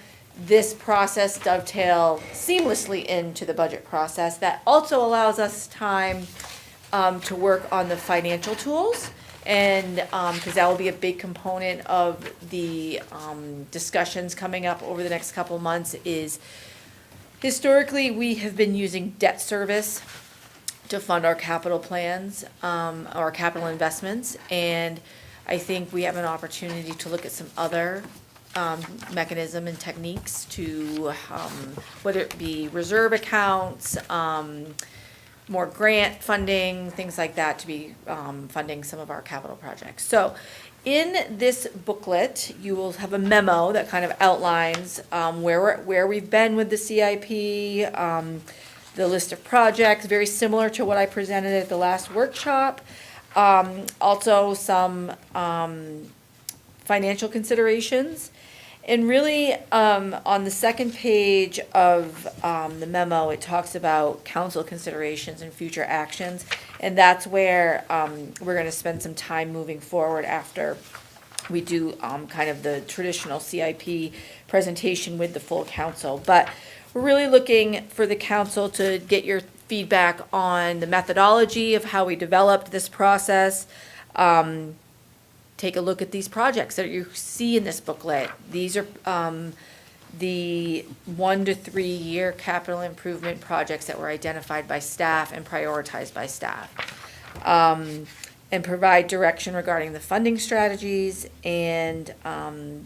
this process dovetail seamlessly into the budget process. That also allows us time to work on the financial tools, and because that will be a big component of the discussions coming up over the next couple months. Is historically we have been using debt service to fund our capital plans, our capital investments, and I think we have an opportunity to look at some other mechanism and techniques to, whether it be reserve accounts, more grant funding, things like that, to be funding some of our capital projects. So in this booklet, you will have a memo that kind of outlines where we've been with the CIP, the list of projects, very similar to what I presented at the last workshop. Also some financial considerations. And really, on the second page of the memo, it talks about council considerations and future actions. And that's where we're going to spend some time moving forward after we do kind of the traditional CIP presentation with the full council. But we're really looking for the council to get your feedback on the methodology of how we developed this process. Take a look at these projects that you see in this booklet. These are the 1 to 3 year capital improvement projects that were identified by staff and prioritized by staff. And provide direction regarding the funding strategies, and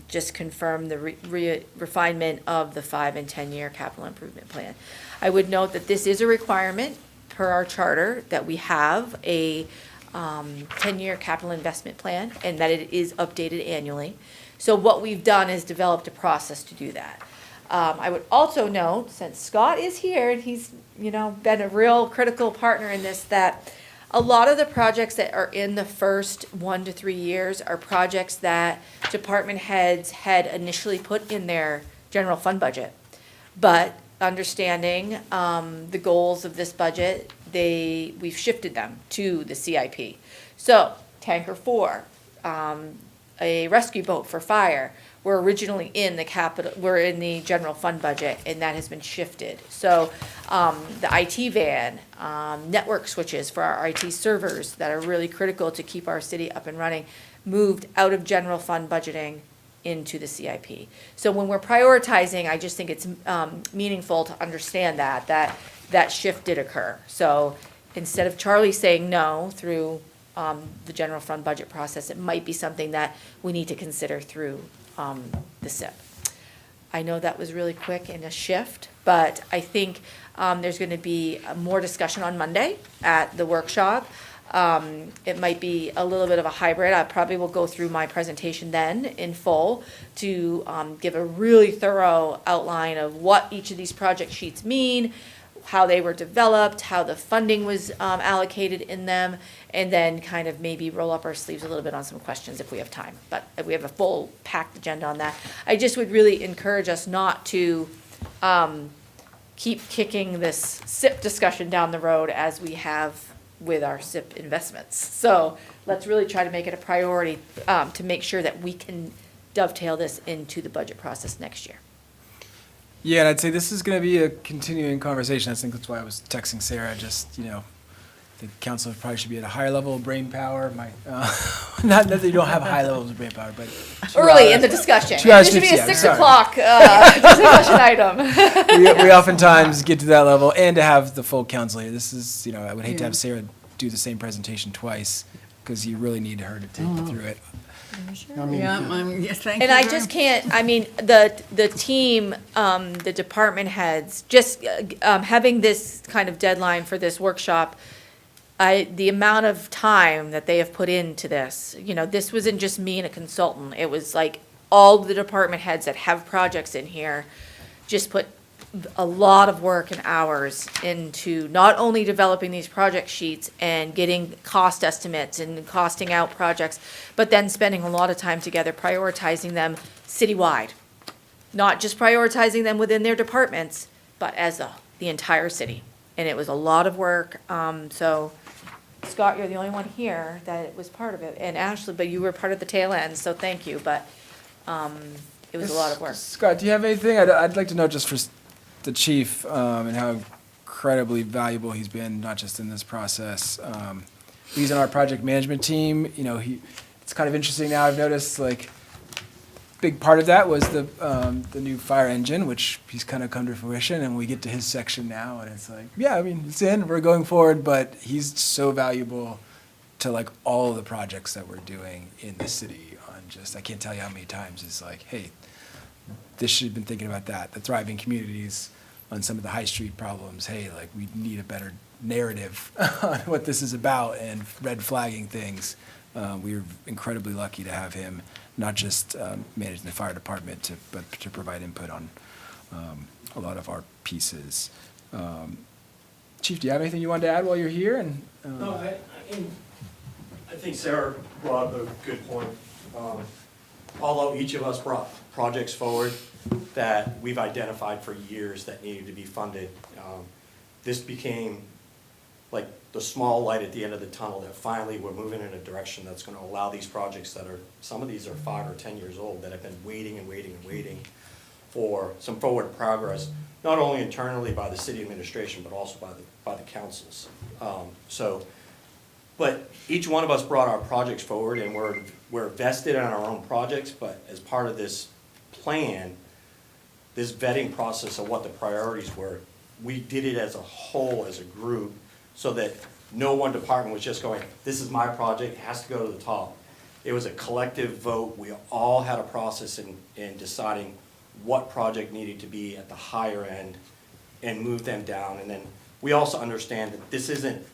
just confirm the refinement of the 5 and 10 year capital improvement plan. I would note that this is a requirement per our charter that we have a 10-year capital investment plan, and that it is updated annually. So what we've done is developed a process to do that. I would also note, since Scott is here and he's been a real critical partner in this, that a lot of the projects that are in the first 1 to 3 years are projects that department heads had initially put in their general fund budget, but understanding the goals of this budget, we've shifted them to the CIP. So tanker 4, a rescue boat for fire, were originally in the general fund budget, and that has been shifted. So the IT van, network switches for our IT servers that are really critical to keep our city up and running, moved out of general fund budgeting into the CIP. So when we're prioritizing, I just think it's meaningful to understand that shift did occur. So instead of Charlie saying no through the general fund budget process, it might be something that we need to consider through the SIP. I know that was really quick and a shift, but I think there's going to be more discussion on Monday at the workshop. It might be a little bit of a hybrid. I probably will go through my presentation then in full to give a really thorough outline of what each of these project sheets mean, how they were developed, how the funding was allocated in them, and then kind of maybe roll up our sleeves a little bit on some questions if we have time. But we have a full packed agenda on that. I just would really encourage us not to keep kicking this SIP discussion down the road as we have with our SIP investments. So let's really try to make it a priority to make sure that we can dovetail this into the budget process next year. Yeah, and I'd say this is going to be a continuing conversation. I think that's why I was texting Sarah. Just I think council probably should be at a higher level of brain power. Not that you don't have high levels of brain power, but early in the discussion. This should be a 6 sorry. o'clock discussion item. we oftentimes get to that level, and to have the full council here. This is I would hate to have Sarah do the same presentation twice, because you really need her to take you through it. I mean, Thank And you I very just can't, the team, the department heads, just having this kind of deadline for this workshop, the amount of time that they have put into this, you know, this wasn't just me and a consultant. It was like all the department heads that have projects in here just put a lot of work and hours into not only developing these project sheets and getting cost estimates and costing out projects, but then spending a lot of time together prioritizing them citywide. Not just prioritizing them within their departments, but as the entire city. And it was a lot of work, so Scott, you're the only one here that was part of it, and Ashley, but you were part of the tail end, so thank you, but, it was a lot of work. Scott, do you have anything? I'd like to know just for the chief, and how incredibly valuable he's been, not just in this process. He's on our project management team, you know, it's kind of interesting now, I've noticed, like, big part of that was the new fire engine, which he's kind of come to fruition, and we get to his section now, and it's like, yeah, I mean, it's in, we're going forward, but he's so valuable to like all of the projects that we're doing in the city on just, I can't tell you how many times it's like, hey, this should have been thinking about that, the thriving communities on some of the high street problems, hey, like, we need a better narrative on what this is about and red flagging things. We were incredibly lucky to have him, not just managing the fire department, but to provide input on a lot of our pieces. Chief, do you have anything you wanted to add while you're here? And No, I think Sarah brought up a good point. Although each of us brought projects forward that we've identified for years that needed to be funded, this became like the small light at the end of the tunnel that finally we're moving in a direction that's going to allow these projects that are, some of these are 5 or 10 years old, that have been waiting and waiting and waiting for some forward progress, not only internally by the city administration, but also by the councils. But each one of us brought our projects forward, and we're vested in our own projects, but as part of this plan, this vetting process of what the priorities were, we did it as a whole, as a group, so that no one department was just going, this is my project, it has to go to the top. It was a collective vote. We all had a process in deciding what project needed to be at the higher end and move them down. And then we also understand that this isn't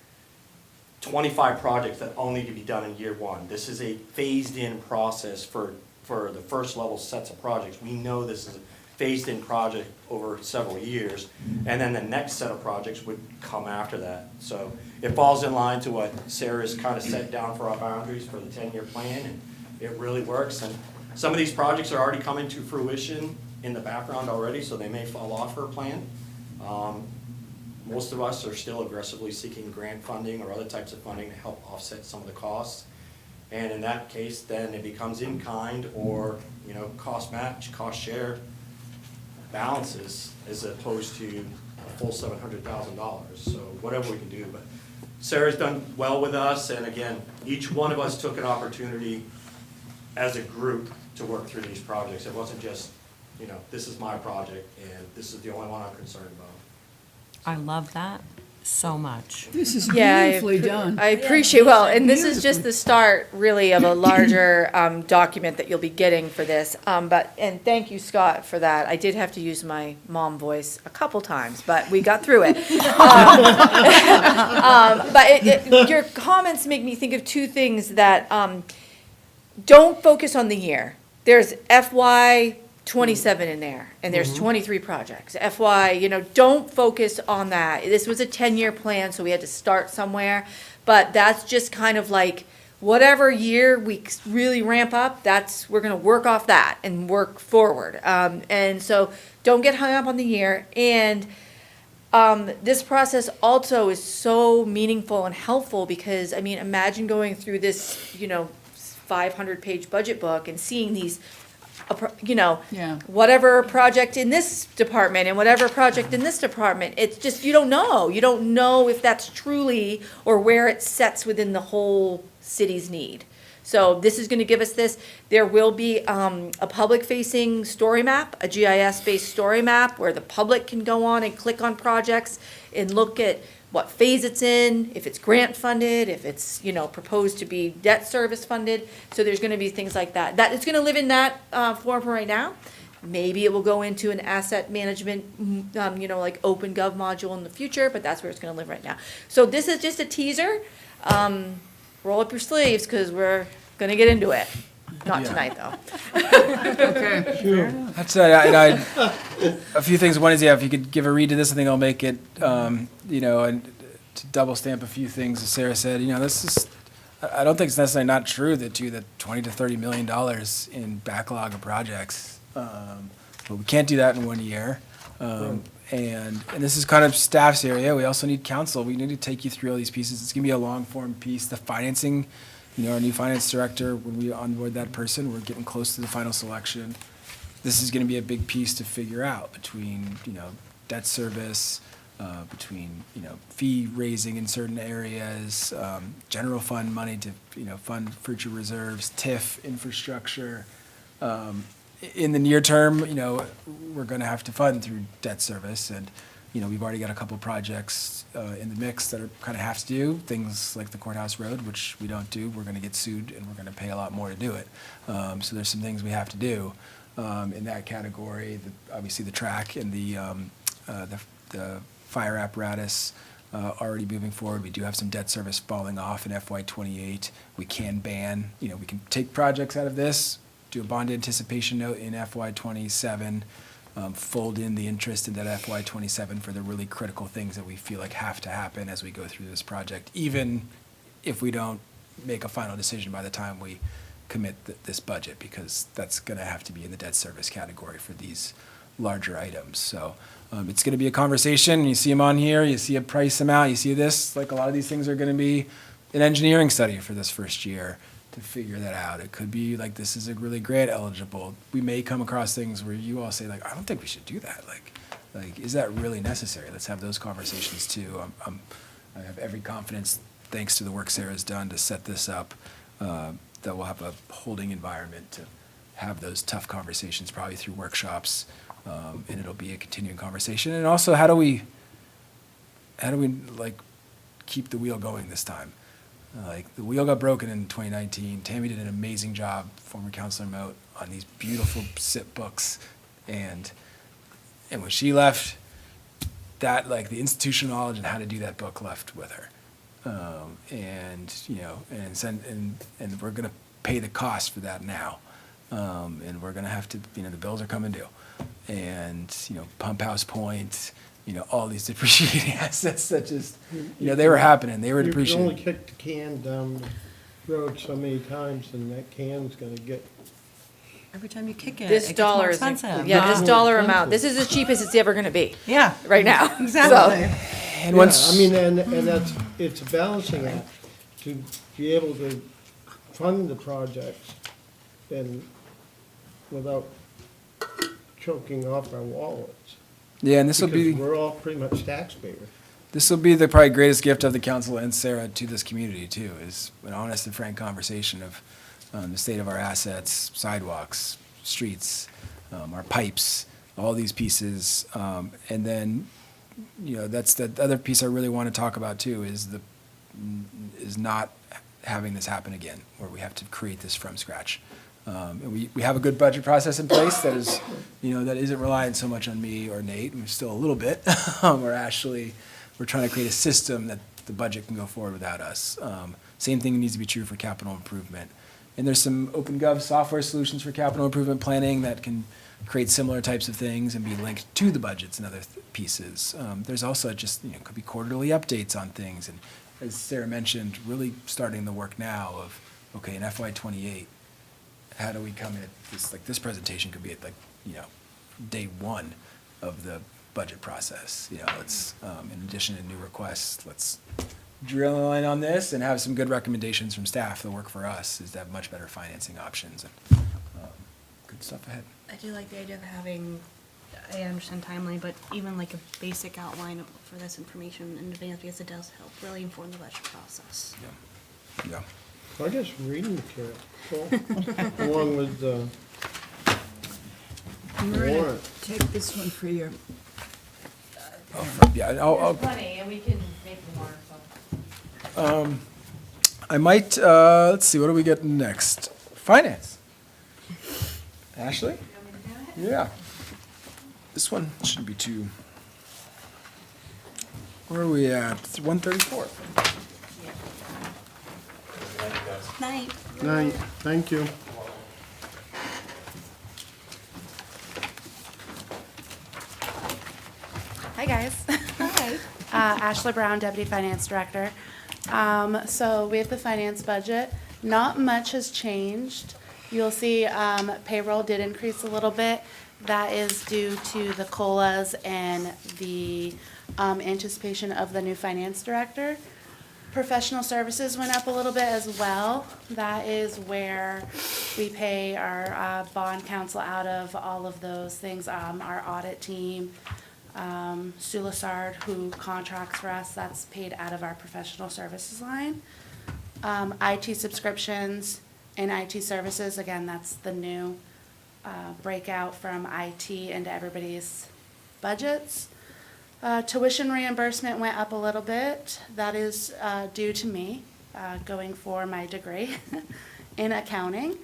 25 projects that all need to be done in year one. This is a phased-in process for the first level sets of projects. We know this is a phased-in project over several years, and then the next set of projects would come after that. So it falls in line to what Sarah's kind of set down for our boundaries for the 10-year plan, and it really works. And some of these projects are already coming to fruition in the background already, so they may fall off her plan. Most of us are still aggressively seeking grant funding or other types of funding to help offset some of the costs. And in that case, then it becomes in kind or, you know, cost match, cost share balances as opposed to a full $700,000. So whatever we can do. But Sarah's done well with us, and again, each one of us took an opportunity as a group to work through these projects. It wasn't just, you know, this is my project and this is the only one I'm concerned about. I love that so much. This is Yeah, beautifully done. I appreciate, well, and this is just the start, really, of a larger document that you'll be getting for this. And thank you, Scott, for that. I did have to use my mom voice a couple times, but we got through it. But your comments make me think of two things that, don't focus on the year. There's FY '27 in there, and there's 23 projects. FY, you know, don't focus on that. This was a 10-year plan, so we had to start somewhere. But that's just kind of like, whatever year we really ramp up, we're gonna work off that and work forward. And so don't get hung up on the year. And this process also is so meaningful and helpful because, I mean, imagine going through this, you know, 500-page budget book and seeing these, you know, Yeah. whatever project in this department and whatever project in this department. It's just, you don't know. You don't know if that's truly or where it sets within the whole city's need. So this is going to give us this. There will be a public-facing story map, a GIS-based story map where the public can go on and click on projects and look at what phase it's in, if it's grant funded, if it's, you know, proposed to be debt service funded. So there's going to be things like that. That it's going to live in that form right now. Maybe it will go into an asset management, like open gov module in the future, but that's where it's gonna live right now. So this is just a teaser. Roll up your sleeves, because we're gonna get into it. Not Yeah. tonight, though. Okay. That's a few things. One is, yeah, if you could give a read to this, I think I'll make it, and to double stamp a few things, as Sarah said, this is, I don't think it's necessarily not true that $20 to $30 million in backlog of projects. But we can't do that in 1 year. And this is kind of staff's area. We also need counsel. We need to take you through all these pieces. It's gonna be a long form piece. The financing, our new finance director, when we onboard that person, we're getting close to the final selection. This is gonna be a big piece to figure out between, debt service, between, fee raising in certain areas, general fund money to, fund future reserves, TIF infrastructure. In the near term, we're gonna have to fund through debt service, and, we've already got a couple projects in the mix that are kind of have to do, things like the courthouse road, which we don't do. We're gonna get sued, and we're gonna pay a lot more to do it. So there's some things we have to do in that category. Obviously, the track and the fire apparatus already moving forward. We do have some debt service falling off in FY '28. We can ban, we can take projects out of this, do a bond anticipation note in FY '27, fold in the interest in that FY '27 for the really critical things that we feel like have to happen as we go through this project, even if we don't make a final decision by the time we commit this budget, because that's going to have to be in the debt service category for these larger items. So it's going to be a conversation. You see them on here, you see a price amount, you see this, like a lot of these things are going to be an engineering study for this first year to figure that out. It could be like, this is a really grant eligible. We may come across things where you all say like, I don't think we should do that. Like, is that really necessary? Let's have those conversations too. I have every confidence, thanks to the work Sarah's done to set this up, that we'll have a holding environment to have those tough conversations, probably through workshops, and it'll be a continuing conversation. And also, how do we like keep the wheel going this time? Like, the wheel got broken in 2019. Tammy did an amazing job, former Counselor Moat, on these beautiful SIP books, and when she left, that, like, the institutional knowledge and how to do that book left with her. And we're gonna pay the cost for that now. And we're gonna have to, the bills are coming due. And, Pump House Point, all these depreciating assets that just, they were happening, they were You depreciating. only kick the can down the road so many times, and that can's gonna get, Every time you kick it, This it gets dollar more is, expensive. yeah, this Wow. dollar amount, this is the cheapest it's ever gonna be, Yeah, right now. exactly. And yeah, once, I mean, and it's a balancing act to be able to fund the projects and without choking off our wallets. yeah, and this will Because be, we're all pretty much taxpayers. this will be the probably greatest gift of the council and Sarah to this community too, is an honest and frank conversation of the state of our assets, sidewalks, streets, our pipes, all these pieces. And then, that's the other piece I really want to talk about too, is not having this happen again, where we have to create this from scratch. And we have a good budget process in place that is, that isn't relying so much on me or Nate. We're still a little bit. We're trying to create a system that the budget can go forward without us. Same thing needs to be true for capital improvement. And there's some OpenGov software solutions for capital improvement planning that can create similar types of things and be linked to the budgets and other pieces. There's also just, could be quarterly updates on things. And as Sarah mentioned, really starting the work now of, okay, in FY '28, how do we come at this, like this presentation could be at day one of the budget process. Let's, in addition to new requests, let's drill in on this and have some good recommendations from staff. The work for us is to have much better financing options and good stuff ahead. I do like the idea of having, I understand timeline, but even like a basic outline for this information in advance, because it does help really inform the budget process. Yeah. I guess reading material, so, along with the warrant. Take this one for your, Yeah, I'll, plenty, and we can make more, so. I might, let's see, what do we get next? Finance. Ashley? Yeah. This one shouldn't be too. Where are we at? 134. Night. Night, thank you. Hi, guys. Hi. Ashley Brown, Deputy Finance Director. So we have the finance budget. Not much has changed. You'll see payroll did increase a little bit. That is due to the COLAs and the anticipation of the new finance director. Professional services went up a little bit as well. That is where we pay our bond counsel out of, all of those things, our audit team. Sue Lassard, who contracts for us, that's paid out of our professional services line. IT subscriptions and IT services, again, that's the new breakout from IT into everybody's budgets. Tuition reimbursement went up a little bit. That is due to me going for my degree in accounting.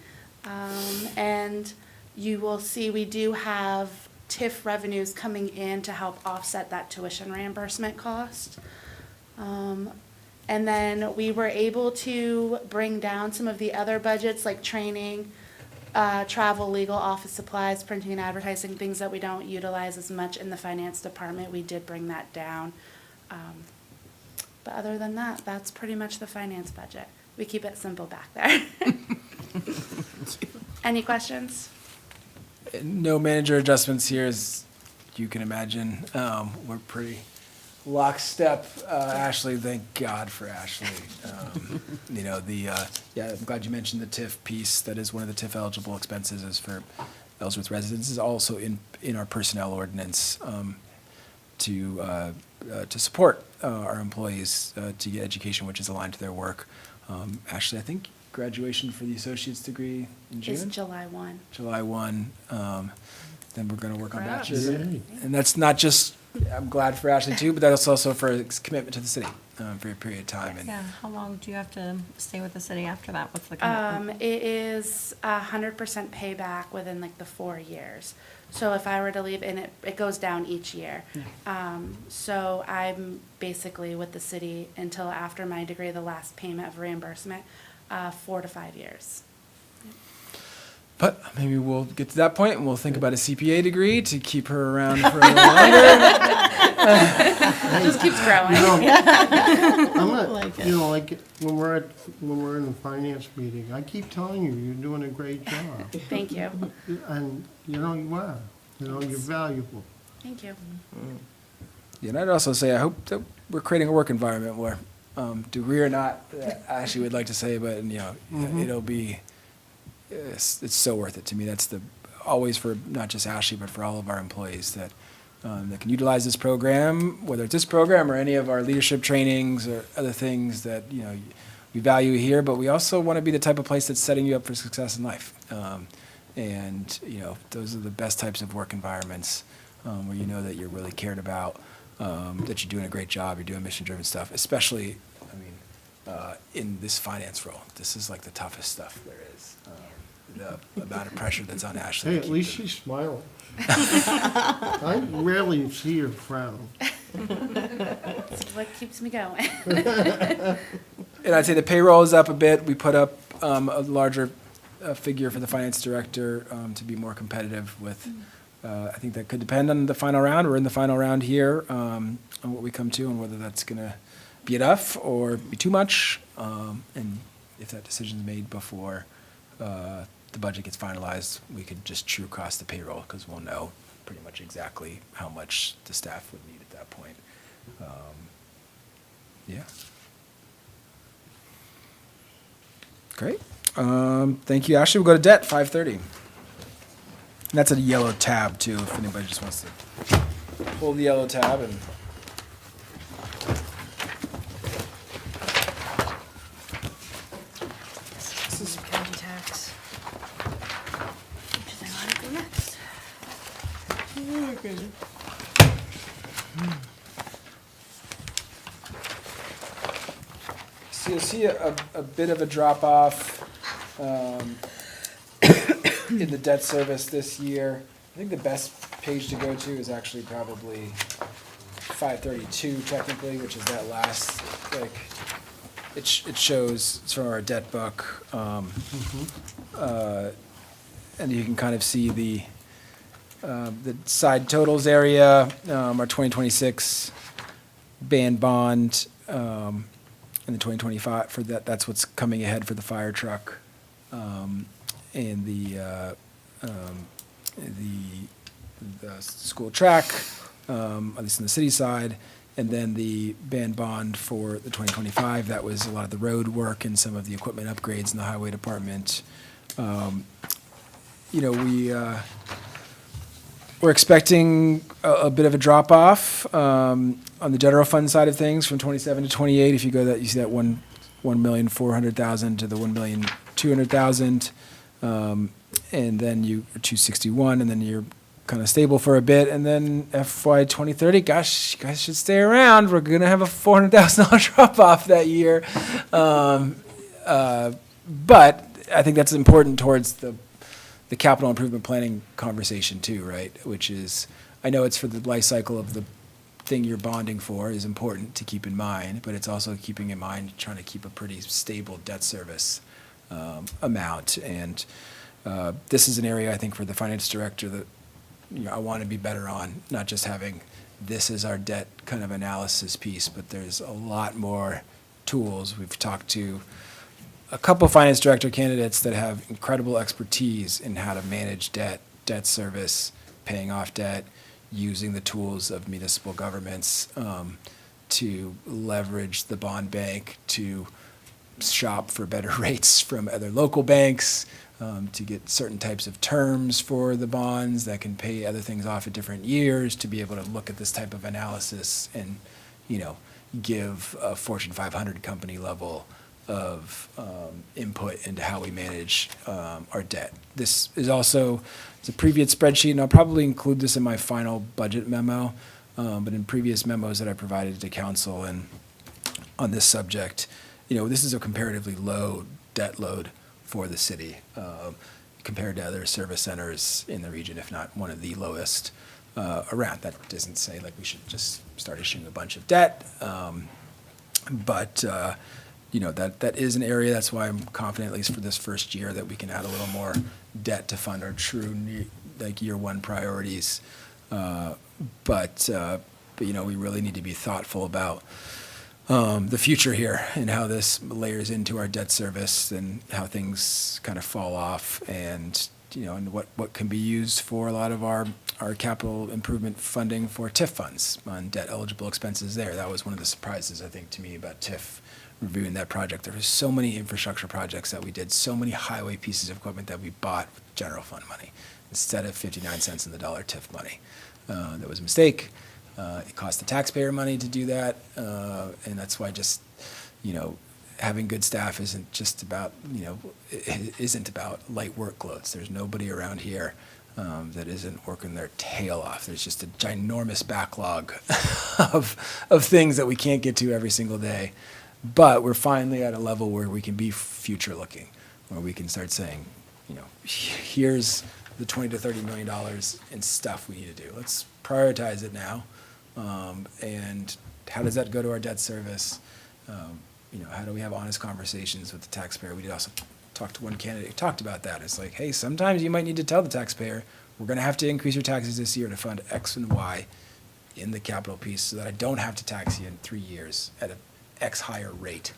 And you will see we do have TIF revenues coming in to help offset that tuition reimbursement cost. And then we were able to bring down some of the other budgets like training, travel, legal, office supplies, printing and advertising, things that we don't utilize as much in the finance department. We did bring that down. But other than that, that's pretty much the finance budget. We keep it simple back there. Any questions? No manager adjustments here, as you can imagine. We're pretty lockstep. Ashley, thank God for Ashley. Yeah, I'm glad you mentioned the TIF piece. That is one of the TIF eligible expenses is for Ellsworth residents. Is also in our personnel ordinance to support our employees to get education which is aligned to their work. Ashley, I think graduation for the associate's degree in June? It's July 1. July 1. Then we're going to work on Congrats. bachelor's. And that's not just, I'm glad for Ashley too, but that's also for its commitment to the city for a period of time. And Yeah, how long do you have to stay with the city after that? What's the commitment? It is 100% payback within like the 4 years. So if I were to leave, and it goes down each year. So I'm basically with the city until after my degree, the last payment of reimbursement, 4 to 5 years. But maybe we'll get to that point and we'll think about a CPA degree to keep her around for a little longer. It just keeps growing. I'm not, like when we're in the finance meeting, I keep telling you, you're doing a great job. Thank you. And, you are, you're valuable. Thank you. Yeah, and I'd also say I hope that we're creating a work environment where, degree or not, Ashley would like to say, but it'll be, it's so worth it to me. That's always for not just Ashley, but for all of our employees that can utilize this program, whether it's this program or any of our leadership trainings or other things that we value here. But we also want to be the type of place that's setting you up for success in life. And those are the best types of work environments where you know that you're really cared about, that you're doing a great job, you're doing mission-driven stuff. Especially, in this finance role, this is like the toughest stuff there is. The amount of pressure that's on Ashley. Hey, at least she's smiling. I rarely see her frown. This is what keeps me going. And I'd say the payroll is up a bit. We put up a larger figure for the finance director to be more competitive with. I think that could depend on the final round. We're in the final round here on what we come to and whether that's going to be enough or be too much. And if that decision's made before the budget gets finalized, we could just true cost the payroll because we'll know pretty much exactly how much the staff would need at that point. Yeah. Great. Thank you, Ashley. We'll go to debt, 530. And that's a yellow tab, too, if anybody just wants to pull the yellow tab and... This is county tax. Which is I want to go next. So you'll see a bit of a drop-off in the debt service this year. I think the best page to go to is actually probably 532 technically, which is that last, like, it shows, it's from our debt book. And you can kind of see the side totals area, our 2026 bond, and the 2025 for that's what's coming ahead for the fire truck, and the school track, at least on the city side, and then the bond for the 2025, that was a lot of the road work and some of the equipment upgrades in the highway department. We're expecting a bit of a drop-off on the general fund side of things from 27 to 28. If you go that, you see that 1,400,000 to the 1,200,000, and then you 261, and then you're kind of stable for a bit, and then FY 2030. Gosh, you guys should stay around. We're gonna have a $400,000 drop-off that year, but I think that's important towards the capital improvement planning conversation too, right? Which is, I know it's for the life cycle of the thing you're bonding for is important to keep in mind, but it's also keeping in mind trying to keep a pretty stable debt service amount. And this is an area I think for the finance director that I want to be better on, not just having this as our debt kind of analysis piece, but there's a lot more tools. We've talked to a couple finance director candidates that have incredible expertise in how to manage debt service, paying off debt, using the tools of municipal governments to leverage the bond bank, to shop for better rates from other local banks, to get certain types of terms for the bonds that can pay other things off at different years, to be able to look at this type of analysis and, give a Fortune 500 company level of input into how we manage our debt. This is also, it's a previous spreadsheet, and I'll probably include this in my final budget memo, but in previous memos that I provided to council and on this subject, this is a comparatively low debt load for the city compared to other service centers in the region, if not one of the lowest around. That doesn't say like we should just start issuing a bunch of debt, but that is an area. That's why I'm confident, at least for this first year, that we can add a little more debt to fund our true year one priorities. But we really need to be thoughtful about the future here and how this layers into our debt service and how things kind of fall off, and and what can be used for a lot of our capital improvement funding for TIF funds on debt eligible expenses there. That was one of the surprises, I think, to me about TIF reviewing that project. There were so many infrastructure projects that we did, so many highway pieces of equipment that we bought with general fund money instead of 59 cents in the dollar TIF money. That was a mistake. It cost the taxpayer money to do that, and that's why just, having good staff isn't just about, it isn't about light workloads. There's nobody around here that isn't working their tail off. There's just a ginormous backlog of things that we can't get to every single day. But we're finally at a level where we can be future looking, where we can start saying, here's the $20 to $30 million in stuff we need to do. Let's prioritize it now. And how does that go to our debt service? How do we have honest conversations with the taxpayer? We did also talk to one candidate who talked about that. It's like, hey, sometimes you might need to tell the taxpayer, we're going to have to increase your taxes this year to fund X and Y in the capital piece so that I don't have to tax you in 3 years at an X higher rate.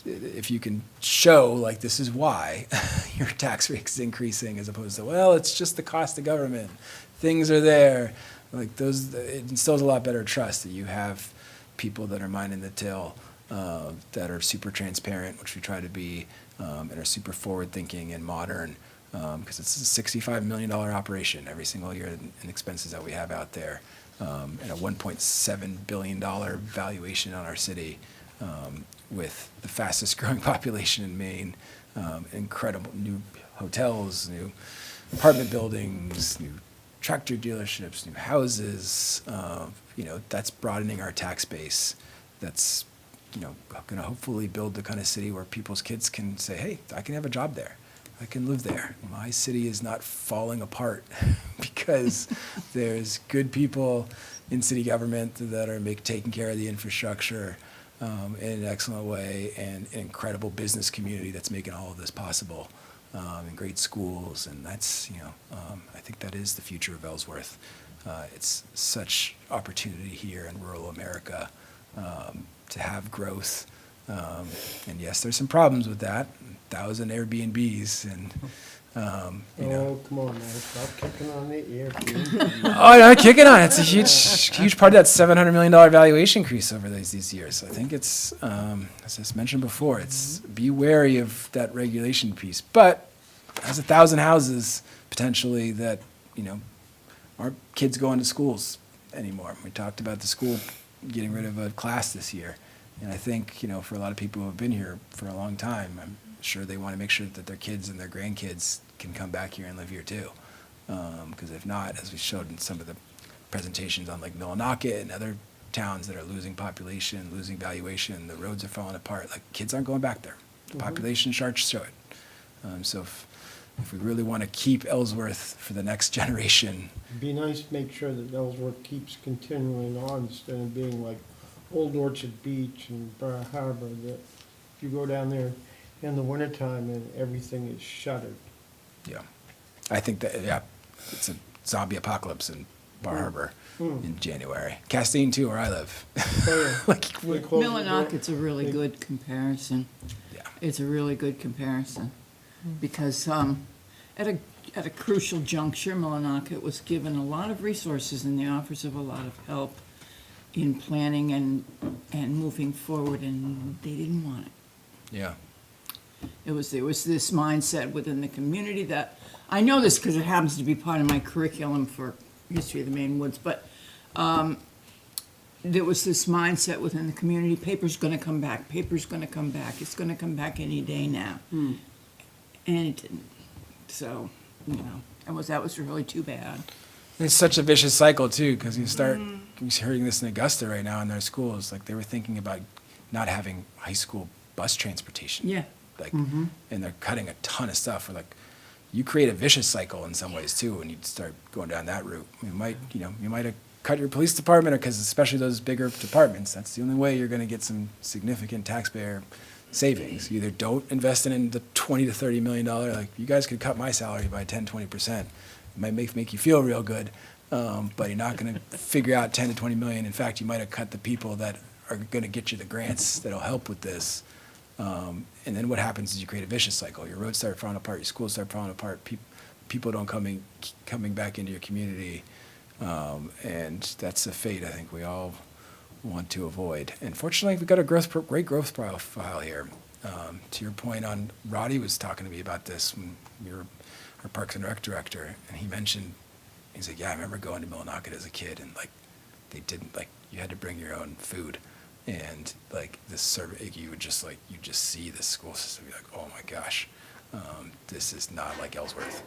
If you can show, like, this is why your tax rate is increasing, as opposed to, well, it's just the cost of government. Things are there. Like those, it instills a lot better trust that you have people that are minding the till, that are super transparent, which we try to be, and are super forward-thinking and modern, because it's a $65 million operation every single year in expenses that we have out there, and a $1.7 billion valuation on our city, with the fastest growing population in Maine, incredible new hotels, new apartment buildings, new tractor dealerships, new houses. That's broadening our tax base. That's going to hopefully build the kind of city where people's kids can say, hey, I can have a job there. I can live there. My city is not falling apart because there's good people in city government that are taking care of the infrastructure in an excellent way, and an incredible business community that's making all of this possible, and great schools, and that's, I think that is the future of Ellsworth. It's such opportunity here in rural America to have growth. And yes, there's some problems with that. 1,000 Airbnbs and, Oh, come on now, stop kicking on the Airbnb. Oh, no, kicking on. It's a huge part of that $700 million valuation increase over these years. So I think it's, as I mentioned before, it's be wary of that regulation piece. But has 1,000 houses potentially that, aren't kids going to schools anymore. We talked about the school getting rid of a class this year. And I think, for a lot of people who have been here for a long time, I'm sure they want to make sure that their kids and their grandkids can come back here and live here too. Because if not, as we showed in some of the presentations on like Millinocket and other towns that are losing population, losing valuation, the roads are falling apart, like kids aren't going back there. The population charts show it. So if we really want to keep Ellsworth for the next generation. It'd be nice to make sure that Ellsworth keeps continuing on instead of being like Old Orchard Beach and Bar Harbor, that if you go down there in the wintertime and everything is shuttered. Yeah, I think that, it's a zombie apocalypse in Bar Harbor in January. Castine too, where I live. Oh, yeah. They close the door. Millinochet's a really good comparison. Yeah. It's a really good comparison, because at a crucial juncture, Millinocket was given a lot of resources and the offers of a lot of help in planning and moving forward, and they didn't want it. Yeah. There was this mindset within the community that, I know this because it happens to be part of my curriculum for history of the Maine Woods, but there was this mindset within the community, paper's gonna come back, it's gonna come back any day now. And it didn't. So, that was really too bad. It's such a vicious cycle too, because you start hearing this in Augusta right now in their schools, like they were thinking about not having high school bus transportation. Yeah. And they're cutting a ton of stuff. Or like, you create a vicious cycle in some ways too when you start going down that route. You might have cut your police department, or because especially those bigger departments, that's the only way you're going to get some significant taxpayer savings. You either don't invest in the $20 to $30 million, like you guys could cut my salary by 10-20%. It might make you feel real good, but you're not going to figure out 10 to 20 million. In fact, you might have cut the people that are going to get you the grants that'll help with this. And then what happens is you create a vicious cycle. Your roads start falling apart, your schools start falling apart, people don't coming back into your community, and that's a fate I think we all want to avoid. And fortunately, we've got a great growth profile here. To your point on, Roddy was talking to me about this when we were our Parks and Rec director, and he's like, yeah, I remember going to Millinocket as a kid, and like, they didn't, like, you had to bring your own food. And like this survey, you just see the school system, be like, oh my gosh, this is not like Ellsworth.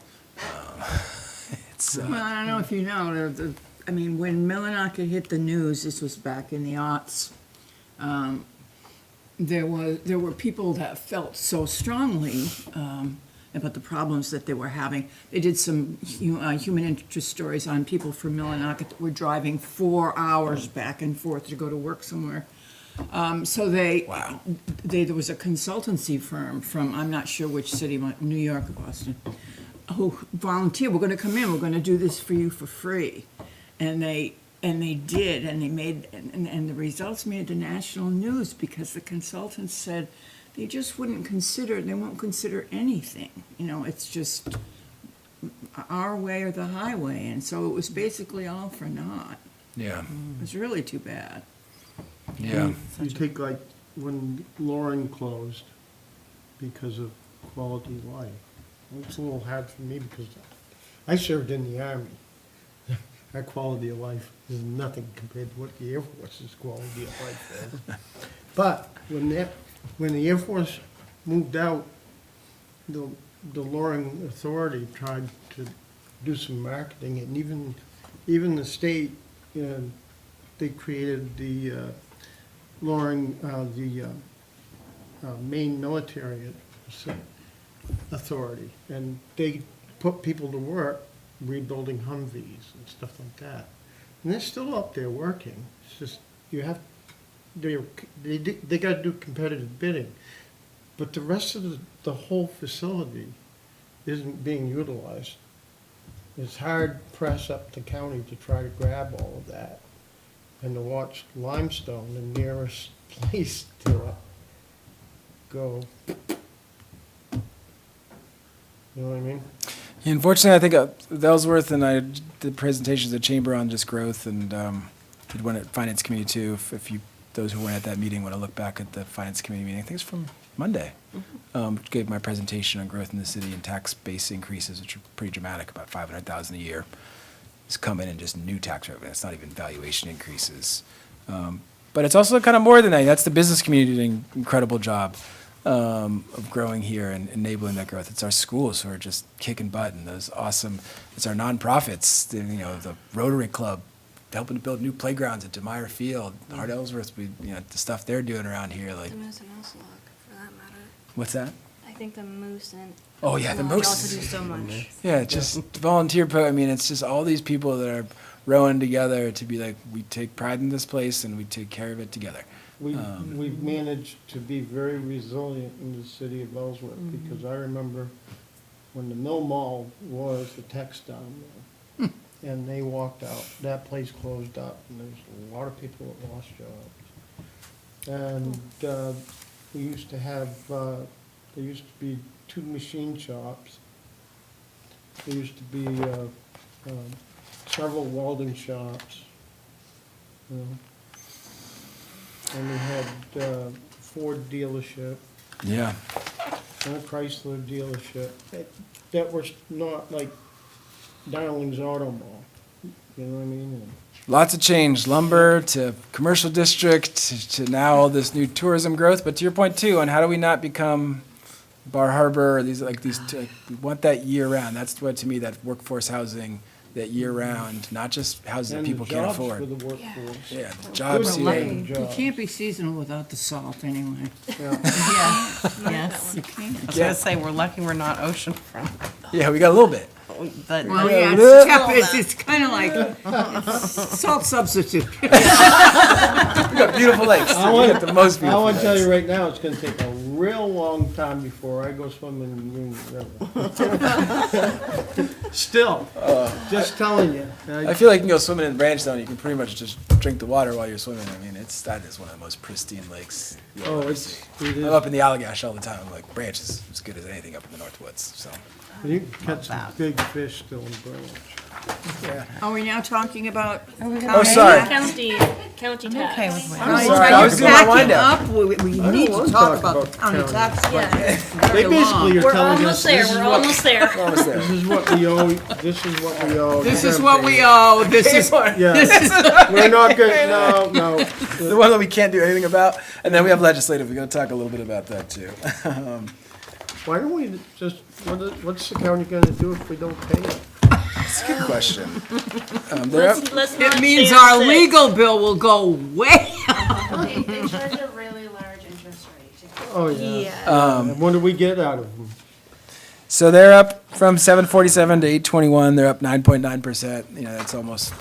Well, I don't know if you know, when Millinocket hit the news, this was back in the aughts, there were people that felt so strongly about the problems that they were having. They did some human interest stories on people from Millinocket that were driving 4 hours back and forth to go to work somewhere. So there was a consultancy firm from, I'm not sure which city, New York or Boston, who volunteered, we're gonna come in, we're gonna do this for you for free. And they did, and and the results made the national news because the consultants said they just won't consider anything. It's just our way or the highway. And so it was basically all for naught. Yeah. It was really too bad. Yeah. You take like when Lauren closed because of quality of life. It's a little hard for me because I served in the Army. Our quality of life is nothing compared to what the Air Force's quality of life is. But when the Air Force moved out, the Loring Authority tried to do some marketing, and even the state, they created the Loring, the Maine military authority, and they put people to work rebuilding Humvees and stuff like that. And they're still up there working. It's just, you have, they gotta do competitive bidding. But the rest of the whole facility isn't being utilized. It's hard press up the county to try to grab all of that. And to watch Limestone, the nearest place to go. You know what I mean? Yeah, unfortunately, I think Ellsworth and I did presentations at Chamber on just growth, and did one at Finance Committee too. If you, those who weren't at that meeting, want to look back at the Finance Committee meeting, I think it's from Monday. Gave my presentation on growth in the city and tax base increases, which are pretty dramatic, about $500,000 a year. It's coming in just new tax revenue. It's not even valuation increases. But it's also kind of more than that. That's the business community doing an incredible job of growing here and enabling that growth. It's our schools who are just kicking butt, and those awesome. It's our nonprofits, the Rotary Club, helping to build new playgrounds at DeMeyer Field, Hart Ellsworth. The stuff they're doing around here, like The Moose and Ellsworth, for that matter. what's that? I think the Moose and. Oh, yeah, the Lodge Moose. also do so much. Yeah, just volunteer. It's just all these people that are rowing together to be like, we take pride in this place and we take care of it together. We've managed to be very resilient in the city of Ellsworth, because I remember when the Mill Mall was the textile mill, and they walked out, that place closed up, and there's a lot of people that lost jobs. And we used to have, there used to be 2 machine shops. There used to be several welding shops, you know. And we had Ford dealership Yeah. and a Chrysler dealership that were not like Darling's Auto Mall. You know what I mean? And Lots of change, lumber to commercial district to now all this new tourism growth. But to your point too, on how do we not become Bar Harbor, or these we want that year round. That's what, to me, that workforce housing, that year round, not just houses that and people can't jobs for afford. the workforce. Yeah, the jobs Good here. paying You jobs. can't be seasonal without the salt, anyway. Yeah. Yes. You can't. I was gonna say, we're lucky we're not oceanfront, Yeah, we got a little bit. but. Well, Yeah, yeah, it's kind of like salt substitute. We got beautiful lakes. We got the most I beautiful want to tell lakes. you right now, it's gonna take a real long time before I go swimming in the Union River. Still, just telling you. I feel like you can go swimming in Branchtown. You can pretty much just drink the water while you're swimming. That is one of the most pristine lakes you'll Oh, ever it's, see. it I'm up is. in the Allagash all the time. I'm like, Branch is as good as anything up in the North Woods. So, You can catch some big fish still in Branch. yeah. Are we now talking about? Oh, sorry. County I'm okay with my. I'm sorry, I was doing my wind down. Up, we don't need wanna to talk talk about about county county. tax. Yeah. They basically are We're telling us, almost there, we're almost there. Almost there. this is what we owe, this is what we owe. This you're is gonna what pay we it. owe, this is, Yeah, we're not gonna, no. The one that we can't do anything about. And then we have legislative. We're going to talk a little bit about that too. Why don't we just, what's the county gonna do if we don't pay it? That's a good question. They're up. Let's not it means stay our on six. legal bill will go way They charge a really large interest rate too. Oh, yeah. Yeah. And what do we get out of them? So they're up from 747 to 821. They're up 9.9%. That's almost,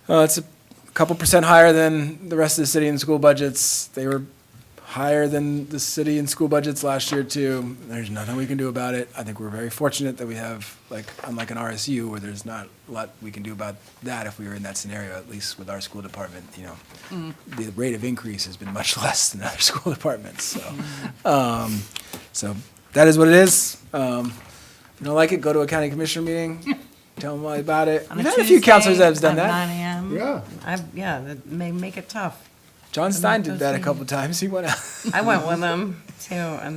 it's a couple percent higher than the rest of the city and school budgets. They were higher than the city and school budgets last year too. There's nothing we can do about it. I think we're very fortunate that we have, unlike an RSU where there's not a lot we can do about that if we were in that scenario, at least with our school department, the rate of increase has been much less than other school departments. So that is what it is. If you don't like it, go to a county commissioner meeting, tell them all about it. On We've had a few counselors that have done Tuesday that. at 9 AM. Yeah. Yeah, that may make it tough. John Stein did that a couple times. He went out. I went with them too, and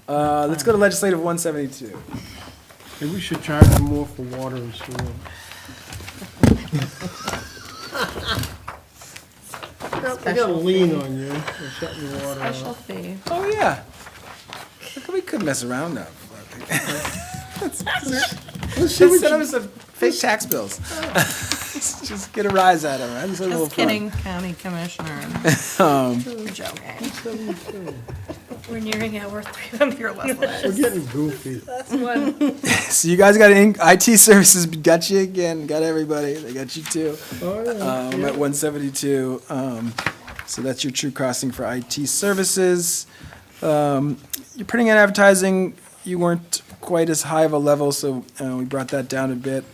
Let's go to legislative 172. Maybe we should charge them more for water and sewer. I got a lien on you for shutting your water special off. fee. Oh, yeah. Look, we could mess around now. Let's see what Send you, us some fake tax bills. Just get a rise out of them. That's a little Just fun. kidding, county commissioner. We're joking. We're nearing hour 3 of your last We're getting goofy. That's one. So you guys got IT services got you again, got everybody. They got you too. Oh, yeah. I'm at 172. So that's your true costing for IT services. Your printing and advertising, you weren't quite as high of a level, so we brought that down a bit.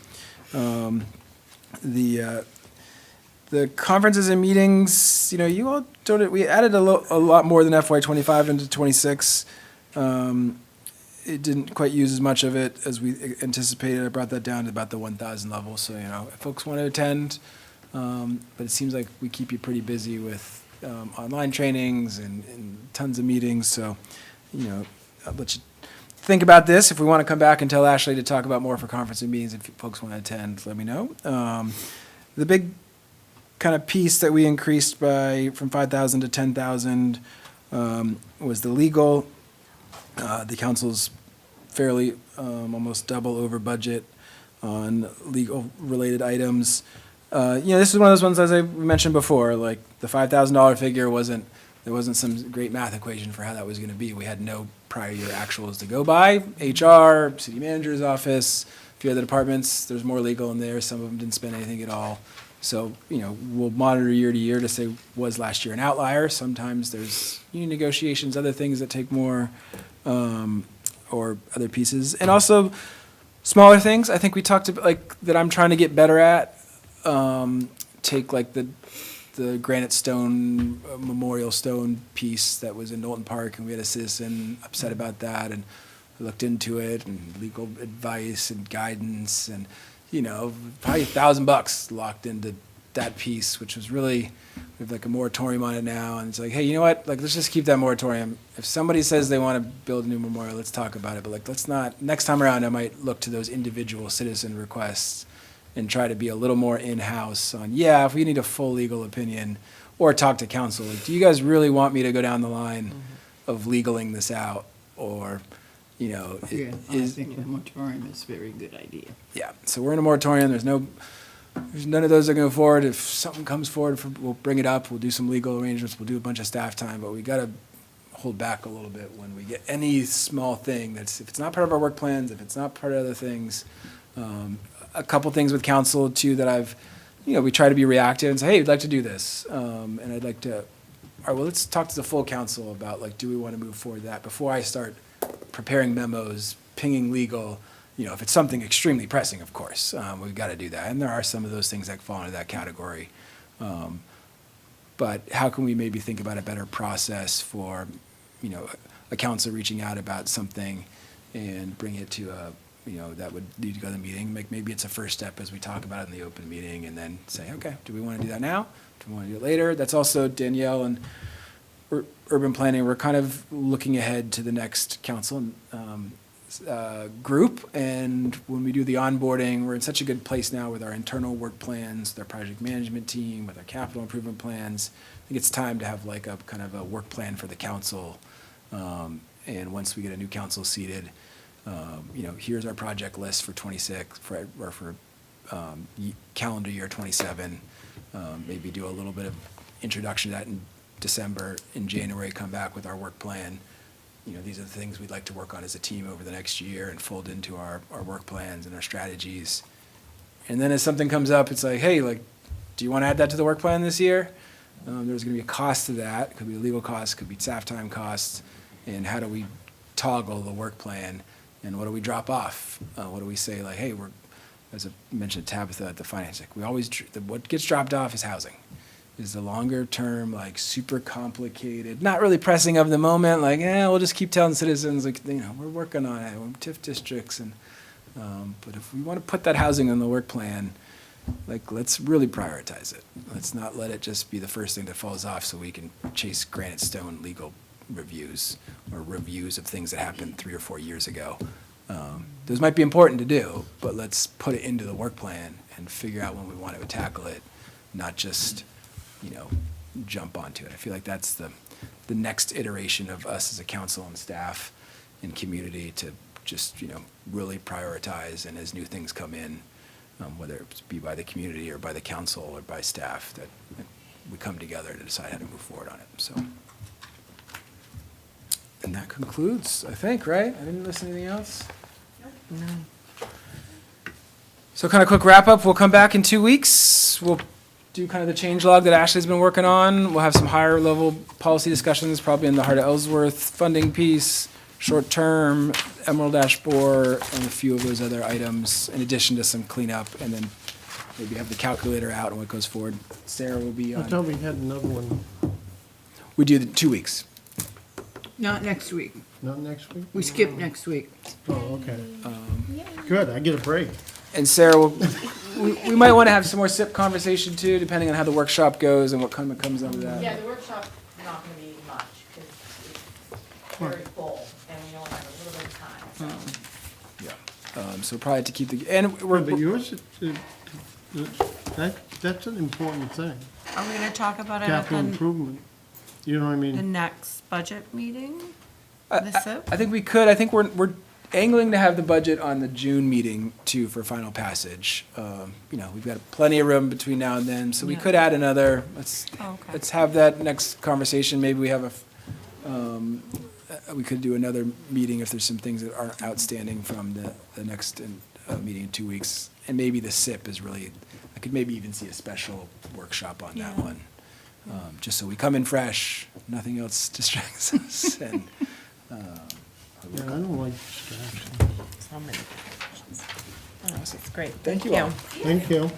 The conferences and meetings, you all don't. We added a lot more than FY25 into 26. It didn't quite use as much of it as we anticipated. I brought that down to about the 1,000 level. So if folks want to attend, but it seems like we keep you pretty busy with online trainings and tons of meetings. So I'll let you think about this. If we want to come back and tell Ashley to talk about more for conference and meetings, if folks want to attend, let me know. The big kind of piece that we increased from 5,000 to 10,000 was the legal. The council's fairly almost double over budget on legal related items. This is one of those ones, as I mentioned before, like the $5,000 figure there wasn't some great math equation for how that was going to be. We had no prior year actuals to go by. HR, city manager's office, a few other departments, there's more legal in there. Some of them didn't spend anything at all. So, we'll monitor year to year to say, was last year an outlier? Sometimes there's union negotiations, other things that take more, or other pieces. And also smaller things. I think we talked about, that I'm trying to get better at. Take the granite stone, memorial stone piece that was in Knowlton Park, and we had a citizen upset about that, and we looked into it, and legal advice and guidance, and probably $1,000 locked into that piece, which was really, we have a moratorium on it now, and it's like, hey, you know what, let's just keep that moratorium. If somebody says they want to build a new memorial, let's talk about it, but let's not, next time around, I might look to those individual citizen requests and try to be a little more in-house on, if we need a full legal opinion, or talk to council, do you guys really want me to go down the line of legaling this out, or, I think the moratorium is a very good idea. Yeah, so we're in a moratorium. There's none of those that are going forward. If something comes forward, we'll bring it up. We'll do some legal arrangements. We'll do a bunch of staff time, but we got to hold back a little bit when we get any small thing if it's not part of our work plans, if it's not part of other things. A couple things with council too that we try to be reactive and say, hey, we'd like to do this, and I'd like to. All right, well, let's talk to the full council about do we want to move forward with that before I start preparing memos, pinging legal. If it's something extremely pressing, of course, we've got to do that. And there are some of those things that fall into that category. But how can we maybe think about a better process for, a council reaching out about something and bring it to that would need to go to the meeting. Maybe it's a first step as we talk about it in the open meeting, and then say, okay, do we want to do that now? Do we want to do it later? That's also Danielle and urban planning. We're kind of looking ahead to the next council group, and when we do the onboarding, we're in such a good place now with our internal work plans, with our project management team, with our capital improvement plans. I think it's time to have a kind of a work plan for the council, and once we get a new council seated, here's our project list for 26, for calendar year 27. Maybe do a little bit of introduction to that in December. In January, come back with our work plan. These are the things we'd like to work on as a team over the next year and fold into our work plans and our strategies. And then as something comes up, it's like, hey, do you want to add that to the work plan this year? There's going to be a cost to that. It could be a legal cost, could be staff time costs. And how do we toggle the work plan? And what do we drop off? What do we say, hey, as I mentioned Tabitha at the finance, what gets dropped off is housing. Is the longer term, super complicated, not really pressing of the moment, we'll just keep telling citizens, we're working on it, we're TIF districts, and but if we want to put that housing on the work plan, let's really prioritize it. Let's not let it just be the first thing that falls off so we can chase granite stone legal reviews or reviews of things that happened 3 or 4 years ago. Those might be important to do, but let's put it into the work plan and figure out when we want to tackle it, not just jump onto it. I feel like that's the next iteration of us as a council and staff and community to just, really prioritize, and as new things come in, whether it be by the community or by the council or by staff, that we come together to decide how to move forward on it. So And that concludes, I think, right? I didn't listen to anything else? No. So kind of quick wrap up, we'll come back in 2 weeks. We'll do kind of the change log that Ashley's been working on. We'll have some higher level policy discussions, probably in the heart of Ellsworth funding piece, short term, Emerald Ash Borer, and a few of those other items, in addition to some cleanup, and then maybe have the calculator out and what goes forward. Sarah will be I on, thought we had another one, we do the 2 weeks. Not next week. not next week? We skip next week. Oh, okay. Good, I get a break. And Sarah, we might want to have some more SIP conversation too, depending on how the workshop goes and what kind of comes out of that. Yeah, the workshop's not gonna be much, because it's very full, and we only have a little bit of time, so. Yeah. So probably to keep the, and we're, But yours, that's an important thing, Are we gonna talk about it at capital the improvement. You know what I the mean? next budget meeting? I The SIP? think we could, I think we're angling to have the budget on the June meeting too for final passage. You know, we've got plenty of room between now and then, so we Yeah. could add another, let's Okay. have that next conversation. Maybe we have we could do another meeting if there's some things that are outstanding from the next meeting in 2 weeks. And maybe the SIP is really, I could maybe even see a special workshop on that Yeah. one. Just so we come in fresh, nothing else distracts us, and, Yeah, I don't like distractions. So many questions. Oh, it's great. Thank you all. Thank you.